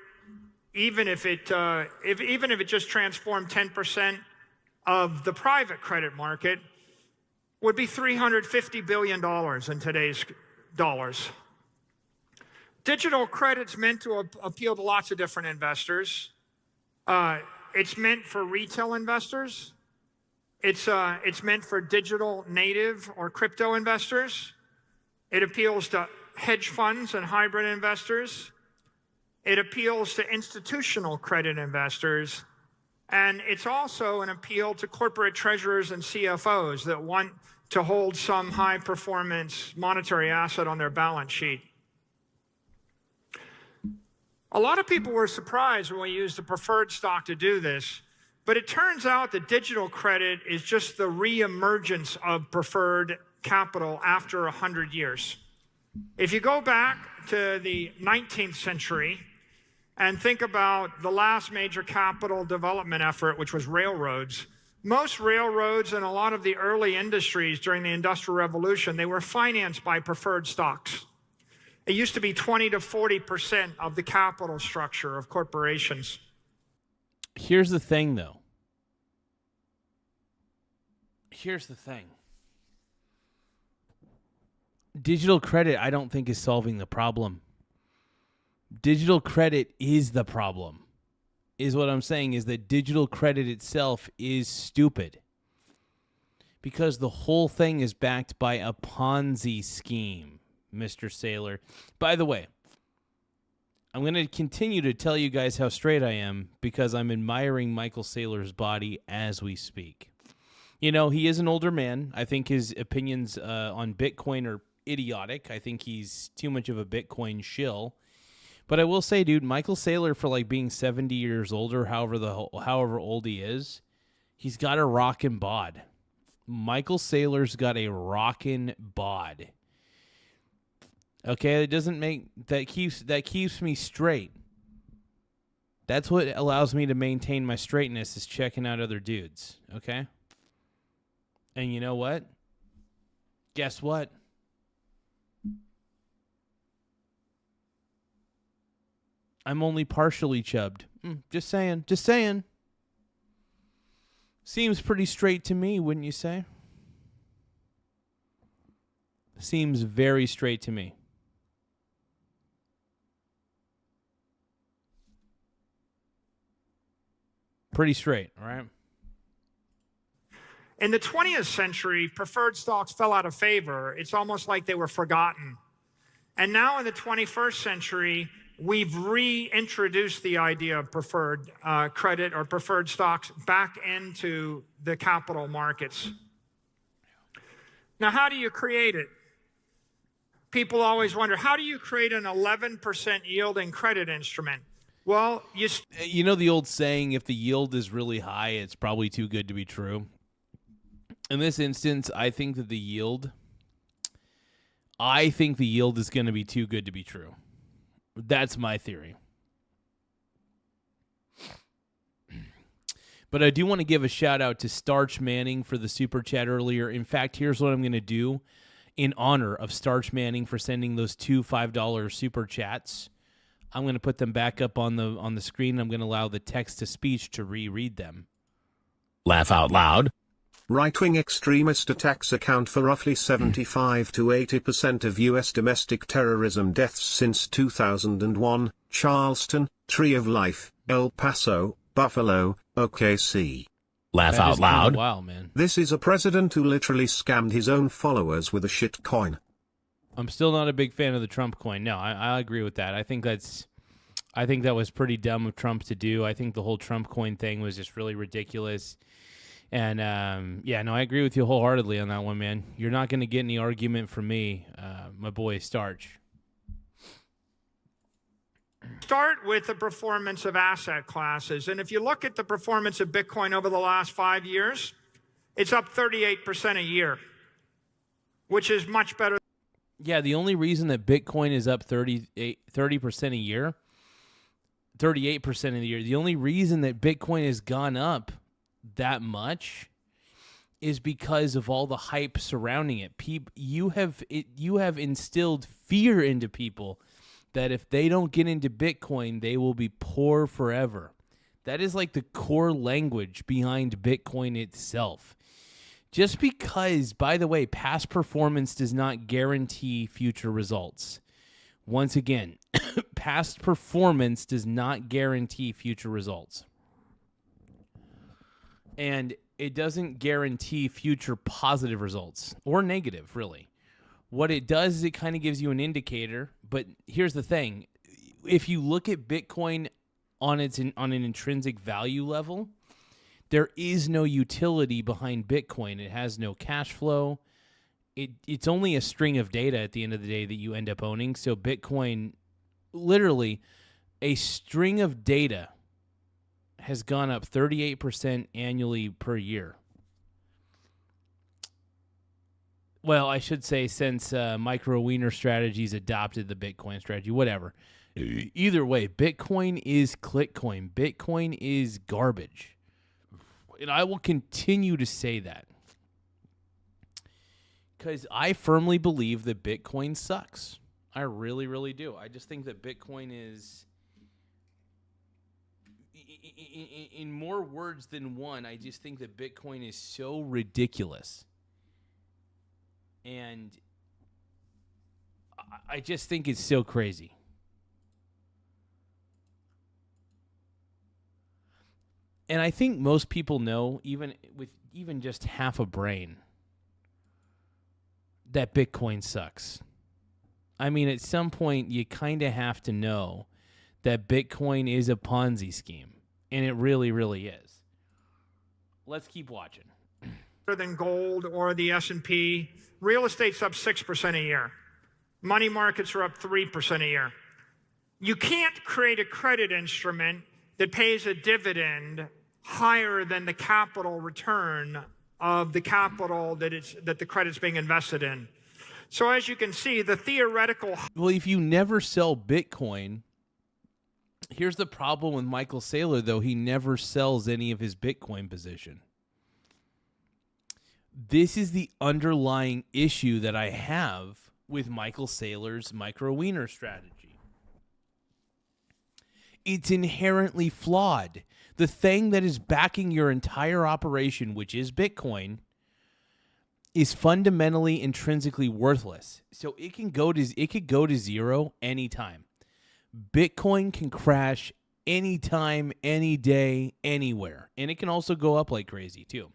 Speaker 19: even if it just transformed 10% of the private credit market, would be $350 billion in today's dollars. Digital credit's meant to appeal to lots of different investors. It's meant for retail investors. It's meant for digital native or crypto investors. It appeals to hedge funds and hybrid investors. It appeals to institutional credit investors, and it's also an appeal to corporate treasurers and CFOs that want to hold some high-performance monetary asset on their balance sheet. A lot of people were surprised when we used the preferred stock to do this, but it turns out that digital credit is just the reemergence of preferred capital after 100 years. If you go back to the 19th century and think about the last major capital development effort, which was railroads, most railroads and a lot of the early industries during the Industrial Revolution, they were financed by preferred stocks. It used to be 20 to 40% of the capital structure of corporations.
Speaker 1: Here's the thing, though. Here's the thing. Digital credit, I don't think, is solving the problem. Digital credit is the problem. Is what I'm saying is that digital credit itself is stupid. Because the whole thing is backed by a Ponzi scheme, Mr. Saylor. By the way, I'm going to continue to tell you guys how straight I am because I'm admiring Michael Saylor's body as we speak. You know, he is an older man. I think his opinions on Bitcoin are idiotic. I think he's too much of a Bitcoin shill. But I will say, dude, Michael Saylor, for like being 70 years older, however old he is, he's got a rockin' bod. Michael Saylor's got a rockin' bod. Okay, that keeps me straight. That's what allows me to maintain my straightness, is checking out other dudes. Okay? And you know what? Guess what? I'm only partially chubbed. Just saying. Just saying. Seems pretty straight to me, wouldn't you say? Seems very straight to me. Pretty straight, all right?
Speaker 19: In the 20th century, preferred stocks fell out of favor. It's almost like they were forgotten. And now in the 21st century, we've reintroduced the idea of preferred credit or preferred stocks back into the capital markets. Now, how do you create it? People always wonder, how do you create an 11% yielding credit instrument? Well,
Speaker 1: you know the old saying, if the yield is really high, it's probably too good to be true. In this instance, I think that the yield is going to be too good to be true. That's my theory. But I do want to give a shout out to Starch Manning for the super chat earlier. In fact, here's what I'm going to do in honor of Starch Manning for sending those two $5 super chats. I'm going to put them back up on the screen. I'm going to allow the text-to-speech to reread them.
Speaker 11: Laugh out loud. Right-wing extremist attacks account for roughly 75 to 80% of U.S. domestic terrorism deaths since 2001. Charleston, Tree of Life, El Paso, Buffalo, OKC. Laugh out loud.
Speaker 1: Wow, man.
Speaker 11: This is a president who literally scammed his own followers with a shit coin.
Speaker 1: I'm still not a big fan of the Trump coin. No, I agree with that. I think that was pretty dumb of Trump to do. I think the whole Trump coin thing was just really ridiculous. And, I agree with you wholeheartedly on that one, man. You're not going to get any argument from me, my boy Starch.
Speaker 19: Start with the performance of asset classes. And if you look at the performance of Bitcoin over the last 5 years, it's up 38% a year, which is much better.
Speaker 1: Yeah, the only reason that Bitcoin is up 30% a year, 38% of the year, the only reason that Bitcoin has gone up that much is because of all the hype surrounding it. You have instilled fear into people that if they don't get into Bitcoin, they will be poor forever. That is like the core language behind Bitcoin itself. Just because, by the way, past performance does not guarantee future results. Once again, past performance does not guarantee future results. And it doesn't guarantee future positive results or negative, really. What it does is it kind of gives you an indicator. But here's the thing. if you look at Bitcoin on an intrinsic value level, there is no utility behind Bitcoin. It has no cash flow. It's only a string of data at the end of the day that you end up owning. So Bitcoin, literally, a string of data has gone up 38% annually per year. Well, I should say since MicroStrategy adopted the Bitcoin strategy, whatever. Either way, Bitcoin is Clitcoin. Bitcoin is garbage. And I will continue to say that. Because I firmly believe that Bitcoin sucks. I really, really do. I just think that Bitcoin is, in more words than one, I just think that Bitcoin is so ridiculous. And I just think it's so crazy. And I think most people know, even with even just half a brain, that Bitcoin sucks. I mean, at some point, you kind of have to know that Bitcoin is a Ponzi scheme. And it really, really is. Let's keep watching.
Speaker 19: Than gold or the S&P. Real estate's up 6% a year. Money markets are up 3% a year. You can't create a credit instrument that pays a dividend higher than the capital return of the capital that the credit's being invested in. So as you can see, the theoretical...
Speaker 1: Well, if you never sell Bitcoin, here's the problem with Michael Saylor, though. He never sells any of his Bitcoin position. This is the underlying issue that I have with Michael Saylor's MicroStrategy. It's inherently flawed. The thing that is backing your entire operation, which is Bitcoin, is fundamentally intrinsically worthless. So it could go to zero anytime. Bitcoin can crash anytime, any day, anywhere. And it can also go up like crazy too.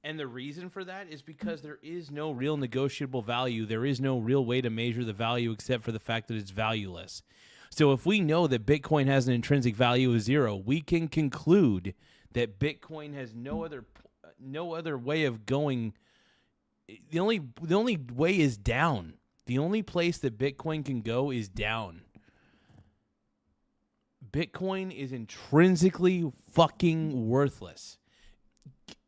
Speaker 1: And the reason for that is because there is no real negotiable value. There is no real way to measure the value except for the fact that it's valueless. So if we know that Bitcoin has an intrinsic value of zero, we can conclude that Bitcoin has no other way of going. The only way is down. The only place that Bitcoin can go is down. Bitcoin is intrinsically fucking worthless.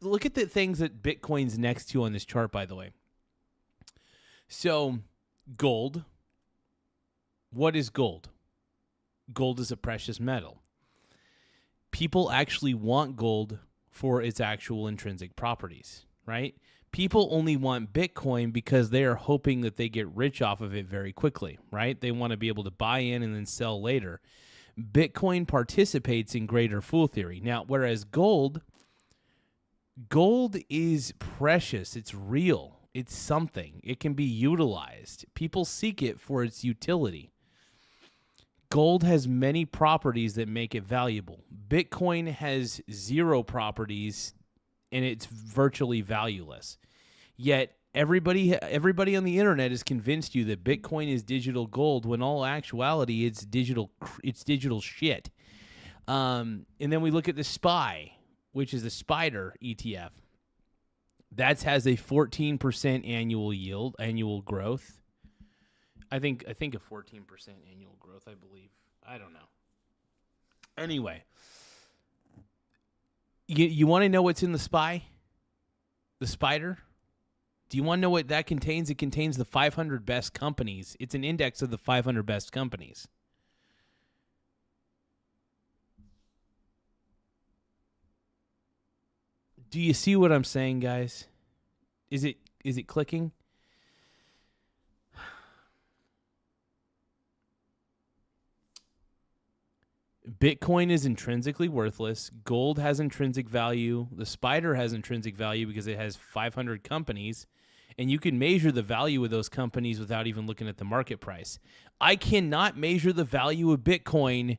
Speaker 1: Look at the things that Bitcoin's next to on this chart, by the way. So, gold. What is gold? Gold is a precious metal. People actually want gold for its actual intrinsic properties, right? People only want Bitcoin because they are hoping that they get rich off of it very quickly, right? They want to be able to buy in and then sell later. Bitcoin participates in greater fool theory. Now, whereas gold is precious. It's real. It's something. It can be utilized. People seek it for its utility. Gold has many properties that make it valuable. Bitcoin has zero properties, and it's virtually valueless. Yet everybody on the internet is convinced you that Bitcoin is digital gold, when in all actuality it's digital shit. And then we look at the SPY, which is the Spider ETF. That has a 14% annual growth. I think a 14% annual growth, I believe. I don't know. Anyway, you want to know what's in the SPY? The Spider? Do you want to know what that contains? It contains the 500 best companies. It's an index of the 500 best companies. Do you see what I'm saying, guys? Is it clicking? Bitcoin is intrinsically worthless. Gold has intrinsic value. The Spider has intrinsic value because it has 500 companies. And you can measure the value of those companies without even looking at the market price. I cannot measure the value of Bitcoin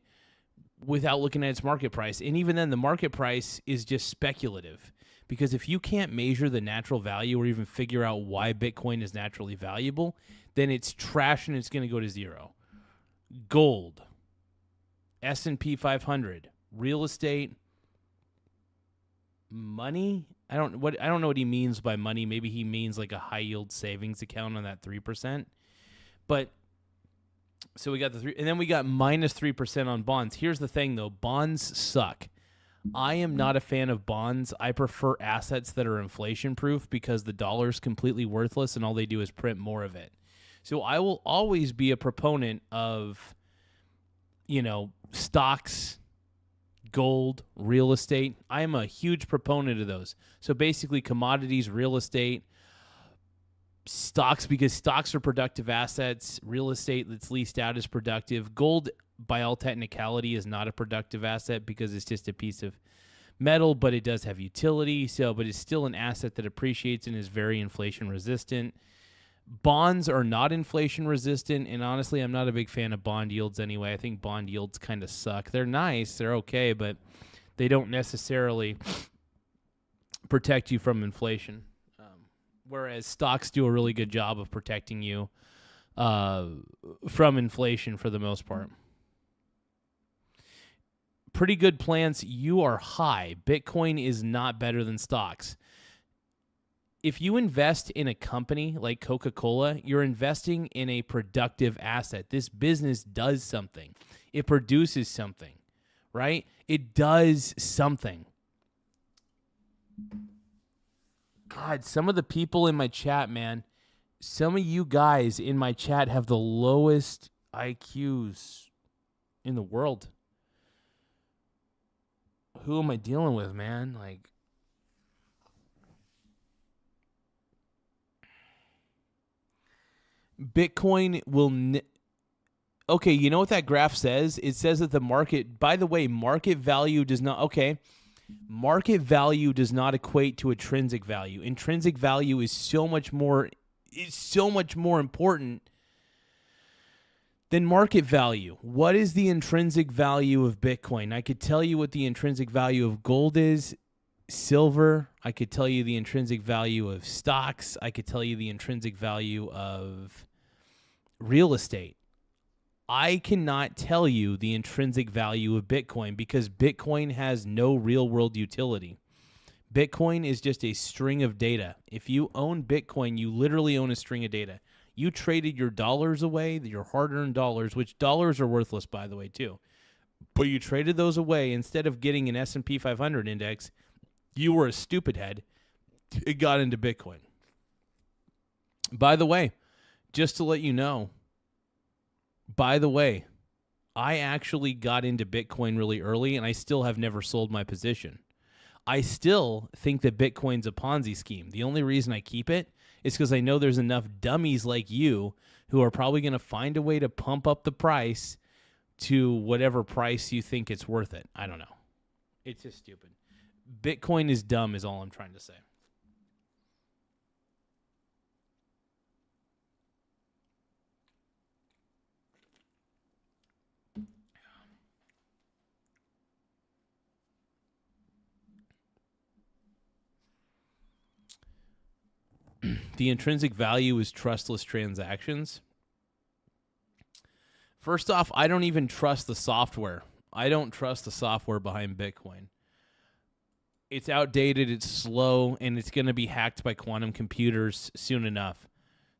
Speaker 1: without looking at its market price. And even then, the market price is just speculative. Because if you can't measure the natural value or even figure out why Bitcoin is naturally valuable, then it's trash and it's going to go to zero. Gold. S&P 500, real estate, money. I don't know what he means by money. Maybe he means like a high yield savings account on that 3%. But so we got the 3, and then we got minus 3% on bonds. Here's the thing though, bonds suck. I am not a fan of bonds. I prefer assets that are inflation proof because the dollar's completely worthless and all they do is print more of it. So I will always be a proponent of, stocks, gold, real estate. I am a huge proponent of those. So basically commodities, real estate, stocks, because stocks are productive assets. Real estate that's leased out is productive. Gold, by all technicality, is not a productive asset because it's just a piece of metal, but it does have utility. But it's still an asset that appreciates and is very inflation resistant. Bonds are not inflation resistant, and honestly, I'm not a big fan of bond yields anyway. I think bond yields kind of suck. They're nice, they're okay, but they don't necessarily protect you from inflation. Whereas stocks do a really good job of protecting you from inflation for the most part. Pretty good plans. You are high. Bitcoin is not better than stocks. If you invest in a company like Coca-Cola, you're investing in a productive asset. This business does something. It produces something, right? It does something. God, some of the people in my chat, man, some of you guys in my chat have the lowest IQs in the world. Who am I dealing with, man? Like, Bitcoin will... Okay, you know what that graph says? It says that the market... By the way, market value does not... Okay, market value does not equate to intrinsic value. Intrinsic value is so much more... It's so much more important than market value. What is the intrinsic value of Bitcoin? I could tell you what the intrinsic value of gold is. Silver. I could tell you the intrinsic value of stocks. I could tell you the intrinsic value of real estate. I cannot tell you the intrinsic value of Bitcoin because Bitcoin has no real world utility. Bitcoin is just a string of data. If you own Bitcoin, you literally own a string of data. You traded your dollars away, your hard-earned dollars, which dollars are worthless, by the way, too. But you traded those away. Instead of getting an S&P 500 index, you were a stupid head. It got into Bitcoin. By the way, just to let you know, I actually got into Bitcoin really early, and I still have never sold my position. I still think that Bitcoin's a Ponzi scheme. The only reason I keep it is because I know there's enough dummies like you who are probably going to find a way to pump up the price to whatever price you think it's worth it. I don't know. It's just stupid. Bitcoin is dumb is all I'm trying to say. The intrinsic value is trustless transactions. First off, I don't even trust the software. I don't trust the software behind Bitcoin. It's outdated, it's slow, and it's going to be hacked by quantum computers soon enough.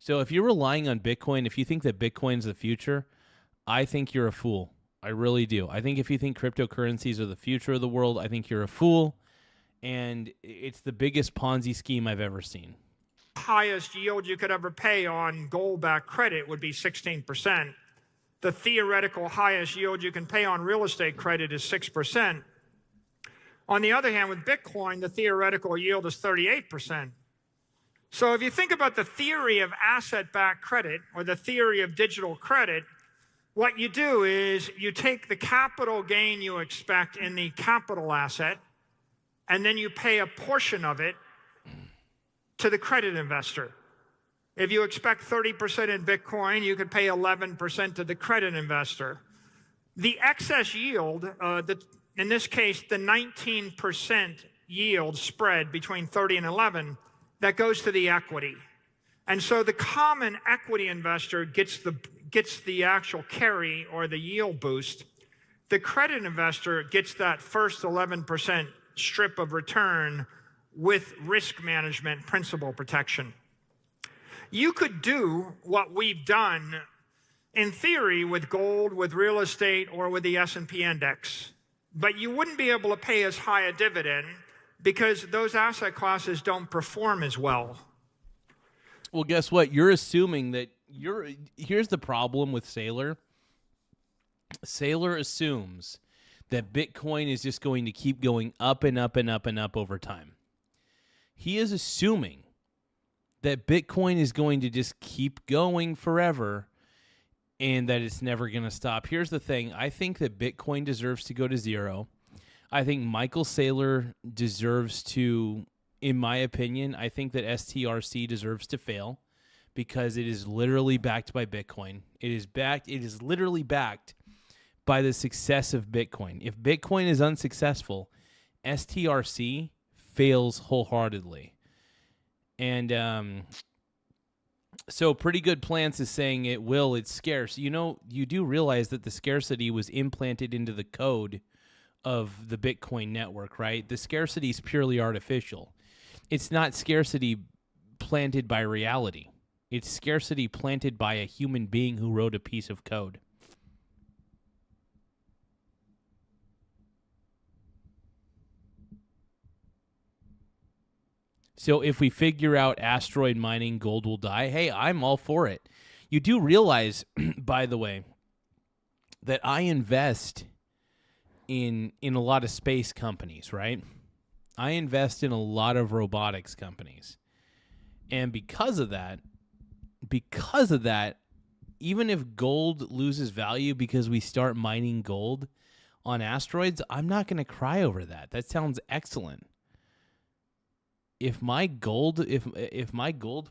Speaker 1: So if you're relying on Bitcoin, if you think that Bitcoin's the future, I think you're a fool. I really do. I think if you think cryptocurrencies are the future of the world, I think you're a fool. And it's the biggest Ponzi scheme I've ever seen.
Speaker 19: Highest yield you could ever pay on gold-backed credit would be 16%. The theoretical highest yield you can pay on real estate credit is 6%. On the other hand, with Bitcoin, the theoretical yield is 38%. So if you think about the theory of asset-backed credit or the theory of digital credit, what you do is you take the capital gain you expect in the capital asset, and then you pay a portion of it to the credit investor. If you expect 30% in Bitcoin, you could pay 11% to the credit investor. The excess yield, in this case, the 19% yield spread between 30 and 11, that goes to the equity. And so the common equity investor gets the actual carry or the yield boost. The credit investor gets that first 11% strip of return with risk management principal protection. You could do what we've done in theory with gold, with real estate, or with the S&P index, but you wouldn't be able to pay as high a dividend because those asset classes don't perform as well.
Speaker 1: Well, guess what? You're assuming that here's the problem with Saylor. Saylor assumes that Bitcoin is just going to keep going up and up and up and up over time. He is assuming that Bitcoin is going to just keep going forever and that it's never going to stop. Here's the thing. I think that Bitcoin deserves to go to zero. I think Michael Saylor deserves to, in my opinion, I think that STRC deserves to fail because it is literally backed by Bitcoin. It is literally backed by the success of Bitcoin. If Bitcoin is unsuccessful, STRC fails wholeheartedly. And so Pretty Good Plants is saying it's scarce. You know, you do realize that the scarcity was implanted into the code of the Bitcoin network, right? The scarcity is purely artificial. It's not scarcity planted by reality. It's scarcity planted by a human being who wrote a piece of code. So if we figure out asteroid mining, gold will die. Hey, I'm all for it. You do realize, by the way, that I invest in a lot of space companies, right? I invest in a lot of robotics companies. And because of that, even if gold loses value because we start mining gold on asteroids, I'm not going to cry over that. That sounds excellent. If my gold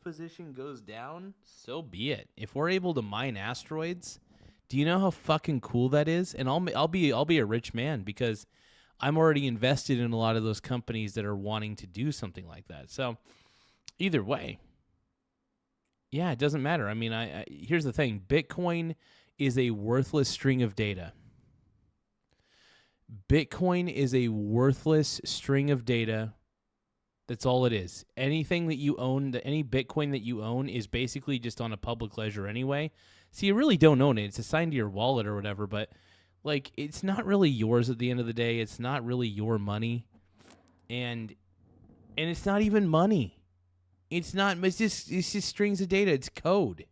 Speaker 1: position goes down, so be it. If we're able to mine asteroids, do you know how fucking cool that is? And I'll be a rich man because I'm already invested in a lot of those companies that are wanting to do something like that. So either way, yeah, it doesn't matter. I mean, here's the thing. Bitcoin is a worthless string of data. Bitcoin is a worthless string of data. That's all it is. Anything that you own, any Bitcoin that you own is basically just on a public ledger anyway. So you really don't own it. It's assigned to your wallet or whatever, but like it's not really yours at the end of the day. It's not really your money. And it's not even money. It's just strings of data. It's code.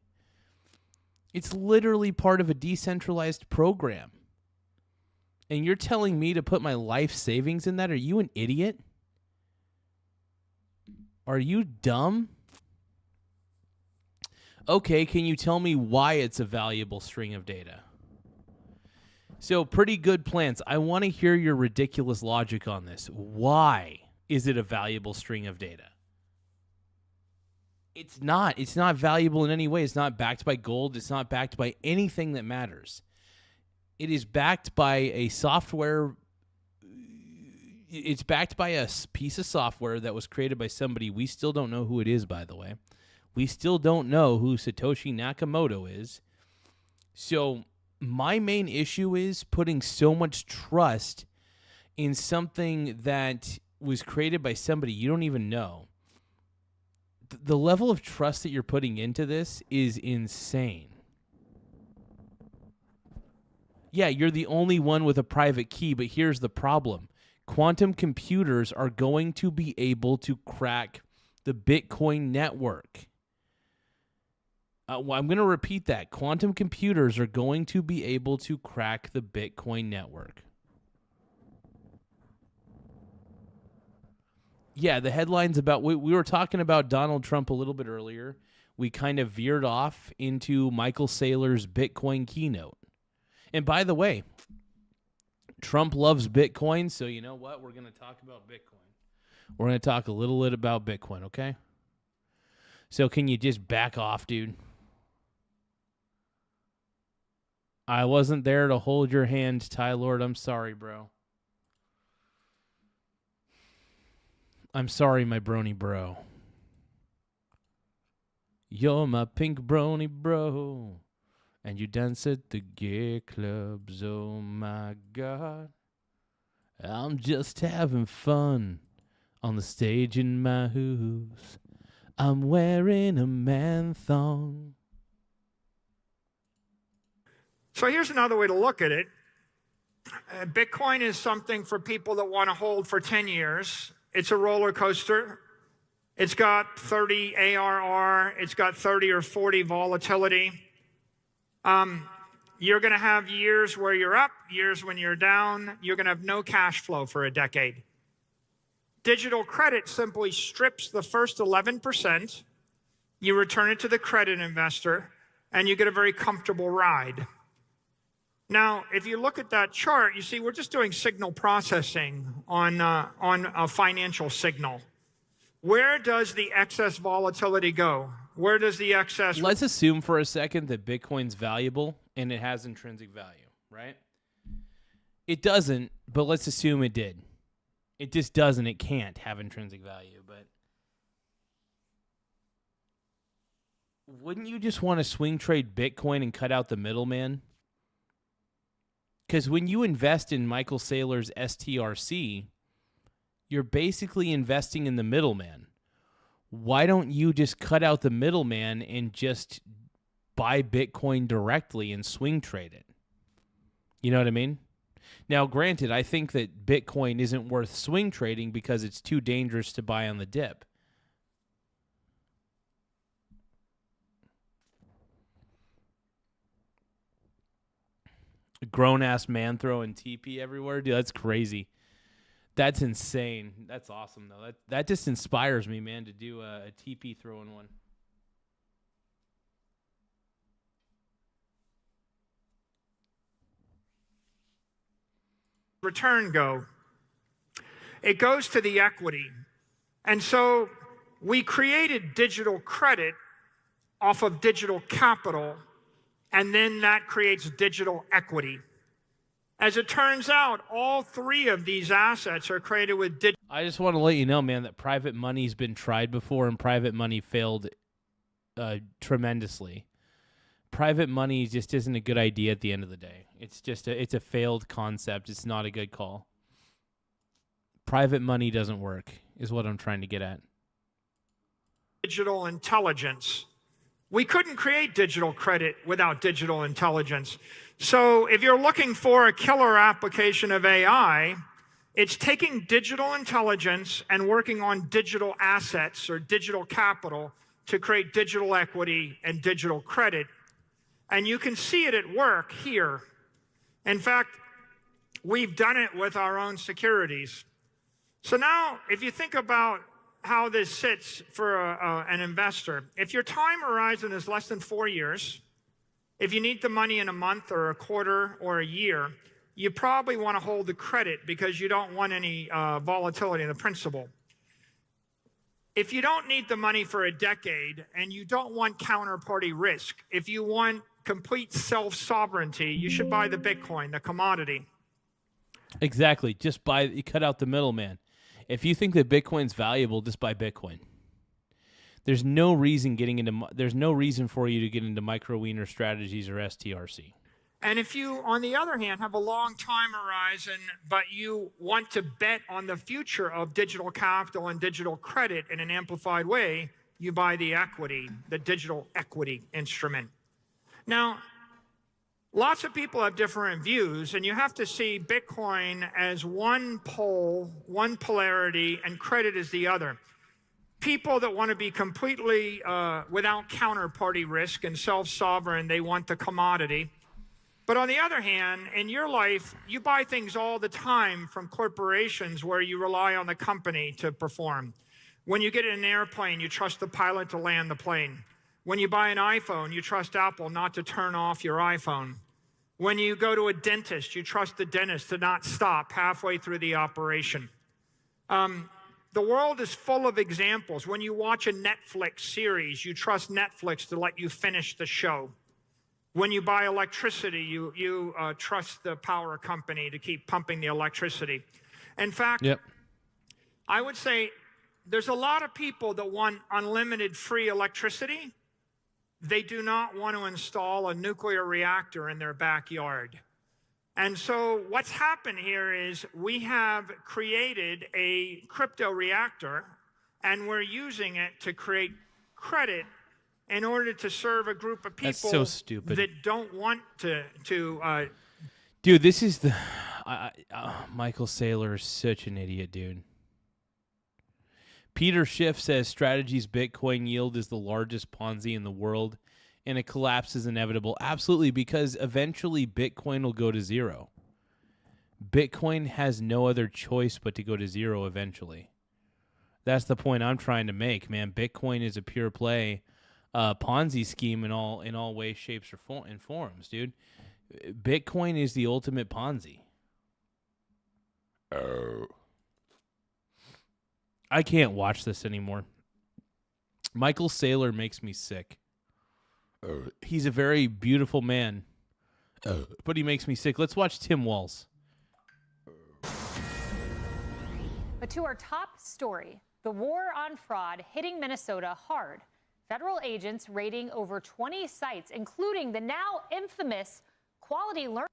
Speaker 1: It's literally part of a decentralized program. And you're telling me to put my life savings in that? Are you an idiot? Are you dumb? Okay, can you tell me why it's a valuable string of data? So, Pretty Good Plants, I want to hear your ridiculous logic on this. Why is it a valuable string of data? It's not. It's not valuable in any way. It's not backed by gold. It's not backed by anything that matters. It is backed by a software. It's backed by a piece of software that was created by somebody. We still don't know who it is, by the way. We still don't know who Satoshi Nakamoto is. So my main issue is putting so much trust in something that was created by somebody you don't even know. The level of trust that you're putting into this is insane. Yeah, you're the only one with a private key, but here's the problem. Quantum computers are going to be able to crack the Bitcoin network. I'm going to repeat that. Quantum computers are going to be able to crack the Bitcoin network. Yeah, the headlines about... We were talking about Donald Trump a little bit earlier. We kind of veered off into Michael Saylor's Bitcoin keynote. And by the way, Trump loves Bitcoin, so you know what? We're going to talk about Bitcoin. We're going to talk a little bit about Bitcoin, okay? So can you just back off, dude? I wasn't there to hold your hand, Ty Lord. I'm sorry, bro. I'm sorry, my brony bro. You're my pink brony bro. And you dance at the gay clubs, oh my God. I'm just having fun on the stage in my house. I'm wearing a man thong.
Speaker 19: So here's another way to look at it. Bitcoin is something for people that want to hold for 10 years. It's a roller coaster. It's got 30 ARR. It's got 30 or 40 volatility. You're going to have years where you're up, years when you're down. You're going to have no cash flow for a decade. Digital credit simply strips the first 11%. You return it to the credit investor, and you get a very comfortable ride. Now, if you look at that chart, you see we're just doing signal processing on a financial signal. Where does the excess volatility go? Where does the excess...
Speaker 1: Let's assume for a second that Bitcoin's valuable and it has intrinsic value, right? It doesn't, but let's assume it did. It just doesn't. It can't have intrinsic value, but... Wouldn't you just want to swing trade Bitcoin and cut out the middleman? Because when you invest in Michael Saylor's STRC, you're basically investing in the middleman. Why don't you just cut out the middleman and just buy Bitcoin directly and swing trade it? You know what I mean? Now, granted, I think that Bitcoin isn't worth swing trading because it's too dangerous to buy on the dip. A grown-ass man throwing TP everywhere? Dude, that's crazy. That's insane. That's awesome, though. That just inspires me, man, to do a TP throwing one.
Speaker 19: Return go? It goes to the equity. And so we created digital credit off of digital capital, and then that creates digital equity. As it turns out, all three of these assets are created with digital.
Speaker 1: I just want to let you know, man, that private money's been tried before, and private money failed tremendously. Private money just isn't a good idea at the end of the day. It's just it's a failed concept. It's not a good call. Private money doesn't work, is what I'm trying to get at.
Speaker 19: Digital intelligence. We couldn't create digital credit without digital intelligence. So if you're looking for a killer application of AI, it's taking digital intelligence and working on digital assets or digital capital to create digital equity and digital credit. And you can see it at work here. In fact, we've done it with our own securities. So now, if you think about how this sits for an investor, if your time horizon is less than 4 years, if you need the money in a month or a quarter or a year, you probably want to hold the credit because you don't want any volatility in the principal. If you don't need the money for a decade and you don't want counterparty risk, if you want complete self-sovereignty, you should buy the Bitcoin, the commodity.
Speaker 1: Exactly. Just cut out the middleman. If you think that Bitcoin's valuable, just buy Bitcoin. There's no reason for you to get into MicroStrategies or STRC.
Speaker 19: And if you, on the other hand, have a long time horizon, but you want to bet on the future of digital capital and digital credit in an amplified way, you buy the equity, the digital equity instrument. Now, lots of people have different views, and you have to see Bitcoin as one pole, one polarity, and credit as the other. People that want to be completely without counterparty risk and self-sovereign, they want the commodity. But on the other hand, in your life, you buy things all the time from corporations where you rely on the company to perform. When you get in an airplane, you trust the pilot to land the plane. When you buy an iPhone, you trust Apple not to turn off your iPhone. When you go to a dentist, you trust the dentist to not stop halfway through the operation. The world is full of examples. When you watch a Netflix series, you trust Netflix to let you finish the show. When you buy electricity, you trust the power company to keep pumping the electricity. In fact, I would say there's a lot of people that want unlimited free electricity, they do not want to install a nuclear reactor in their backyard. And so what's happened here is we have created a crypto reactor, and we're using it to create credit in order to serve a group of people
Speaker 1: That's so stupid.
Speaker 19: that don't want to
Speaker 1: Dude, this is the... Michael Saylor is such an idiot, dude. Peter Schiff says Strategy's Bitcoin yield is the largest Ponzi in the world, and a collapse is inevitable. Absolutely, because eventually Bitcoin will go to zero. Bitcoin has no other choice but to go to zero eventually. That's the point I'm trying to make, man. Bitcoin is a pure play Ponzi scheme in all ways, shapes, or forms, dude. Bitcoin is the ultimate Ponzi. Oh. I can't watch this anymore. Michael Saylor makes me sick. He's a very beautiful man, but he makes me sick. Let's watch Tim Walz.
Speaker 20: But to our top story, the war on fraud hitting Minnesota hard. Federal agents raiding over 20 sites, including the now infamous Quality Learning.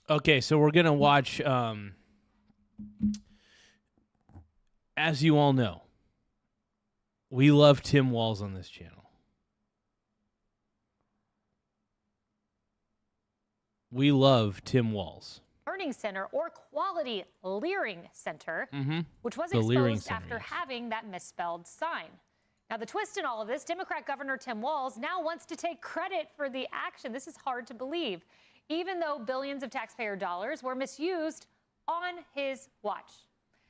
Speaker 1: Okay, so we're going to watch, as you all know, we love Tim Walz on this channel. We love Tim Walz.
Speaker 20: Learning Center or Quality Leering Center, which was
Speaker 1: The Leering
Speaker 20: exposed
Speaker 1: Center,
Speaker 20: after
Speaker 1: yes.
Speaker 20: having that misspelled sign. Now, the twist in all of this, Democrat Governor Tim Walz now wants to take credit for the action. This is hard to believe, even though billions of taxpayer dollars were misused on his watch.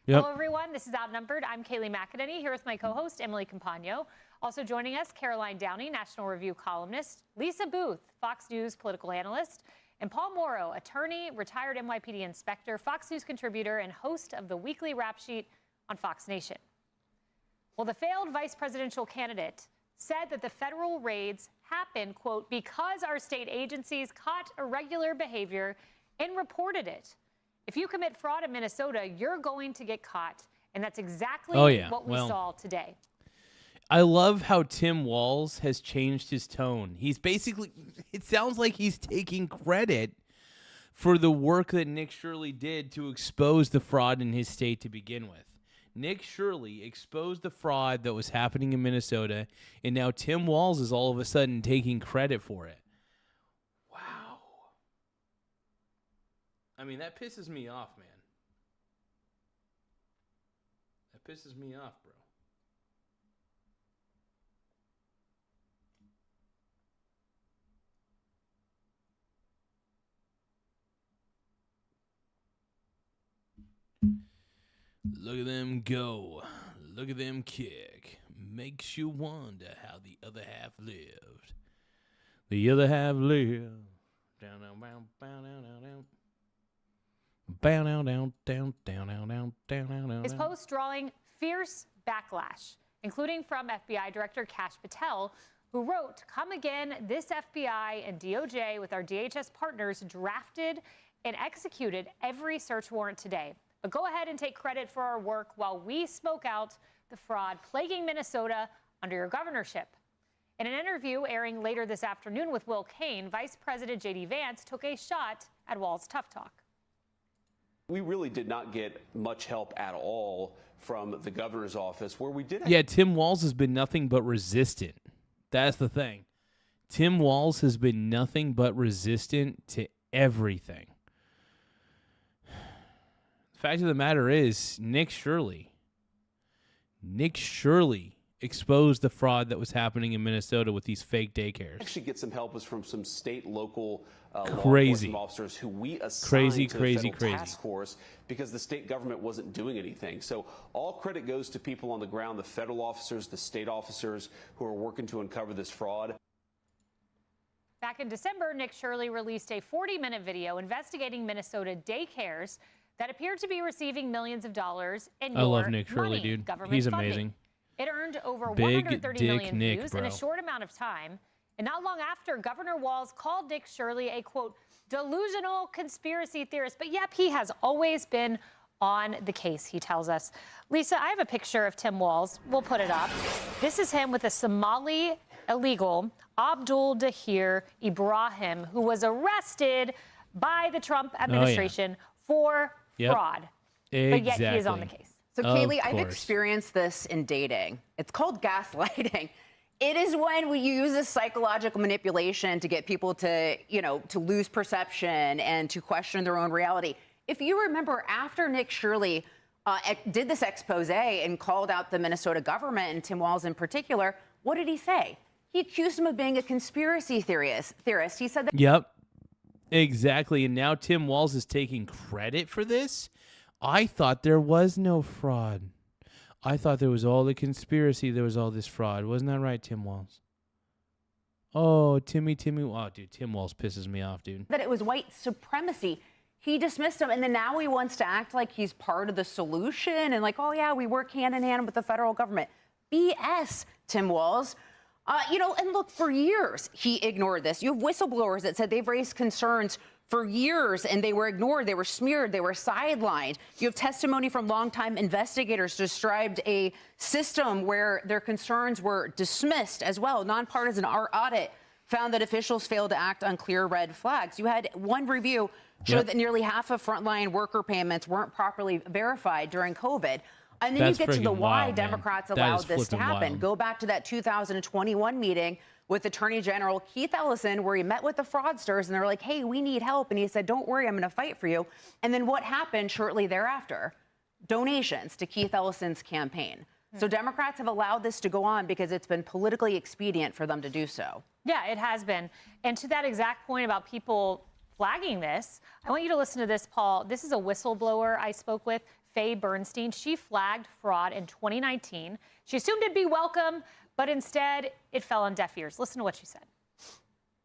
Speaker 1: Yep.
Speaker 20: Hello, everyone. This is Outnumbered. I'm Kayleigh McEnany here with my co-host, Emily Compagno. Also joining us, Caroline Downey, National Review columnist, Lisa Booth, Fox News political analyst, and Paul Morrow, attorney, retired NYPD inspector, Fox News contributor, and host of the weekly rap sheet on Fox Nation. Well, the failed vice presidential candidate said that the federal raids happened, quote, because our state agencies caught irregular behavior and reported it. If you commit fraud in Minnesota, you're going to get caught. And that's exactly what we saw today.
Speaker 1: I love how Tim Walz has changed his tone. He's basically, it sounds like he's taking credit for the work that Nick Shirley did to expose the fraud in his state to begin with. Nick Shirley exposed the fraud that was happening in Minnesota, and now Tim Walz is all of a sudden taking credit for it. Wow. I mean, that pisses me off, man. That pisses me off, bro. Look at them go. Look at them kick. Makes you wonder how the other half lived. The other half lived. Down, down, down, down, down, down. Bow down, down, down, down, down, down, down, down.
Speaker 20: His post drawing fierce backlash, including from FBI Director Kash Patel, who wrote, "Come again, this FBI and DOJ with our DHS partners drafted and executed every search warrant today. But go ahead and take credit for our work while we smoke out the fraud plaguing Minnesota under your governorship." In an interview airing later this afternoon with Will Cain, Vice President J.D. Vance took a shot at Walz's tough talk.
Speaker 6: We really did not get much help at all from the governor's office, where we did have...
Speaker 1: Yeah, Tim Walz has been nothing but resistant. That's the thing. Tim Walz has been nothing but resistant to everything. The fact of the matter is, Nick Shirley expose the fraud that was happening in Minnesota with these fake daycares.
Speaker 6: Actually get some help is from some state, local law
Speaker 1: Crazy.
Speaker 6: enforcement officers who we assigned to the federal task force because the state government wasn't doing anything. So all credit goes to people on the ground, the federal officers, the state officers who are working to uncover this fraud.
Speaker 20: Back in December, Nick Shirley released a 40-minute video investigating Minnesota daycares that appeared to be receiving millions of dollars in
Speaker 1: I love Nick Shirley,
Speaker 20: money,
Speaker 1: dude.
Speaker 20: government
Speaker 1: He's
Speaker 20: funding.
Speaker 1: amazing.
Speaker 20: It earned over
Speaker 1: Big
Speaker 20: 130 million
Speaker 1: Nick,
Speaker 20: views
Speaker 1: bro.
Speaker 20: in a short amount of time. And not long after, Governor Walz called Nick Shirley a, quote, delusional conspiracy theorist. But yep, he has always been on the case, he tells us. Lisa, I have a picture of Tim Walz. We'll put it up. This is him with a Somali illegal, Abdul Dahir Ibrahim, who was arrested by the Trump administration for fraud.
Speaker 1: Exactly.
Speaker 20: But yet he is on the case.
Speaker 21: So, Kaylee, I've experienced this in dating. It's called gaslighting. It is when you use this psychological manipulation to get people to, to lose perception and to question their own reality. If you remember, after Nick Shirley did this expose and called out the Minnesota government and Tim Walz in particular, what did he say? He accused him of being a conspiracy theorist. He said that.
Speaker 1: Yep, exactly. And now Tim Walz is taking credit for this? I thought there was no fraud. I thought there was all the conspiracy. There was all this fraud. Wasn't that right, Tim Walz? Oh, Timmy. Oh, dude, Tim Walz pisses me off, dude.
Speaker 21: That it was white supremacy. He dismissed him, and then now he wants to act like he's part of the solution and like, oh, yeah, we work hand in hand with the federal government. BS, Tim Walz. And look, for years, he ignored this. You have whistleblowers that said they've raised concerns for years, and they were ignored, they were smeared, they were sidelined. You have testimony from longtime investigators described a system where their concerns were dismissed as well. Nonpartisan audit found that officials failed to act on clear red flags. You had one review showed that nearly half of frontline worker payments weren't properly verified during COVID. And then you get to the why Democrats allowed this to happen.
Speaker 1: Wild.
Speaker 21: Go back to that 2021 meeting with Attorney General Keith Ellison, where he met with the fraudsters, and they're like, hey, we need help. And he said, don't worry, I'm going to fight for you. And then what happened shortly thereafter? Donations to Keith Ellison's campaign. So Democrats have allowed this to go on because it's been politically expedient for them to do so.
Speaker 20: Yeah, it has been. And to that exact point about people flagging this, I want you to listen to this, Paul. This is a whistleblower I spoke with, Faye Bernstein. She flagged fraud in 2019. She assumed it'd be welcome, but instead it fell on deaf ears. Listen to what she said.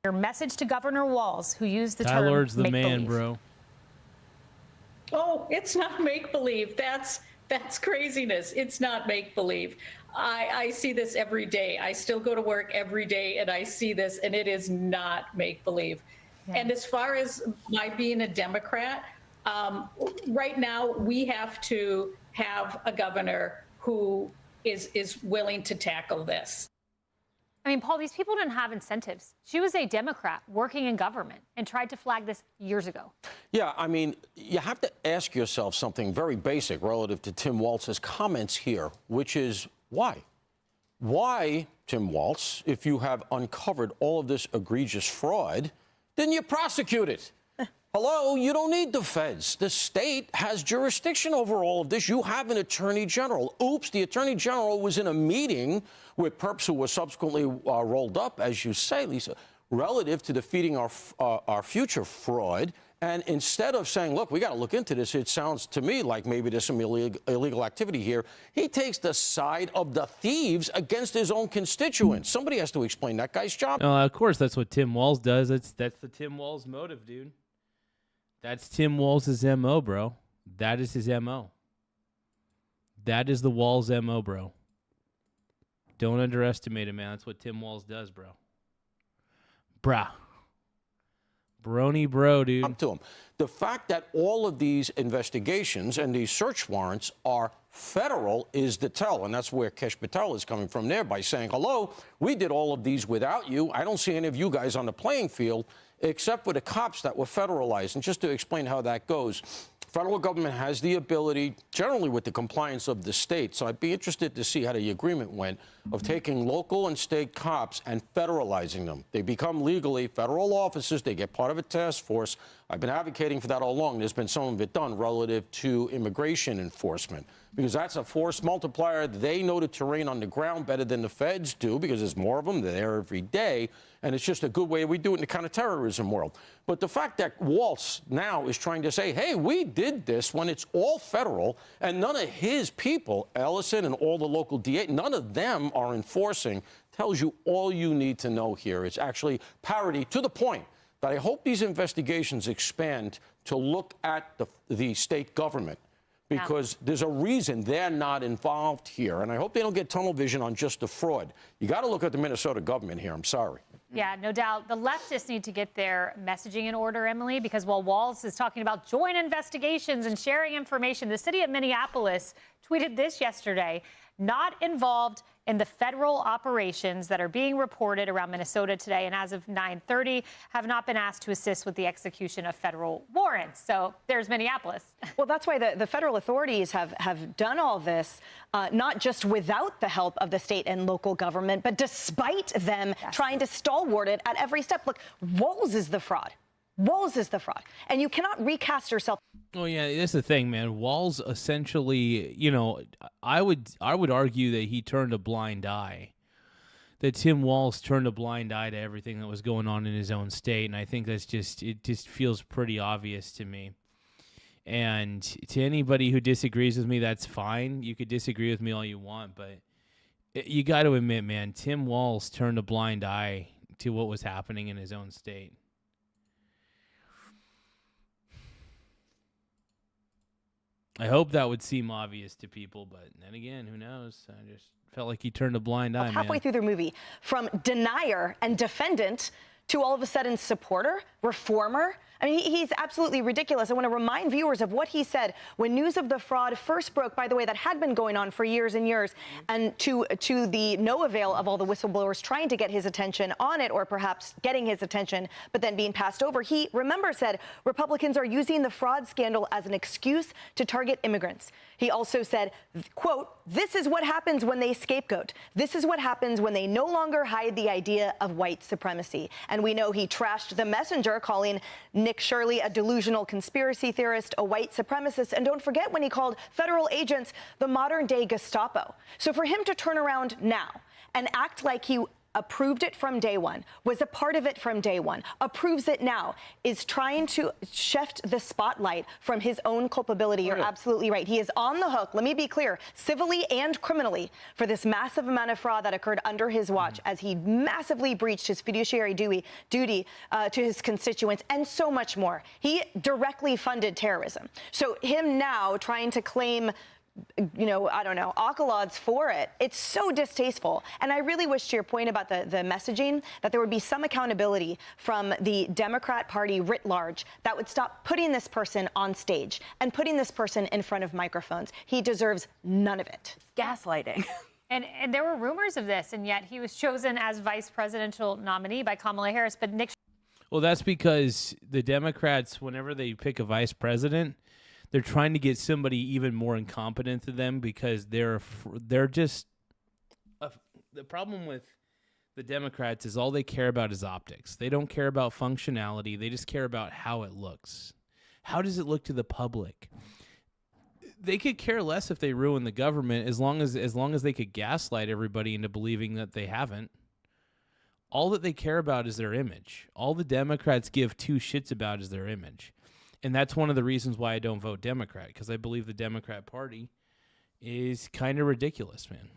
Speaker 20: Your message to Governor Walz, who used the term
Speaker 1: Lord's the
Speaker 20: make-believe.
Speaker 1: man, bro.
Speaker 22: Oh, it's not make-believe. That's craziness. It's not make-believe. I see this every day. I still go to work every day and I see this, and it is not make-believe. Yeah. And as far as my being a Democrat, right now we have to have a governor who is willing to tackle this.
Speaker 20: I mean, Paul, these people didn't have incentives. She was a Democrat working in government and tried to flag this years ago.
Speaker 23: Yeah, I mean, you have to ask yourself something very basic relative to Tim Walz's comments here, which is why? Why, Tim Walz, if you have uncovered all of this egregious fraud, didn't you prosecute it? Hello, you don't need the feds. The state has jurisdiction over all of this. You have an attorney general. Oops, the attorney general was in a meeting with perps who were subsequently rolled up, as you say, Lisa, relative to defeating our future fraud. And instead of saying, look, we got to look into this, it sounds to me like maybe there's some illegal activity here. He takes the side of the thieves against his own constituents. Somebody has to explain that guy's job.
Speaker 1: Of course, that's what Tim Walz does. That's the Tim Walz motive, dude. That's Tim Walz's MO, bro. That is his MO. That is the Walz MO, bro. Don't underestimate it, man. That's what Tim Walz does, bro. Brah. Brony bro, dude.
Speaker 23: Up to him. The fact that all of these investigations and these search warrants are federal is the tell, and that's where Kesh Patel is coming from there by saying, hello, we did all of these without you. I don't see any of you guys on the playing field except for the cops that were federalized. And just to explain how that goes, Federal government has the ability, generally with the compliance of the state, so I'd be interested to see how the agreement went, of taking local and state cops and federalizing them. They become legally federal officers. They get part of a task force. I've been advocating for that all along. There's been some of it done relative to immigration enforcement, because that's a force multiplier. They know the terrain on the ground better than the feds do, because there's more of them. They're there every day. And it's just a good way we do it in the counterterrorism world. But the fact that Waltz now is trying to say, hey, we did this when it's all federal, and none of his people, Ellison and all the local DA, none of them are enforcing, tells you all you need to know here. It's actually parody, to the point that I hope these investigations expand to look at the state government, because there's a reason they're not involved here. And I hope they don't get tunnel vision on just the fraud. You got to look at the Minnesota government here. I'm sorry.
Speaker 20: Yeah, no doubt. The leftists need to get their messaging in order, Emily, because while Walz is talking about joint investigations and sharing information, the city of Minneapolis tweeted this yesterday: not involved in the federal operations that are being reported around Minnesota today, and as of 9:30, have not been asked to assist with the execution of federal warrants. So there's Minneapolis.
Speaker 2: Well, that's why the federal authorities have done all this, not just without the help of the state and local government, but despite them trying to stalwart it at every step. Look, Walz is the fraud. Walz is the fraud. And you cannot recast yourself.
Speaker 1: Oh yeah, that's the thing, man. Walz essentially, you know, I would argue that he turned a blind eye. That Tim Walz turned a blind eye to everything that was going on in his own state, and I think it just feels pretty obvious to me. And to anybody who disagrees with me, that's fine. You could disagree with me all you want, but you got to admit, man, Tim Walz turned a blind eye to what was happening in his own state. I hope that would seem obvious to people, but then again, who knows? I just felt like he turned a blind eye,
Speaker 2: Halfway through the movie, from denier and defendant to all of a sudden supporter, reformer. I mean, he's absolutely ridiculous. I want to remind viewers of what he said when news of the fraud first broke, by the way, that had been going on for years and years, and to the no avail of all the whistleblowers trying to get his attention on it, or perhaps getting his attention, but then being passed over. He, remember, said Republicans are using the fraud scandal as an excuse to target immigrants. He also said, quote, "This is what happens when they scapegoat. This is what happens when they no longer hide the idea of white supremacy." And we know he trashed The Messenger, calling Nick Shirley a delusional conspiracy theorist, a white supremacist, and don't forget when he called federal agents the modern-day Gestapo. So for him to turn around now and act like he approved it from day one, was a part of it from day one, approves it now, is trying to shift the spotlight from his own culpability. You're absolutely right. He is on the hook, let me be clear, civilly and criminally, for this massive amount of fraud that occurred under his watch, as he massively breached his fiduciary duty to his constituents, and so much more. He directly funded terrorism. So him now trying to claim, you know, I don't know, accolades for it, it's so distasteful. And I really wish, to your point about the messaging, that there would be some accountability from the Democrat Party writ large that would stop putting this person on stage and putting this person in front of microphones. He deserves none of it.
Speaker 21: Gaslighting.
Speaker 20: And there were rumors of this, and yet he was chosen as vice presidential nominee by Kamala Harris. But Nick...
Speaker 1: Well, that's because the Democrats, whenever they pick a vice president, they're trying to get somebody even more incompetent than them, because they're just the problem with the Democrats is all they care about is optics. They don't care about functionality. They just care about how it looks. How does it look to the public? They could care less if they ruin the government, as long as they could gaslight everybody into believing that they haven't. All that they care about is their image. All the Democrats give two shits about is their image. And that's one of the reasons why I don't vote Democrat, because I believe the Democrat Party is kind of ridiculous, man.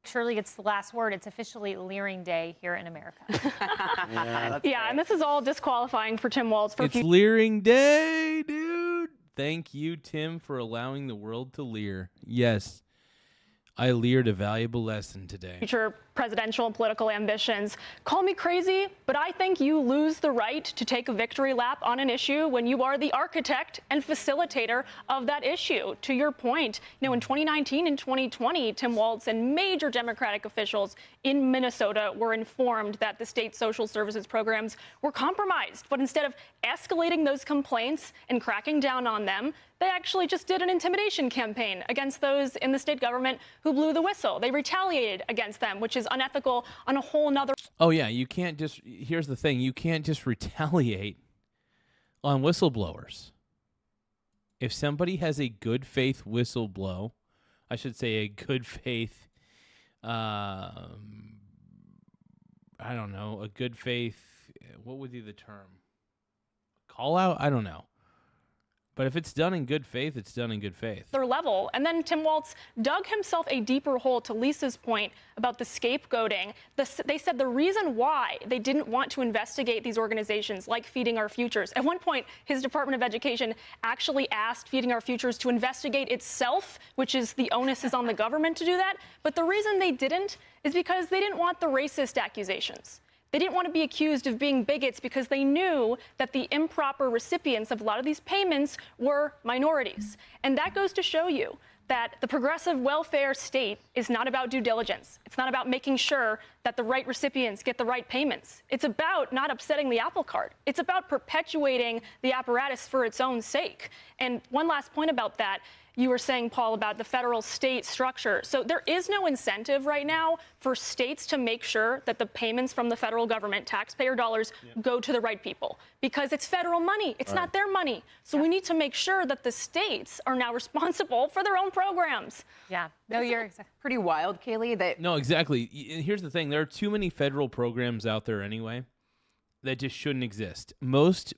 Speaker 20: Shirley gets the last word. It's officially Leering Day here in America.
Speaker 3: Yeah, and this is all disqualifying for Tim Walz.
Speaker 1: It's Leering Day, dude. Thank you, Tim, for allowing the world to leer. Yes, I leered a valuable lesson today.
Speaker 3: Future presidential and political ambitions. Call me crazy, but I think you lose the right to take a victory lap on an issue when you are the architect and facilitator of that issue. To your point, in 2019 and 2020, Tim Walz and major Democratic officials in Minnesota were informed that the state social services programs were compromised. But instead of escalating those complaints and cracking down on them, they actually just did an intimidation campaign against those in the state government who blew the whistle. They retaliated against them, which is unethical on a whole nother.
Speaker 1: Oh, yeah, you can't just, here's the thing, you can't just retaliate on whistleblowers. If somebody has a good faith whistleblow, I should say a good faith, I don't know, a good faith, what would be the term? Call out? I don't know. But if it's done in good faith, it's done in good faith.
Speaker 3: Their level. And then Tim Walz dug himself a deeper hole to Lisa's point about the scapegoating. They said the reason why they didn't want to investigate these organizations like Feeding Our Futures. At one point, his Department of Education actually asked Feeding Our Futures to investigate itself, which is the onus is on the government to do that. But the reason they didn't is because they didn't want the racist accusations. They didn't want to be accused of being bigots because they knew that the improper recipients of a lot of these payments were minorities. And that goes to show you that the progressive welfare state is not about due diligence. It's not about making sure that the right recipients get the right payments. It's about not upsetting the apple cart. It's about perpetuating the apparatus for its own sake. And one last point about that. You were saying, Paul, about the federal state structure. So there is no incentive right now for states to make sure that the payments from the federal government, taxpayer dollars, go to the right people because it's federal money. It's not their money. So we need to make sure that the states are now responsible for their own programs.
Speaker 20: Yeah. No, you're
Speaker 21: pretty wild, Kaylee.
Speaker 1: No, exactly. Here's the thing. There are too many federal programs out there anyway that just shouldn't exist. Most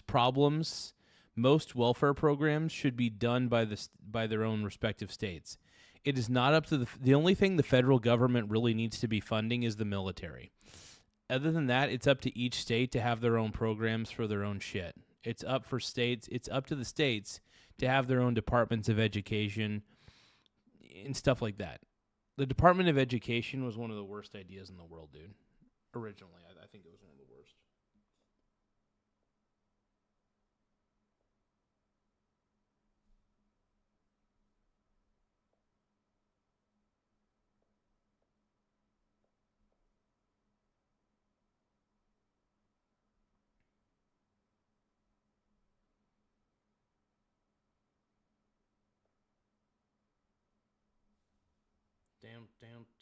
Speaker 1: problems, most welfare programs should be done by their own respective states. It is not up to the only thing the federal government really needs to be funding is the military. Other than that, it's up to each state to have their own programs for their own shit. It's up to the states to have their own departments of education and stuff like that. The Department of Education was one of the worst ideas in the world, dude. Originally, I think it was one of the worst. Down.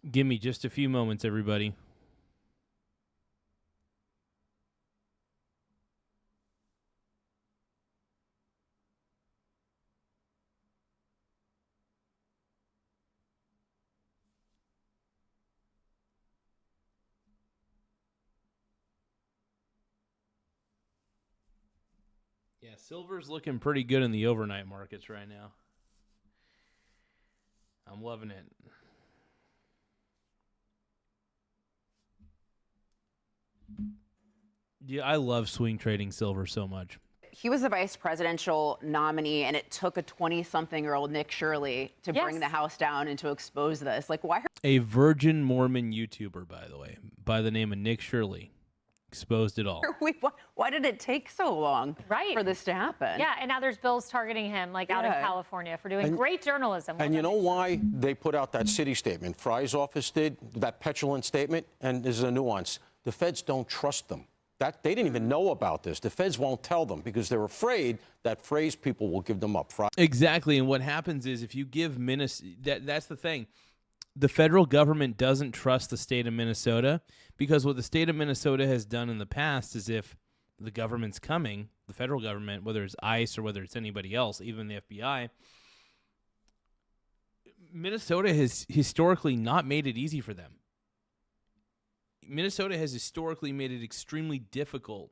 Speaker 1: Give me just a few moments, everybody. Yeah, silver's looking pretty good in the overnight markets right now. I'm loving it. Yeah, I love swing trading silver so much.
Speaker 21: He was the vice presidential nominee, and it took a 20-something-year-old Nick Shirley to bring the House down and to expose this. Like, why?
Speaker 1: A virgin Mormon YouTuber, by the way, by the name of Nick Shirley, exposed it all.
Speaker 21: Why did it take so long for this to happen?
Speaker 20: Yeah, and now there's bills targeting him, like out in California, for doing great journalism.
Speaker 23: And you know why they put out that city statement? Fry's office did, that petulant statement, and there's a nuance. The feds don't trust them. That they didn't even know about this. The feds won't tell them because they're afraid that phrase people will give them up front.
Speaker 1: Exactly, and what happens is if you give that's the thing. The federal government doesn't trust the state of Minnesota because what the state of Minnesota has done in the past is if the government's coming, the federal government, whether it's ICE or whether it's anybody else, even the FBI, Minnesota has historically not made it easy for them. Minnesota has historically made it extremely difficult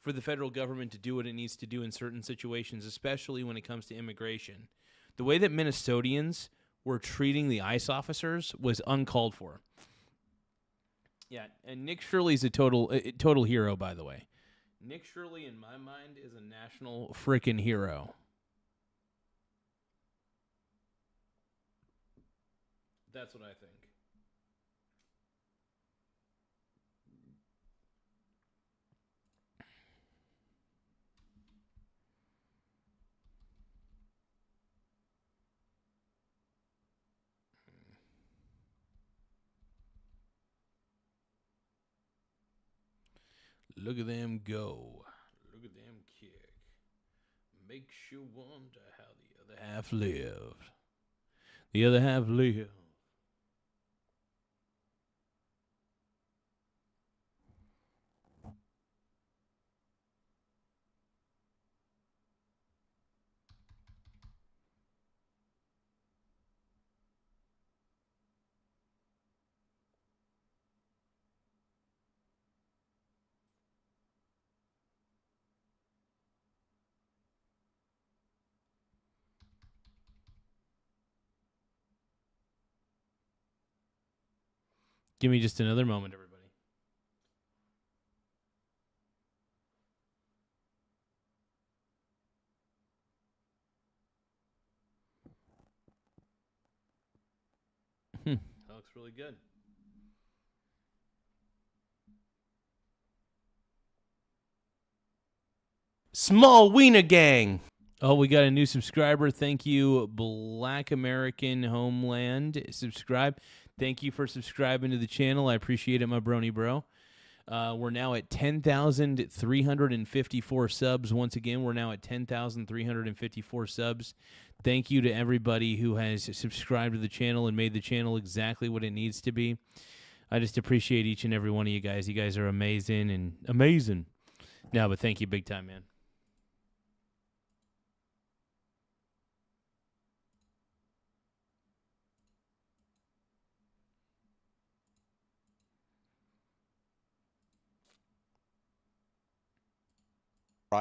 Speaker 1: for the federal government to do what it needs to do in certain situations, especially when it comes to immigration. The way that Minnesotans were treating the ICE officers was uncalled for. Yeah, and Nick Shirley's a total hero, by the way. Nick Shirley, in my mind, is a national freaking hero. That's what I think. Look at them go. Look at them kick. Makes you wonder how the other half lived. The other half lived. Give me just another moment, everybody. That looks really good. Small Wiener Gang. Oh, we got a new subscriber. Thank you, Black American Homeland. Subscribe. Thank you for subscribing to the channel. I appreciate it, my brony bro. We're now at 10,354 subs. Once again, we're now at 10,354 subs. Thank you to everybody who has subscribed to the channel and made the channel exactly what it needs to be. I just appreciate each and every one of you guys. You guys are amazing and amazing. No, but thank you big time, man.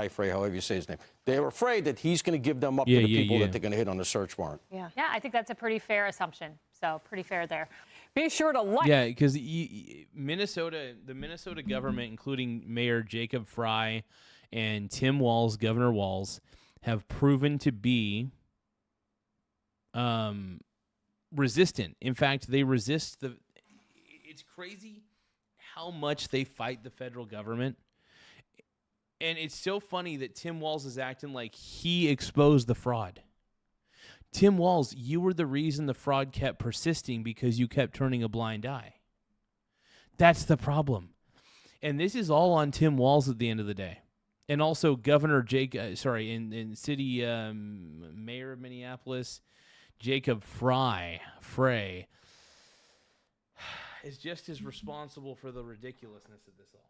Speaker 23: Frey, however you say his name. They're afraid that he's going to give them up to the people that they're going to hit on the search warrant.
Speaker 20: Yeah, I think that's a pretty fair assumption. So pretty fair there. Be sure to like.
Speaker 1: Yeah, because the Minnesota government, including Mayor Jacob Frey and Tim Walz, Governor Walz, have proven to be resistant. In fact, they resist the. It's crazy how much they fight the federal government. And it's so funny that Tim Walz is acting like he exposed the fraud. Tim Walz, you were the reason the fraud kept persisting because you kept turning a blind eye. That's the problem. And this is all on Tim Walz at the end of the day. And also Governor in city mayor of Minneapolis, Jacob Frey is just as responsible for the ridiculousness of this all.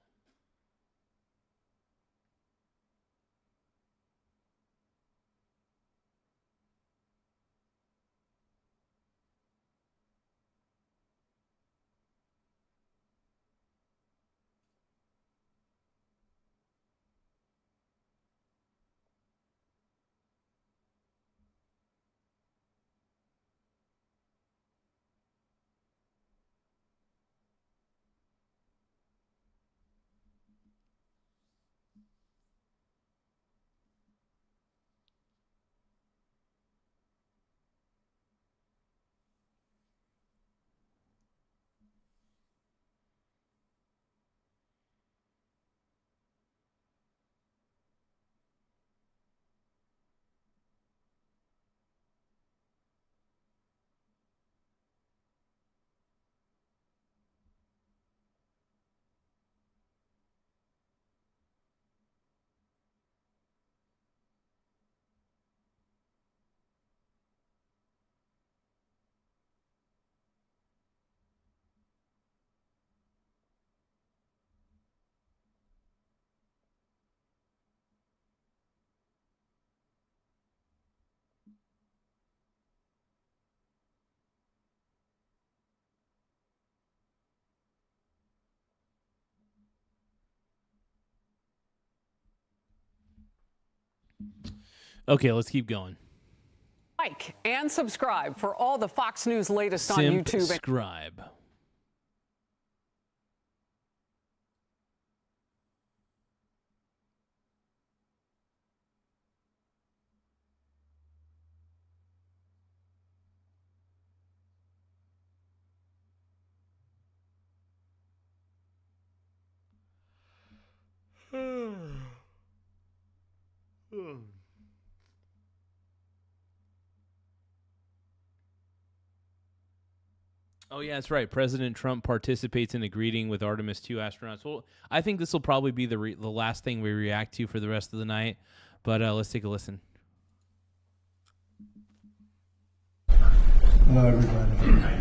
Speaker 1: Okay, let's keep going.
Speaker 4: Like and subscribe for all the Fox News latest on YouTube.
Speaker 1: Subscribe. Oh, yeah, that's right. President Trump participates in a greeting with Artemis 2 astronauts. Well, I think this will probably be the last thing we react to for the rest of the night, but let's take a listen.
Speaker 13: Hello, everybody.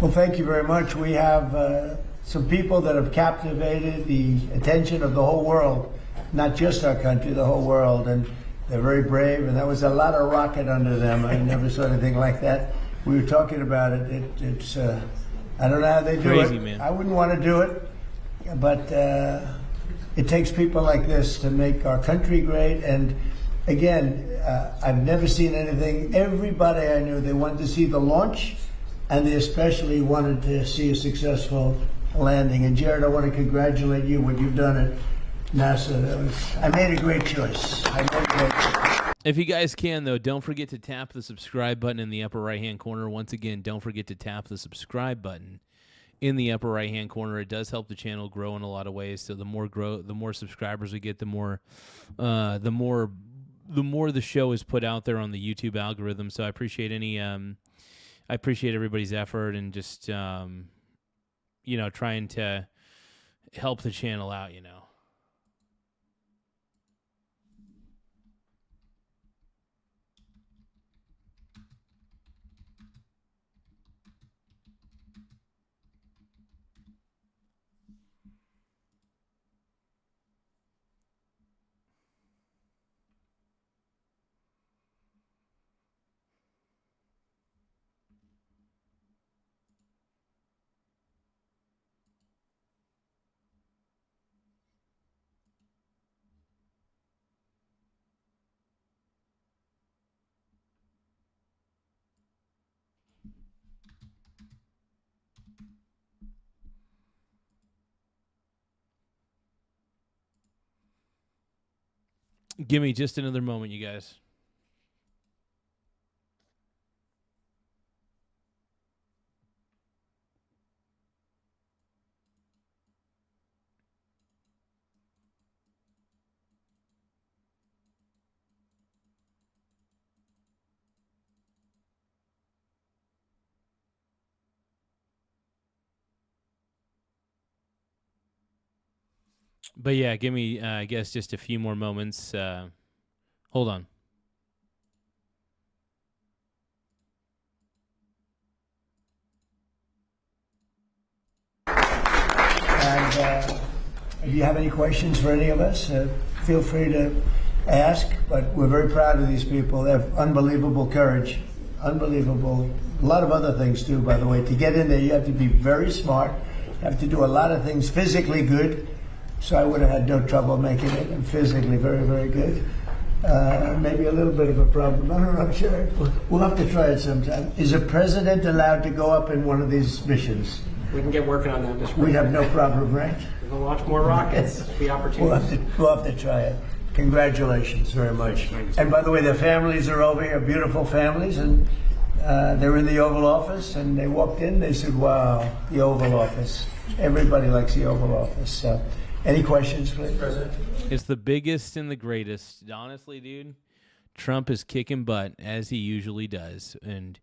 Speaker 13: Well, thank you very much. We have some people that have captivated the attention of the whole world, not just our country, the whole world, and they're very brave, and that was a lot of rocket under them. I never saw anything like that. We were talking about it. It's I don't know how they do
Speaker 1: Crazy,
Speaker 13: it.
Speaker 1: Man.
Speaker 13: I wouldn't want to do it, but it takes people like this to make our country great. And again, I've never seen anything. Everybody I knew, they wanted to see the launch, and they especially wanted to see a successful landing. And Jared, I want to congratulate you what you've done at NASA. I made a great choice.
Speaker 1: If you guys can, though, don't forget to tap the subscribe button in the upper right-hand corner. Once again, don't forget to tap the subscribe button in the upper right-hand corner. It does help the channel grow in a lot of ways. So the more subscribers we get, the more the show is put out there on the YouTube algorithm. So I appreciate everybody's effort and just trying to help the channel out. Give me just another moment, you guys. But yeah, give me, I guess, just a few more moments. Hold on.
Speaker 13: And if you have any questions for any of us, feel free to ask. But we're very proud of these people. They have unbelievable courage, unbelievable. A lot of other things too, by the way. To get in there, you have to be very smart. You have to do a lot of things physically good. So I would have had no trouble making it. And physically very, very good. Maybe a little bit of a problem. I don't know. I'm sure we'll have to try it sometime. Is a president allowed to go up in one of these missions?
Speaker 5: We can get working on that this week.
Speaker 13: We have no problem, right?
Speaker 5: We'll launch more rockets. The opportunities.
Speaker 13: We'll have to try it. Congratulations very much. And by the way, their families are over here, beautiful families, and they're in the Oval Office, and they walked in, they said, wow, the Oval Office. Everybody likes the Oval Office. So, any questions, please? President?
Speaker 1: It's the biggest and the greatest. Honestly, dude, Trump is kicking butt, as he usually does. And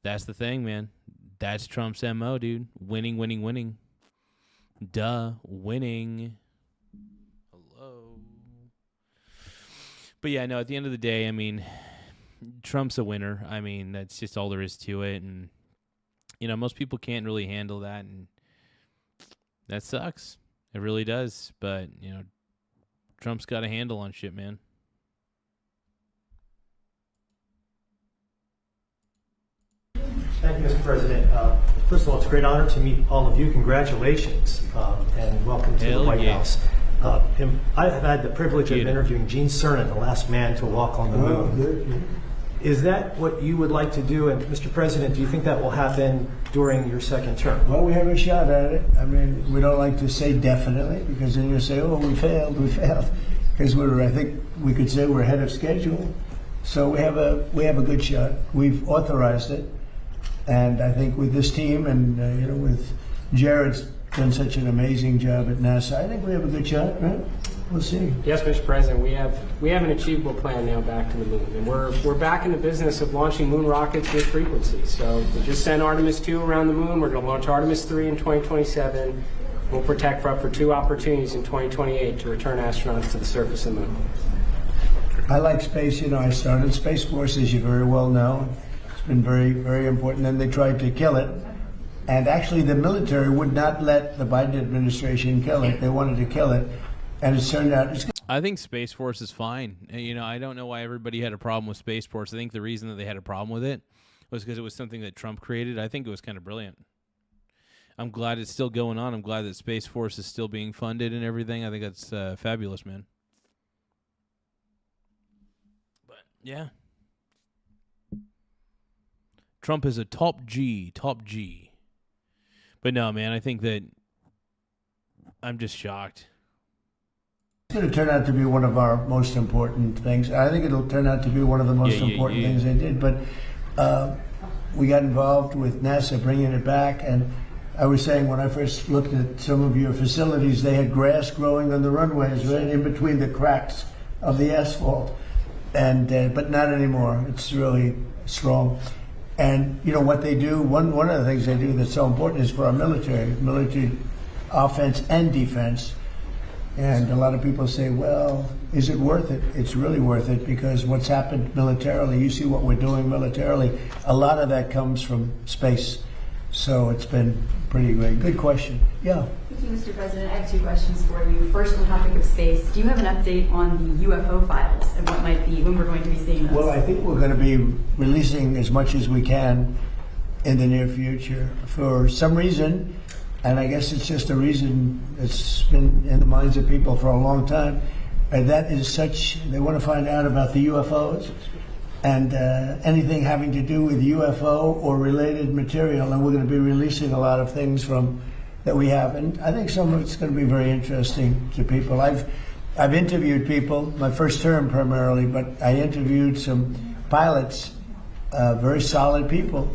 Speaker 1: that's the thing, man. That's Trump's MO, dude. Winning, winning, winning. Duh, winning. Hello. But yeah, no, at the end of the day, I mean, Trump's a winner. I mean, that's just all there is to it. And, most people can't really handle that. And that sucks. It really does. But, Trump's got a handle on shit, man.
Speaker 7: Thank you, Mr. President. First of all, it's a great honor to meet all of you. Congratulations, and welcome to the White House. I've had the privilege of interviewing Gene Cernan, the last man to walk on the moon. Is that what you would like to do? And Mr. President, do you think that will happen during your second term?
Speaker 13: Well, we have a shot at it. I mean, we don't like to say definitely, because then you say, oh, we failed. Because I think we could say we're ahead of schedule. So we have a good shot. We've authorized it. And I think with this team and, with Jared's done such an amazing job at NASA, I think we have a good shot, right? We'll see.
Speaker 5: Yes, Mr. President, we have an achievable plan now back to the moon, and we're back in the business of launching moon rockets with frequency. So we just sent Artemis 2 around the moon. We're going to launch Artemis 3 in 2027. We'll protect for up for 2 opportunities in 2028 to return astronauts to the surface of the moon.
Speaker 13: I like space. I started Space Force, as you very well know. It's been very, very important. Then they tried to kill it. And actually, the military would not let the Biden administration kill it. They wanted to kill it. And it turned out...
Speaker 1: I think Space Force is fine. I don't know why everybody had a problem with Space Force. I think the reason that they had a problem with it was because it was something that Trump created. I think it was kind of brilliant. I'm glad it's still going on. I'm glad that Space Force is still being funded and everything. I think that's fabulous, man. But, yeah. Trump is a top G. But no, man, I think that I'm just shocked.
Speaker 13: It's going to turn out to be one of our most important things. I think it'll turn out to be one of the most important things they did. But we got involved with NASA bringing it back. And I was saying when I first looked at some of your facilities, they had grass growing on the runways right in between the cracks of the asphalt. And but not anymore. It's really strong. And what they do, one of the things they do that's so important is for our military offense and defense. And a lot of people say, well, is it worth it? It's really worth it, because what's happened militarily, you see what we're doing militarily, a lot of that comes from space. So it's been pretty great. Good question. Yeah.
Speaker 8: Thank you, Mr. President. I have 2 questions for you. First, on the topic of space, do you have an update on the UFO files and when we're going to be seeing those?
Speaker 13: Well, I think we're going to be releasing as much as we can in the near future. For some reason, and I guess it's just a reason that's been in the minds of people for a long time, and that is they want to find out about the UFOs and anything having to do with UFO or related material, and we're going to be releasing a lot of things that we have, and I think some of it's going to be very interesting to people. I've interviewed people, my first term primarily, but I interviewed some pilots, very solid people,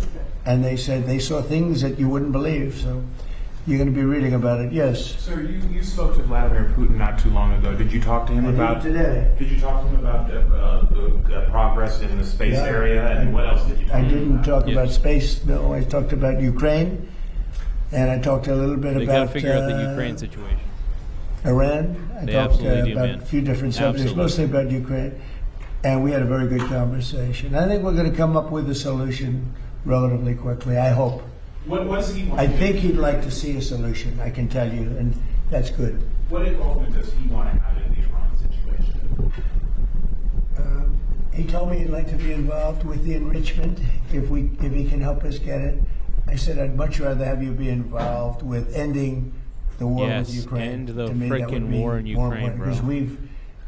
Speaker 13: and they said they saw things that you wouldn't believe. So you're going to be reading about it. Yes.
Speaker 18: Sir, you spoke to Vladimir Putin not too long ago. Did you talk to him about
Speaker 13: today?
Speaker 18: Did you talk to him about the progress in the space area, and what else did you talk about?
Speaker 13: I didn't talk about space. No, I talked about Ukraine, and I talked a little bit
Speaker 1: about. They got to figure out the Ukraine situation.
Speaker 13: Iran. I talked about a few different subjects, mostly about Ukraine, and we had a very good conversation. I think we're going to come up with a solution relatively quickly. I hope.
Speaker 18: What does he want?
Speaker 13: I think he'd like to see a solution, I can tell you, and that's good.
Speaker 18: What involvement does he want to have in the Iran situation?
Speaker 13: He told me he'd like to be involved with the enrichment if he can help us get it. I said I'd much rather have you be involved with ending the war with Ukraine.
Speaker 1: End the freaking war in Ukraine, bro.
Speaker 13: Because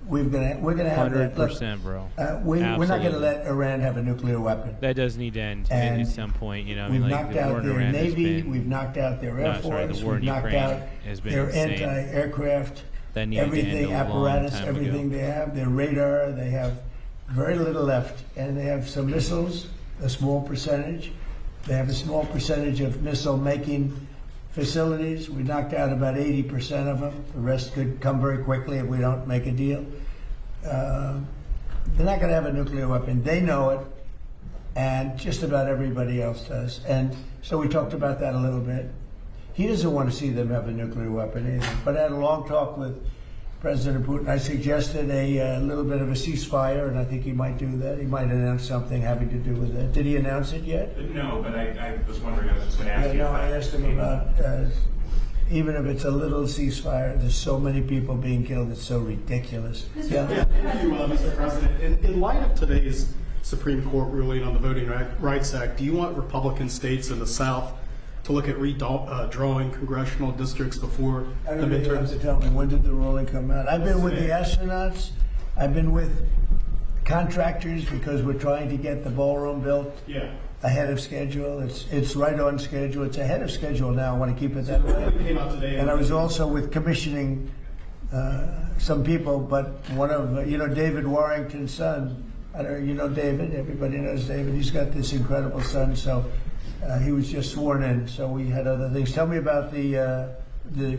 Speaker 13: we're gonna have
Speaker 1: 100%, bro.
Speaker 13: We're not gonna let Iran have a nuclear weapon.
Speaker 1: That does need to end at some point.
Speaker 13: We've knocked out their Navy. We've knocked out their Air Force.
Speaker 1: The war in
Speaker 13: knocked
Speaker 1: Ukraine
Speaker 13: out
Speaker 1: has been
Speaker 13: their
Speaker 1: insane.
Speaker 13: anti-aircraft.
Speaker 1: That needed to end
Speaker 13: everything,
Speaker 1: a long
Speaker 13: apparatus,
Speaker 1: time
Speaker 13: everything
Speaker 1: ago.
Speaker 13: they have. Their radar. They have very little left, and they have some missiles. A small percentage. They have a small percentage of missile-making facilities. We knocked out about 80% of them. The rest could come very quickly if we don't make a deal. They're not going to have a nuclear weapon. They know it, and just about everybody else does. And so we talked about that a little bit. He doesn't want to see them have a nuclear weapon either. But I had a long talk with President Putin. I suggested a little bit of a ceasefire, and I think he might do that. He might announce something having to do with that. Did he announce it yet?
Speaker 18: No, but I was wondering, I was just going to ask you.
Speaker 13: I asked him about, even if it's a little ceasefire, there's so many people being killed, it's so ridiculous.
Speaker 16: Thank you, Mr. President. In light of today's Supreme Court ruling on the Voting Rights Act, do you want Republican states in the South to look at redrawing congressional districts before
Speaker 13: I
Speaker 16: the
Speaker 13: don't know, you have
Speaker 16: midterms.
Speaker 13: to tell me, when did the ruling come out? I've been with the astronauts. I've been with contractors because we're trying to get the ballroom built ahead of schedule. It's right on schedule. It's ahead of schedule now. I want to keep it that way.
Speaker 16: Came out today.
Speaker 13: And I was also with commissioning some people, but one of, David Warrington's son. I don't know, you know David. Everybody knows David. He's got this incredible son. So he was just sworn in. So we had other things. Tell me about the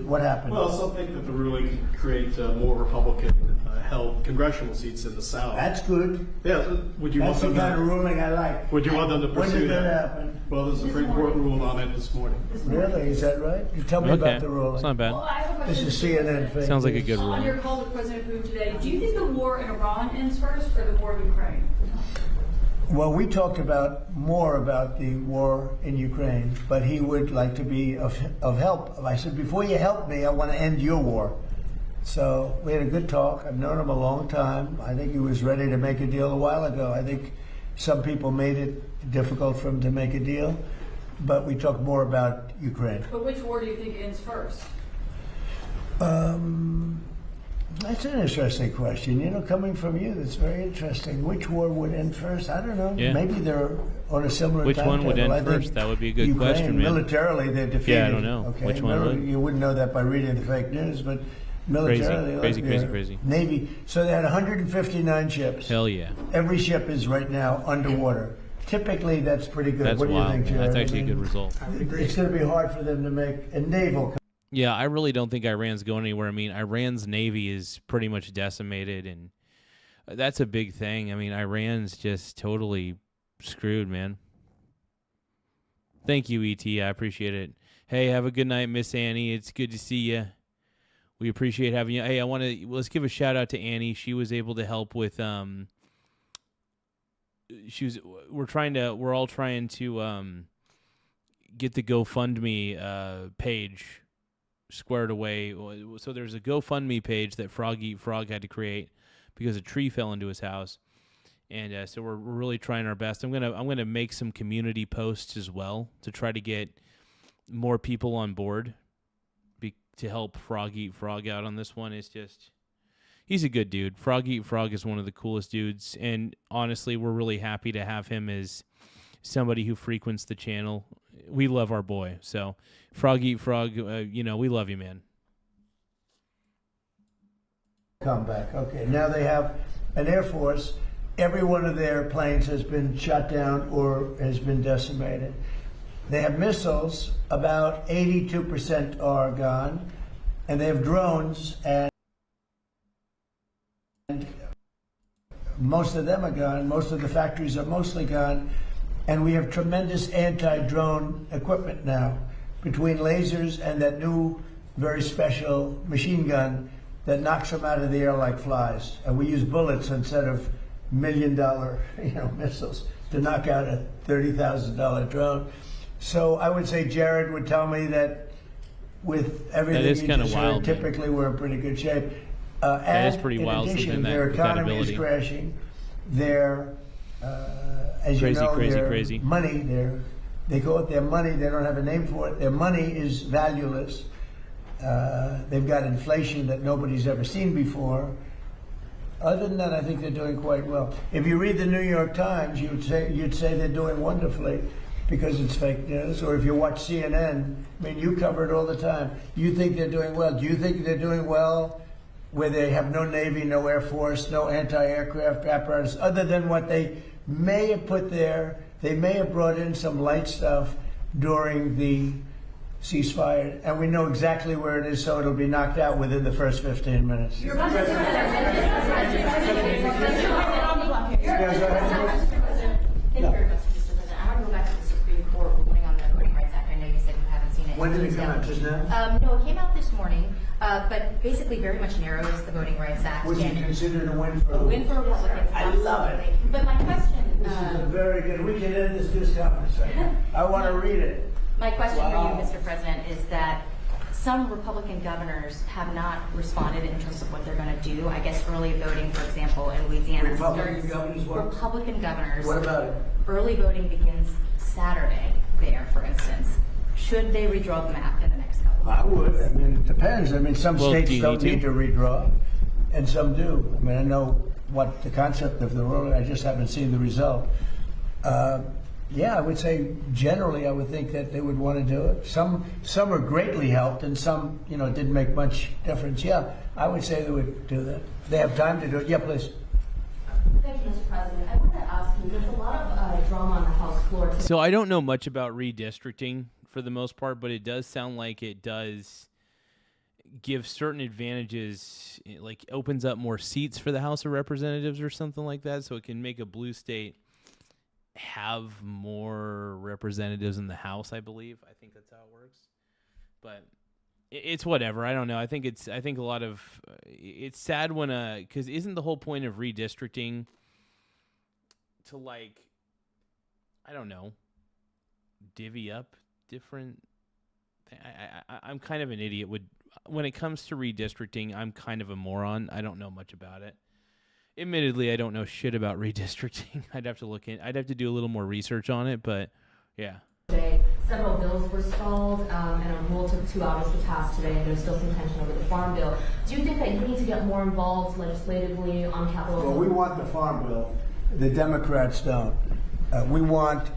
Speaker 13: what happened.
Speaker 16: Well, some think that the ruling could create more Republican-held congressional seats in the South.
Speaker 13: That's good.
Speaker 16: Yeah. Would you want
Speaker 13: That's the
Speaker 16: them
Speaker 13: kind of ruling I like.
Speaker 16: Would you want them to pursue
Speaker 13: When did that
Speaker 16: that?
Speaker 13: happen?
Speaker 16: Well, the Supreme Court ruled on it this morning.
Speaker 13: Really? Is that right? You tell me about the ruling.
Speaker 1: It's not bad.
Speaker 8: Well, I have a
Speaker 13: This
Speaker 8: question.
Speaker 13: is CNN. fake
Speaker 1: Sounds like a
Speaker 13: news.
Speaker 1: good
Speaker 8: On
Speaker 1: ruling.
Speaker 8: your call to President Putin today, do you think the war in Iran ends first or the war in Ukraine?
Speaker 13: Well, we talked more about the war in Ukraine, but he would like to be of help. I said, before you help me, I want to end your war. So we had a good talk. I've known him a long time. I think he was ready to make a deal a while ago. I think some people made it difficult for him to make a deal, but we talked more about Ukraine.
Speaker 8: But which war do you think ends first?
Speaker 13: That's an interesting question. Coming from you, that's very interesting. Which war would end first? I don't know.
Speaker 1: Yeah.
Speaker 13: Maybe they're on a similar
Speaker 1: Which one would
Speaker 13: timetable.
Speaker 1: end
Speaker 13: I think
Speaker 1: first? That would be a good
Speaker 13: Ukraine,
Speaker 1: question, man.
Speaker 13: Militarily, they're defeated.
Speaker 1: Yeah, I don't know.
Speaker 13: Okay?
Speaker 1: Which one would?
Speaker 13: You wouldn't know that by reading the fake news, but militarily.
Speaker 1: Crazy.
Speaker 13: Navy. So they had 159 ships.
Speaker 1: Hell yeah.
Speaker 13: Every ship is right now underwater. Typically, that's pretty good.
Speaker 1: That's
Speaker 13: what do
Speaker 1: wild,
Speaker 13: you think,
Speaker 1: man.
Speaker 13: Jared?
Speaker 1: That's actually a good result.
Speaker 13: It's going to be hard for them to make a naval.
Speaker 1: Yeah, I really don't think Iran's going anywhere. I mean, Iran's navy is pretty much decimated, and that's a big thing. I mean, Iran's just totally screwed, man. Thank you, E.T. I appreciate it. Hey, have a good night, Miss Annie. It's good to see you. We appreciate having you. Hey, let's give a shout out to Annie. She was able to help with we're all trying to get the GoFundMe page squared away. So there's a GoFundMe page that Frog Eat Frog had to create because a tree fell into his house, and so we're really trying our best. I'm gonna make some community posts as well to try to get more people on board to help Frog Eat Frog out on this one. It's just, he's a good dude. Frog Eat Frog is one of the coolest dudes, and honestly, we're really happy to have him as somebody who frequents the channel. We love our boy. So, Frog Eat Frog, we love you, man.
Speaker 13: Come back. Okay. Now they have an Air Force. Every one of their planes has been shot down or has been decimated. They have missiles. About 82% are gone. And they have drones, and most of them are gone. Most of the factories are mostly gone. And we have tremendous anti-drone equipment now, between lasers and that new, very special machine gun that knocks them out of the air like flies. And we use bullets instead of $1 million, missiles to knock out a $30,000 drone. So I would say Jared would tell me that with everything
Speaker 1: is
Speaker 13: he
Speaker 1: kinda
Speaker 13: just
Speaker 1: wild,
Speaker 13: heard, typically we're in pretty good shape.
Speaker 1: That is pretty
Speaker 13: in
Speaker 1: wild,
Speaker 13: addition,
Speaker 1: something
Speaker 13: their
Speaker 1: with that
Speaker 13: economy is
Speaker 1: ability.
Speaker 13: crashing. Their as
Speaker 1: Crazy,
Speaker 13: you know,
Speaker 1: crazy,
Speaker 13: their
Speaker 1: crazy.
Speaker 13: money, they call it their money, they don't have a name for it. Their money is valueless. They've got inflation that nobody's ever seen before. Other than that, I think they're doing quite well. If you read the New York Times, you'd say they're doing wonderfully because it's fake news. Or if you watch CNN, you cover it all the time. You think they're doing well. Do you think they're doing well where they have no Navy, no Air Force, no anti-aircraft apparatus, other than what they may have put there? They may have brought in some light stuff during the ceasefire, and we know exactly where it is, so it'll be knocked out within the first 15 minutes. When did it come out? Just now?
Speaker 9: No, it came out this morning, but basically very much narrows the Voting Rights Act.
Speaker 13: Was it considered a win for
Speaker 9: a win for Republicans?
Speaker 13: I love it.
Speaker 9: But my question...
Speaker 13: This is a very good. We can end this conversation. I want to read it.
Speaker 9: My question for you, Mr. President, is that some Republican governors have not responded in terms of what they're going to do. I guess early voting, for example, in Louisiana.
Speaker 13: Republican governors what?
Speaker 9: Republican governors.
Speaker 13: What about it?
Speaker 9: Early voting begins Saturday there, for instance.
Speaker 8: should they redraw the map in the next couple of
Speaker 13: I would. I mean, it depends. I mean, some states don't need to redraw, and some do. I mean, I know what the concept of the rule. I just haven't seen the result. Yeah, I would say generally, I would think that they would want to do it. Some are greatly helped, and some, didn't make much difference. Yeah, I would say they would do that. They have time to do it. Yeah, please.
Speaker 10: Thank you, Mr. President. I want to ask you, there's a lot of drama on the House floor.
Speaker 1: So I don't know much about redistricting for the most part, but it does sound like it does give certain advantages, like opens up more seats for the House of Representatives or something like that, so it can make a blue state have more representatives in the House, I believe. I think that's how it works. But it's whatever. I don't know. I think a lot of it's sad when because isn't the whole point of redistricting to, like, I don't know, divvy up different I'm kind of an idiot when it comes to redistricting. I'm kind of a moron. I don't know much about it. Admittedly, I don't know shit about redistricting. I'd have to do a little more research on it, but yeah.
Speaker 10: Several bills were stalled, and a rule took 2 hours to pass today, and there's still some tension over the farm bill. Do you think that you need to get more involved legislatively on Capitol Hill?
Speaker 13: Well, we want the farm bill. The Democrats don't. We want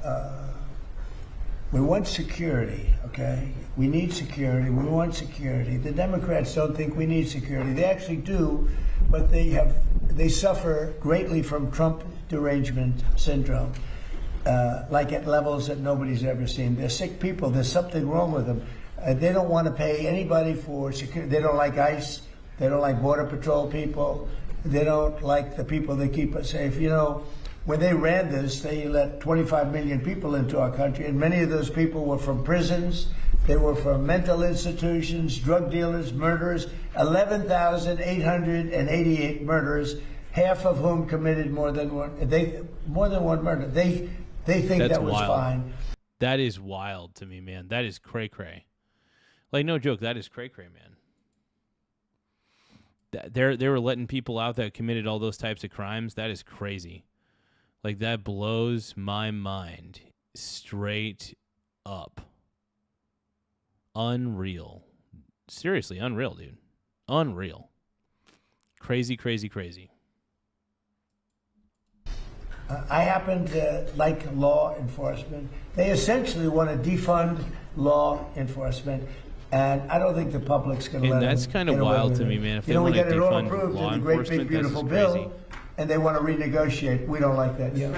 Speaker 13: security, okay? We need security. We want security. The Democrats don't think we need security. They actually do, but they suffer greatly from Trump derangement syndrome, like at levels that nobody's ever seen. They're sick people. There's something wrong with them. They don't want to pay anybody for security. They don't like ICE. They don't like Border Patrol people. They don't like the people that keep us safe. When they ran this, they let 25 million people into our country, and many of those people were from prisons. They were from mental institutions, drug dealers, murderers, 11,888 murderers, half of whom committed more than one murder. They think that was
Speaker 1: wild.
Speaker 13: Fine.
Speaker 1: That is wild to me, man. That is cray-cray. Like, no joke, that is cray-cray, man. They were letting people out that committed all those types of crimes. That is crazy. Like, that blows my mind straight up. Unreal. Seriously, unreal, dude. Unreal. Crazy, crazy, crazy.
Speaker 13: I happen to like law enforcement. They essentially want to defund law enforcement, and I don't think the public's going to let them.
Speaker 1: And that's kind of wild to me, man. If they want to defund law enforcement, that's just crazy.
Speaker 13: And they want to renegotiate. We don't like that. Yeah.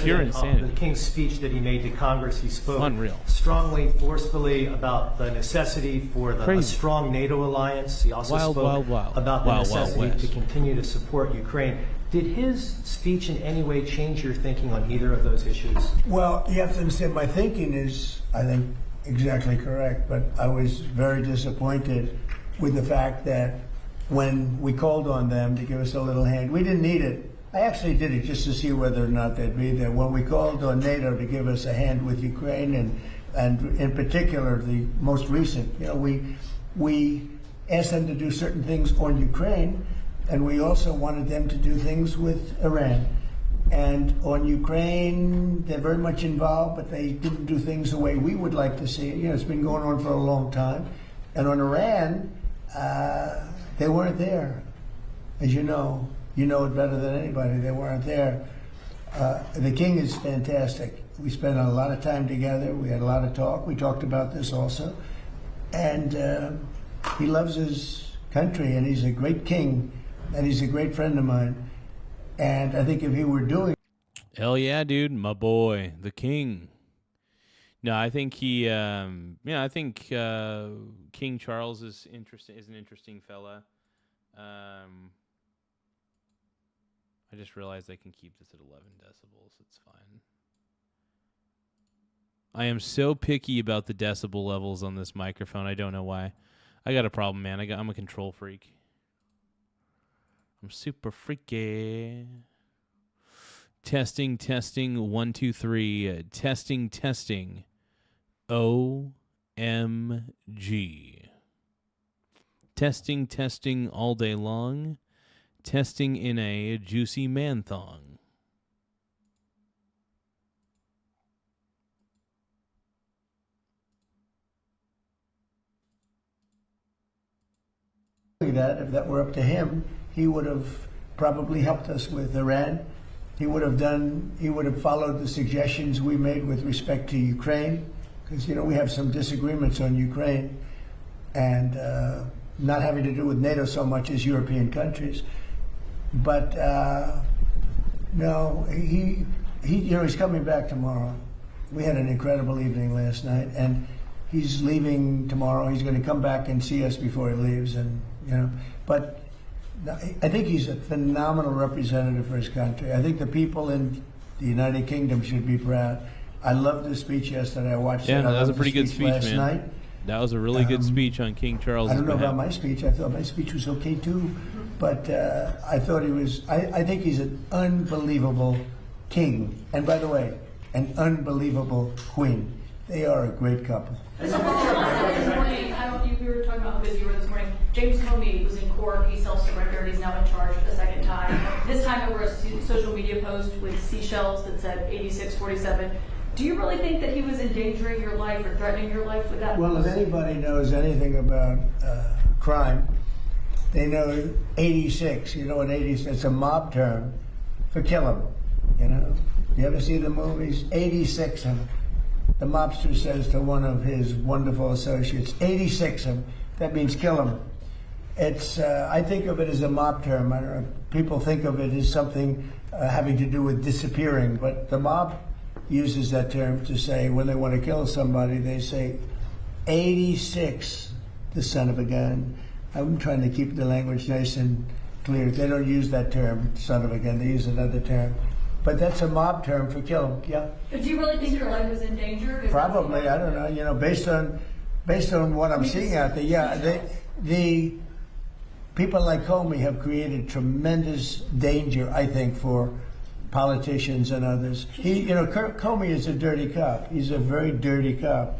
Speaker 1: Pure insanity.
Speaker 7: The King's speech that he made to Congress, he spoke
Speaker 1: Unreal.
Speaker 7: strongly, forcefully about the necessity for a strong NATO alliance. He also spoke about the necessity to continue to support Ukraine. Did his speech in any way change your thinking on either of those issues?
Speaker 13: Well, you have to understand, my thinking is, I think, exactly correct, but I was very disappointed with the fact that when we called on them to give us a little hand, we didn't need it. I actually did it just to see whether or not they'd be there. When we called on NATO to give us a hand with Ukraine, and in particular the most recent, we asked them to do certain things on Ukraine, and we also wanted them to do things with Iran. And on Ukraine, they're very much involved, but they didn't do things the way we would like to see it. It's been going on for a long time. And on Iran, they weren't there. As you know it better than anybody. They weren't there. The King is fantastic. We spent a lot of time together. We had a lot of talk. We talked about this also. And he loves his country, and he's a great king, and he's a great friend of mine. And I think if he were doing...
Speaker 1: Hell yeah, dude. My boy, the King. No, I think he, I think King Charles is an interesting fella. I just realized I can keep this at 11 decibels. It's fine. I am so picky about the decibel levels on this microphone. I don't know why. I got a problem, man. I'm a control freak. I'm super freaky. Testing, 1, 2, 3. Testing. OMG. Testing all day long. Testing in a juicy man thong.
Speaker 13: that if that were up to him, he would have probably helped us with Iran. He would have followed the suggestions we made with respect to Ukraine, because, you know, we have some disagreements on Ukraine and not having to do with NATO so much as European countries. But no, he's coming back tomorrow. We had an incredible evening last night, and he's leaving tomorrow. He's going to come back and see us before he leaves, and but I think he's a phenomenal representative for his country. I think the people in the United Kingdom should be proud. I loved his speech yesterday. I watched it.
Speaker 1: Yeah, that was a pretty good speech,
Speaker 13: last
Speaker 1: man.
Speaker 13: night.
Speaker 1: That was a really good speech on King Charles.
Speaker 13: I don't know about my speech. I thought my speech was okay too, but I thought he was. I think he's an unbelievable king, and by the way, an unbelievable queen. They are a great couple.
Speaker 8: This morning, I don't know if we were talking about how busy you were this morning. James Comey was in court. He self-surrendered. He's now in charge a second time. This time there was a social media post with seashells that said 8647. Do you really think that he was endangering your life or threatening your life with that?
Speaker 13: Well, if anybody knows anything about crime, they know 86. You know what 86? It's a mob term for kill 'em. You know, you ever see the movies? 86 'em. The mobster says to one of his wonderful associates, 86 'em. That means kill 'em. It's. I think of it as a mob term. I don't know. People think of it as something having to do with disappearing, but the mob uses that term to say when they want to kill somebody, they say 86, the son of a gun. I'm trying to keep the language nice and clear. They don't use that term, son of a gun. They use another term. But that's a mob term for kill 'em. Yeah.
Speaker 8: But do you really think your life was in danger?
Speaker 13: Probably. I don't know. You know, based on what I'm seeing out there, yeah. The people like Comey have created tremendous danger, I think, for politicians and others. Comey is a dirty cop. He's a very dirty cop.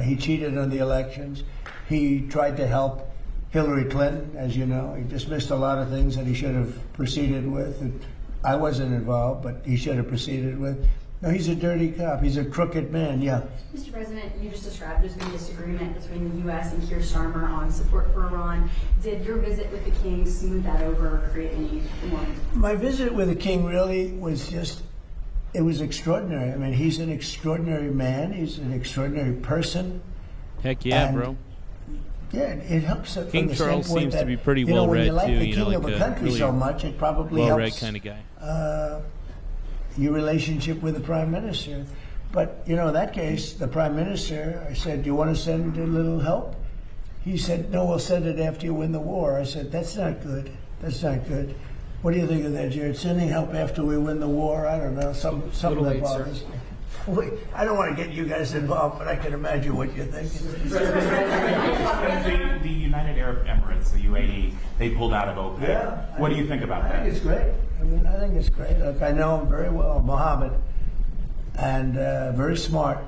Speaker 13: He cheated on the elections. He tried to help Hillary Clinton, as you know. He dismissed a lot of things that he should have proceeded with. I wasn't involved, but he should have proceeded with. No, he's a dirty cop. He's a crooked man, yeah.
Speaker 8: Mr. President, you just described there's been disagreement between the U.S. and Keir Starmer on support for Iran. Did your visit with the king smooth that over or create any more?
Speaker 13: My visit with the king really was it was extraordinary. I mean, he's an extraordinary man. He's an extraordinary person.
Speaker 1: Heck yeah, bro.
Speaker 13: Yeah, it helps.
Speaker 1: King Charles seems to be pretty well read too.
Speaker 13: You know, like the country really so much, it probably
Speaker 1: well
Speaker 13: helps.
Speaker 1: Read kind of guy.
Speaker 13: Your relationship with the prime minister. But, you know, in that case, the prime minister, I said, do you want to send a little help? He said, no, we'll send it after you win the war. I said, that's not good. That's not good. What do you think of that, Jared? Sending help after we win the war? I don't know. Something that bothers me. I don't want to get you guys involved, but I can imagine what you're thinking.
Speaker 18: The United Arab Emirates, the UAE, they pulled out of OPEC.
Speaker 13: Yeah,
Speaker 18: what do you think about that?
Speaker 13: I think it's great. I think it's great. Look, I know him very well, Mohammed, and very smart.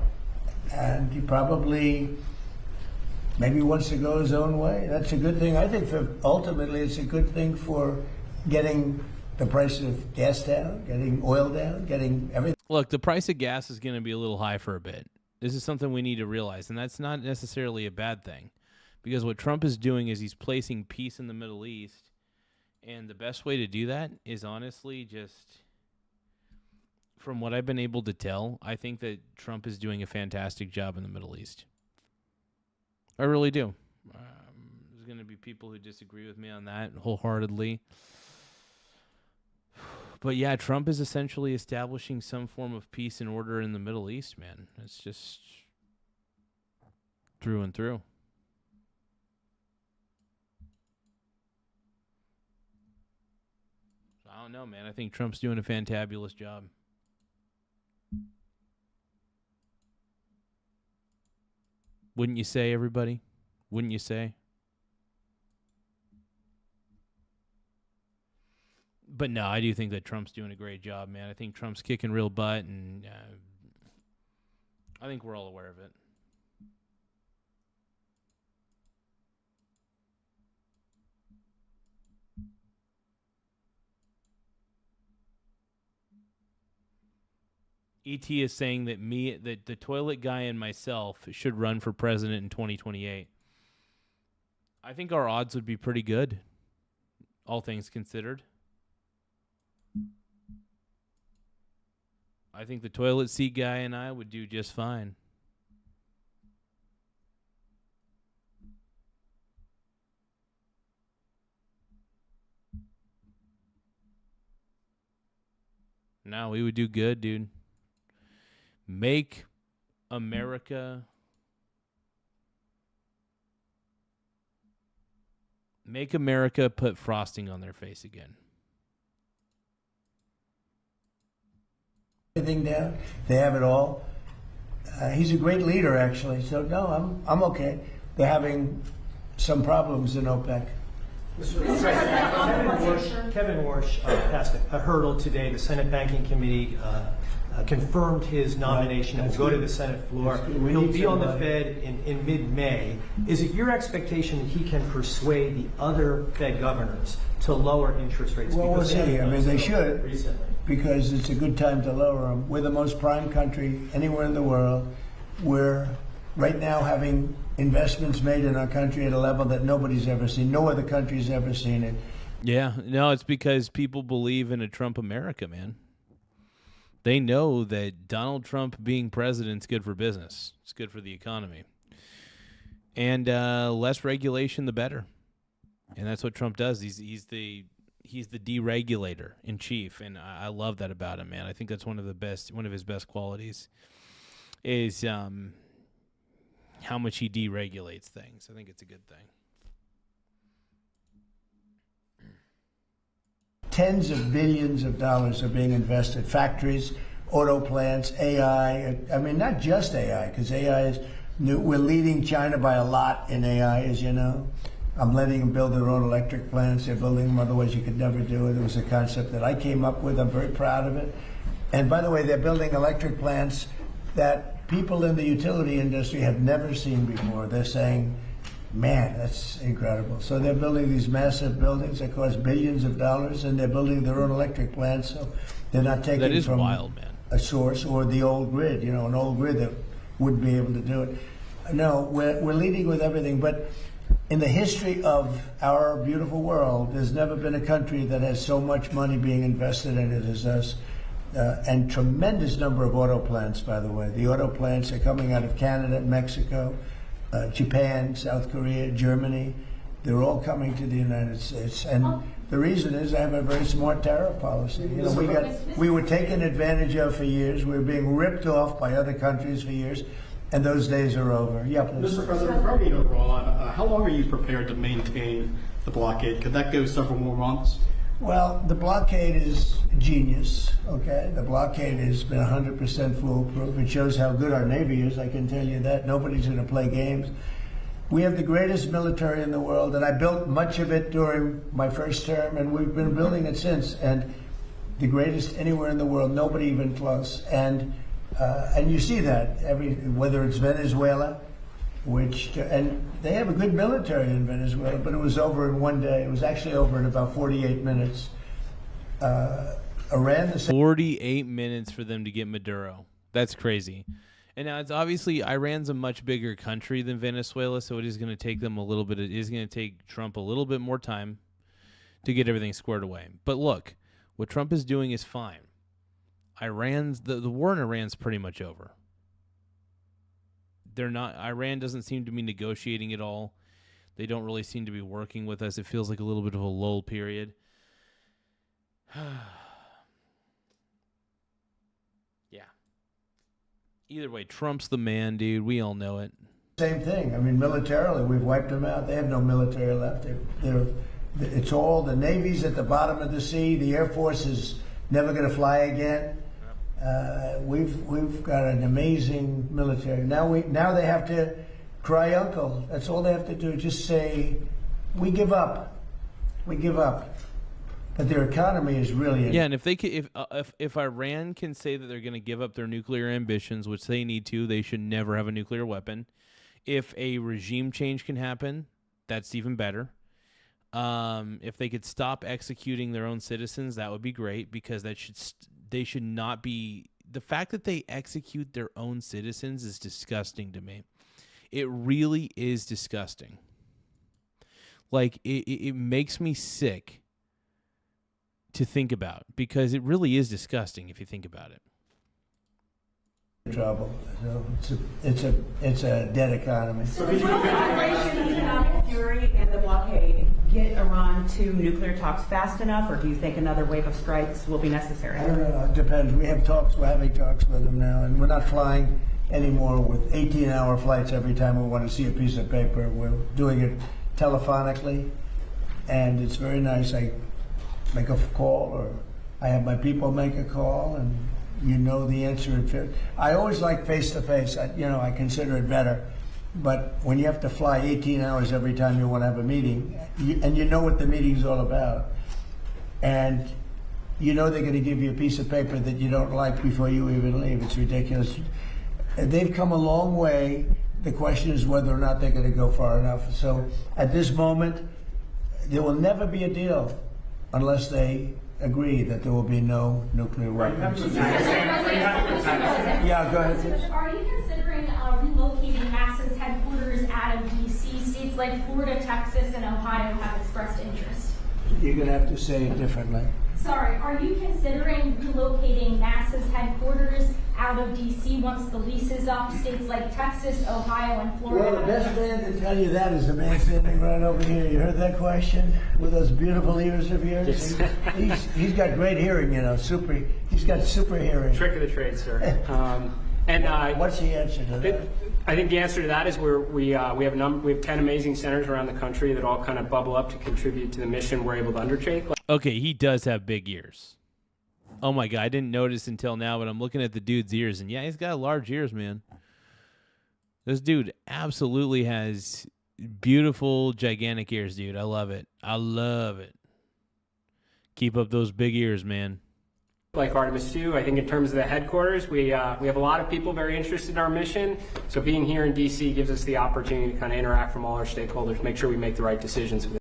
Speaker 13: And he probably maybe wants to go his own way. That's a good thing. I think ultimately it's a good thing for getting the price of gas down, getting oil down, getting everything.
Speaker 1: Look, the price of gas is going to be a little high for a bit. This is something we need to realize, and that's not necessarily a bad thing, because what Trump is doing is he's placing peace in the Middle East, and the best way to do that is honestly just, from what I've been able to tell, I think that Trump is doing a fantastic job in the Middle East. I really do. There's going to be people who disagree with me on that wholeheartedly. But yeah, Trump is essentially establishing some form of peace and order in the Middle East, man. It's just through and through. So I don't know, man. I think Trump's doing a fantabulous job. Wouldn't you say, everybody? Wouldn't you say? But no, I do think that Trump's doing a great job, man. I think Trump's kicking real butt, and I think we're all aware of it. ET is saying that the toilet guy and myself should run for president in 2028. I think our odds would be pretty good, all things considered. I think the toilet seat guy and I would do just fine. No, we would do good, dude. Make America put frosting on their face again.
Speaker 13: Everything down. They have it all. He's a great leader, actually. So no, I'm okay. They're having some problems in OPEC.
Speaker 7: Kevin Warsh passed a hurdle today. The Senate Banking Committee confirmed his nomination and will go to the Senate floor. He'll be on the Fed in mid-May. Is it your expectation that he can persuade the other Fed governors to lower interest rates?
Speaker 13: Well, we'll
Speaker 7: Because
Speaker 13: see. I mean, they should,
Speaker 7: recently.
Speaker 13: because it's a good time to lower them. We're the most prime country anywhere in the world. We're right now having investments made in our country at a level that nobody's ever seen. No other country's ever seen it.
Speaker 1: Yeah, no, it's because people believe in a Trump America, man. They know that Donald Trump being president is good for business. It's good for the economy. And less regulation, the better. And that's what Trump does. He's the deregulator in chief, and I love that about him, man. I think that's one of his best qualities is how much he deregulates things. I think it's a good thing.
Speaker 13: Tens of billions of dollars are being invested. Factories, auto plants, AI. I mean, not just AI, because AI is new. We're leading China by a lot in AI, as you know. I'm letting them build their own electric plants. They're building them, otherwise you could never do it. It was a concept that I came up with. I'm very proud of it. And by the way, they're building electric plants that people in the utility industry have never seen before. They're saying, man, that's incredible. So they're building these massive buildings that cost billions of dollars, and they're building their own electric plants. So they're not taking from
Speaker 1: wild, man.
Speaker 13: A source or the old grid, an old grid that would be able to do it. No, we're leading with everything. But in the history of our beautiful world, there's never been a country that has so much money being invested in it as us. And tremendous number of auto plants, by the way. The auto plants are coming out of Canada, Mexico, Japan, South Korea, Germany. They're all coming to the United States. And the reason is I have a very smart tariff policy. We were taken advantage of for years. We were being ripped off by other countries for years. And those days are over. Yeah, please.
Speaker 16: Mr. President, before we overall on, how long are you prepared to maintain the blockade? Could that go several more months?
Speaker 13: Well, the blockade is genius, okay? The blockade has been 100% foolproof. It shows how good our Navy is, I can tell you that. Nobody's going to play games. We have the greatest military in the world, and I built much of it during my first term, and we've been building it since. And the greatest anywhere in the world, nobody even close. And you see that, whether it's Venezuela, and they have a good military in Venezuela, but it was over in one day. It was actually over in about 48 minutes. Iran,
Speaker 1: 48 minutes for them to get Maduro. That's crazy. And now it's obviously Iran's a much bigger country than Venezuela, so it is going to take them it is going to take Trump a little bit more time to get everything squared away. But look, what Trump is doing is fine. The war in Iran's pretty much over. Iran doesn't seem to be negotiating at all. They don't really seem to be working with us. It feels like a little bit of a lull period. Yeah. Either way, Trump's the man, dude. We all know it.
Speaker 13: Same thing. I mean, militarily, we've wiped them out. They have no military left. It's all, the Navy's at the bottom of the sea. The Air Force is never going to fly again. We've got an amazing military. Now they have to cry uncle. That's all they have to do. Just say, we give up. We give up. But their economy is really...
Speaker 1: Yeah, and if Iran can say that they're going to give up their nuclear ambitions, which they need to, they should never have a nuclear weapon. If a regime change can happen, that's even better. If they could stop executing their own citizens, that would be great, because they should not be... The fact that they execute their own citizens is disgusting to me. It really is disgusting. Like, it makes me sick to think about, because it really is disgusting if you think about it.
Speaker 13: Trouble. So it's a dead economy.
Speaker 14: So will Operation Economic Fury and the blockade get Iran to nuclear talks fast enough, or do you think another wave of strikes will be necessary?
Speaker 13: I don't know. It depends. We have talks. We're having talks with them now, and we're not flying anymore with 18-hour flights every time we want to see a piece of paper. We're doing it telephonically, and it's very nice. I make a call, or I have my people make a call, and you know the answer. I always like face-to-face. I consider it better. But when you have to fly 18 hours every time you want to have a meeting, and you know what the meeting's all about, and you know they're going to give you a piece of paper that you don't like before you even leave, it's ridiculous. They've come a long way. The question is whether or not they're going to go far enough. So at this moment, there will never be a deal unless they agree that there will be no nuclear weapons. Yeah, go ahead.
Speaker 15: Are you considering relocating NASA's headquarters out of D.C.? States like Florida, Texas, and Ohio have expressed interest.
Speaker 13: You're going to have to say it differently.
Speaker 15: Sorry, are you considering relocating NASA's headquarters out of D.C. once the lease is up? States like Texas, Ohio, and Florida.
Speaker 13: Well, the best man to tell you that is the man standing right over here. You heard that question with those beautiful ears of yours? He's got great hearing, super. He's got super hearing.
Speaker 5: Trick of the trade, sir.
Speaker 13: What's the answer to that?
Speaker 5: I think the answer to that is we have 10 amazing centers around the country that all kind of bubble up to contribute to the mission we're able to undertake.
Speaker 1: Okay, he does have big ears. Oh my God, I didn't notice until now, but I'm looking at the dude's ears, and yeah, he's got large ears, man. This dude absolutely has beautiful, gigantic ears, dude. I love it. I love it. Keep up those big ears, man.
Speaker 5: Like Artemis II, I think in terms of the headquarters, we have a lot of people very interested in our mission. So being here in D.C. gives us the opportunity to kind of interact from all our stakeholders, make sure we make the right decisions for the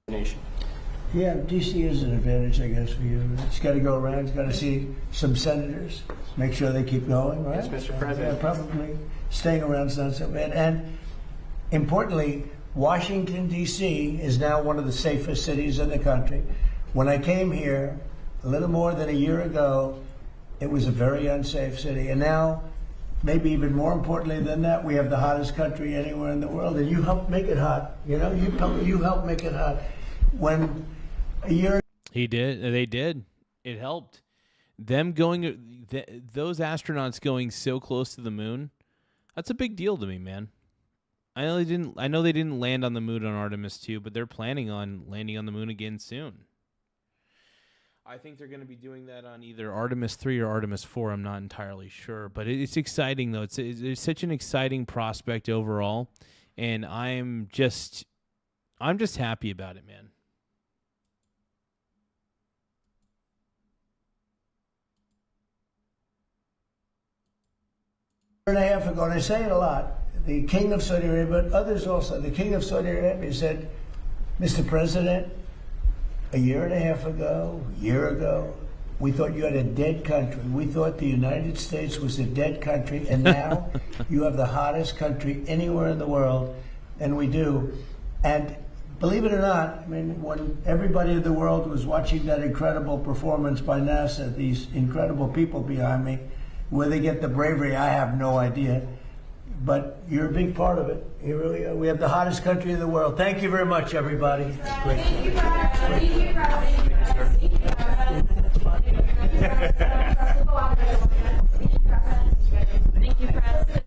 Speaker 5: nation.
Speaker 13: Yeah, D.C. is an advantage, I guess, for you. It's got to go around. It's got to see some senators, make sure they keep going, right?
Speaker 5: Yes, Mr. President.
Speaker 13: Probably staying around is not so bad. And importantly, Washington, D.C. is now one of the safest cities in the country. When I came here a little more than a year ago, it was a very unsafe city. And now, maybe even more importantly than that, we have the hottest country anywhere in the world. And you helped make it hot. You helped make it hot. When a year...
Speaker 1: He did. They did. It helped. Them going... those astronauts going so close to the moon, that's a big deal to me, man. I know they didn't land on the moon on Artemis II, but they're planning on landing on the moon again soon. I think they're going to be doing that on either Artemis 3 or Artemis 4. I'm not entirely sure, but it's exciting though. It's such an exciting prospect overall, and I'm just happy about it, man.
Speaker 13: A year and a half ago, and I say it a lot, the King of Saudi Arabia, but others also, the King of Saudi Arabia said, Mr. President, a year and a half ago, we thought you had a dead country. We thought the United States was a dead country, and now you have the hottest country anywhere in the world, and we do. And believe it or not, I mean, when everybody in the world was watching that incredible performance by NASA, these incredible people behind me, where they get the bravery, I have no idea. But you're a big part of it. You really are. We have the hottest country in the world. Thank you very much, everybody. Great.
Speaker 15: Thank you, President.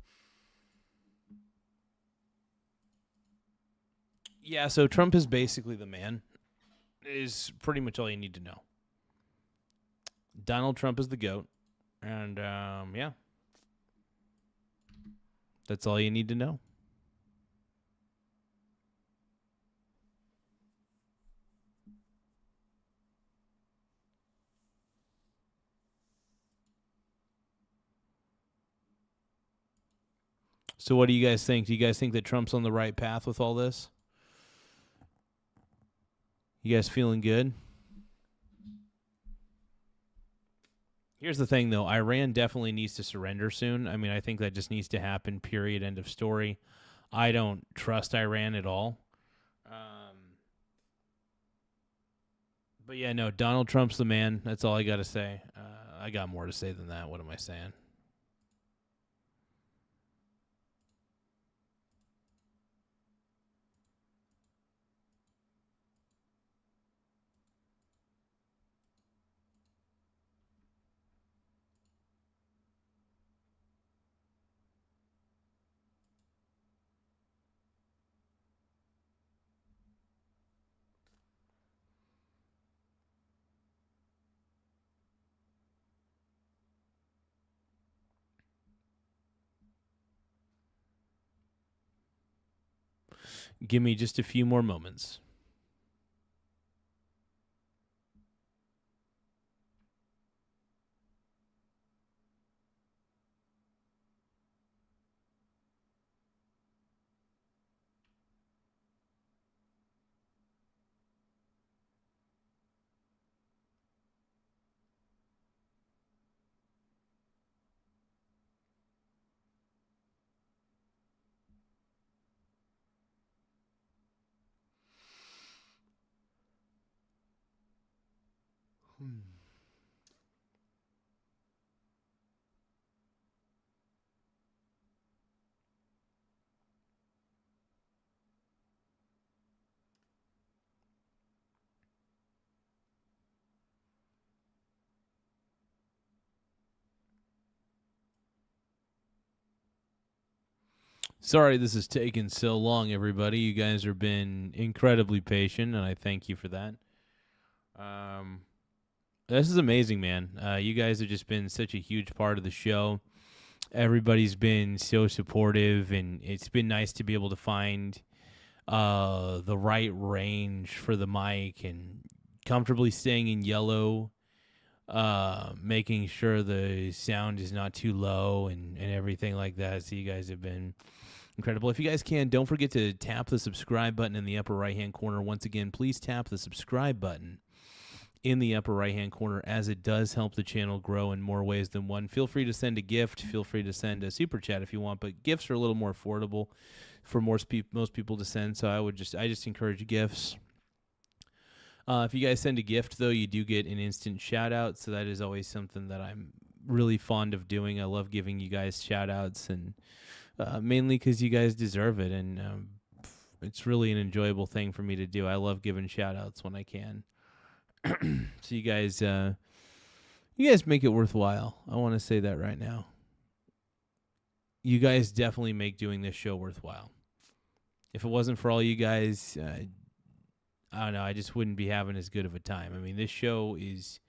Speaker 1: Yeah, so Trump is basically the man, is pretty much all you need to know. Donald Trump is the GOAT, and yeah. That's all you need to know. So what do you guys think? Do you guys think that Trump's on the right path with all this? You guys feeling good? Here's the thing, though. Iran definitely needs to surrender soon. I mean, I think that just needs to happen, period, end of story. I don't trust Iran at all. But, yeah, no, Donald Trump's the man. That's all I got to say. I got more to say than that. What am I saying? Give me just a few more moments. Sorry this is taking so long, everybody. You guys have been incredibly patient, and I thank you for that. This is amazing, man. You guys have just been such a huge part of the show. Everybody's been so supportive, and it's been nice to be able to find the right range for the mic and comfortably staying in yellow, making sure the sound is not too low and everything like that. So you guys have been incredible. If you guys can, don't forget to tap the subscribe button in the upper right-hand corner. Once again, please tap the subscribe button in the upper right-hand corner, as it does help the channel grow in more ways than one. Feel free to send a gift. Feel free to send a super chat if you want, but gifts are a little more affordable for most people to send, so I just encourage gifts. If you guys send a gift, though, you do get an instant shout-out, so that is always something that I'm really fond of doing. I love giving you guys shout-outs, and mainly because you guys deserve it, and it's really an enjoyable thing for me to do. I love giving shout-outs when I can. So you guys make it worthwhile. I want to say that right now. You guys definitely make doing this show worthwhile. If it wasn't for all you guys, I don't know, I just wouldn't be having as good of a time. I mean, this show it's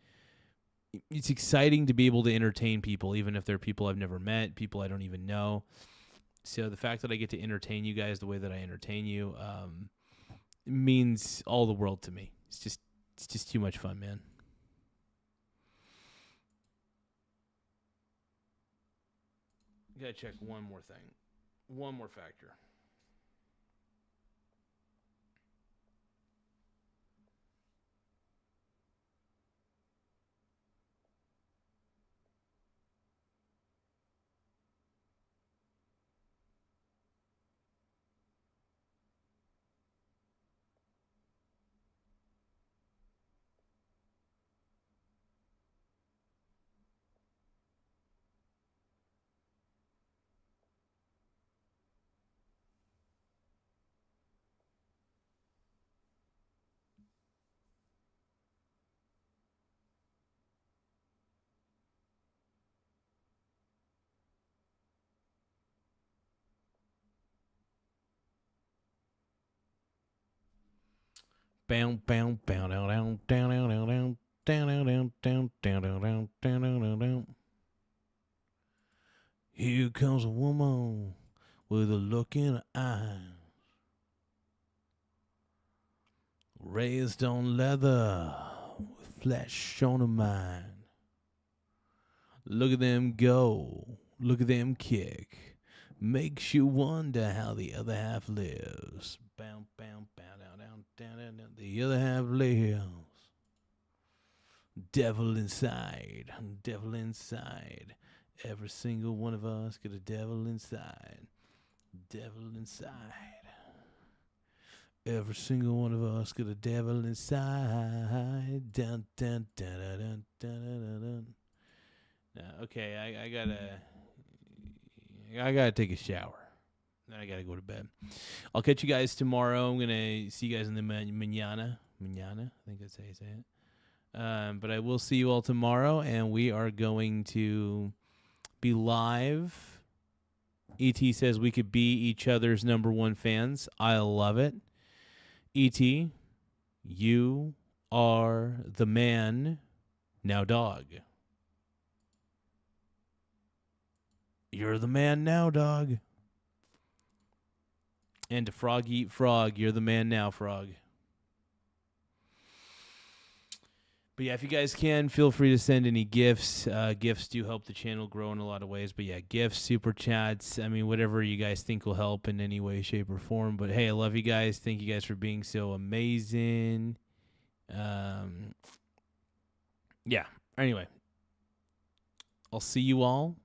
Speaker 1: exciting to be able to entertain people, even if they're people I've never met, people I don't even know. So the fact that I get to entertain you guys the way that I entertain you means all the world to me. It's just too much fun, man. Gotta check one more thing. One more factor. Bow bow bow down down down down down down down down down down down down down. Here comes a woman with a look in her eyes, raised on leather with flesh on her mind. Look at them go, look at them kick, makes you wonder how the other half lives. Bow bow bow down down down down down. The other half lives. Devil inside. Devil inside. Every single one of us got a devil inside. Devil inside. Every single one of us got a devil inside. Dun, dun, dun, dun, dun, dun, dun, dun. Now, okay, I gotta take a shower. Then I gotta go to bed. I'll catch you guys tomorrow. I'm gonna see you guys in the mañana. Mañana, I think that's how you say it. But I will see you all tomorrow, and we are going to be live. ET says we could be each other's #1 fans. I love it. ET, you are the man. Now, dog. You're the man now, dog. And to Frog Eat Frog, you're the man now, Frog. But yeah, if you guys can, feel free to send any gifts. Gifts do help the channel grow in a lot of ways. But yeah, gifts, super chats, I mean, whatever you guys think will help in any way, shape, or form. But hey, I love you guys. Thank you guys for being so amazing. Yeah, anyway. I'll see you all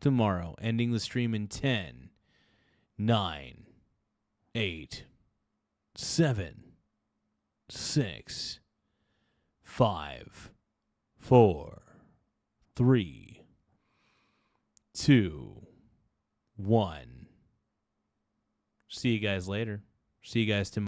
Speaker 1: tomorrow. Ending the stream in 10, 9, 8, 7, 6, 5, 4, 3, 2, 1. See you guys later. See you guys tomorrow.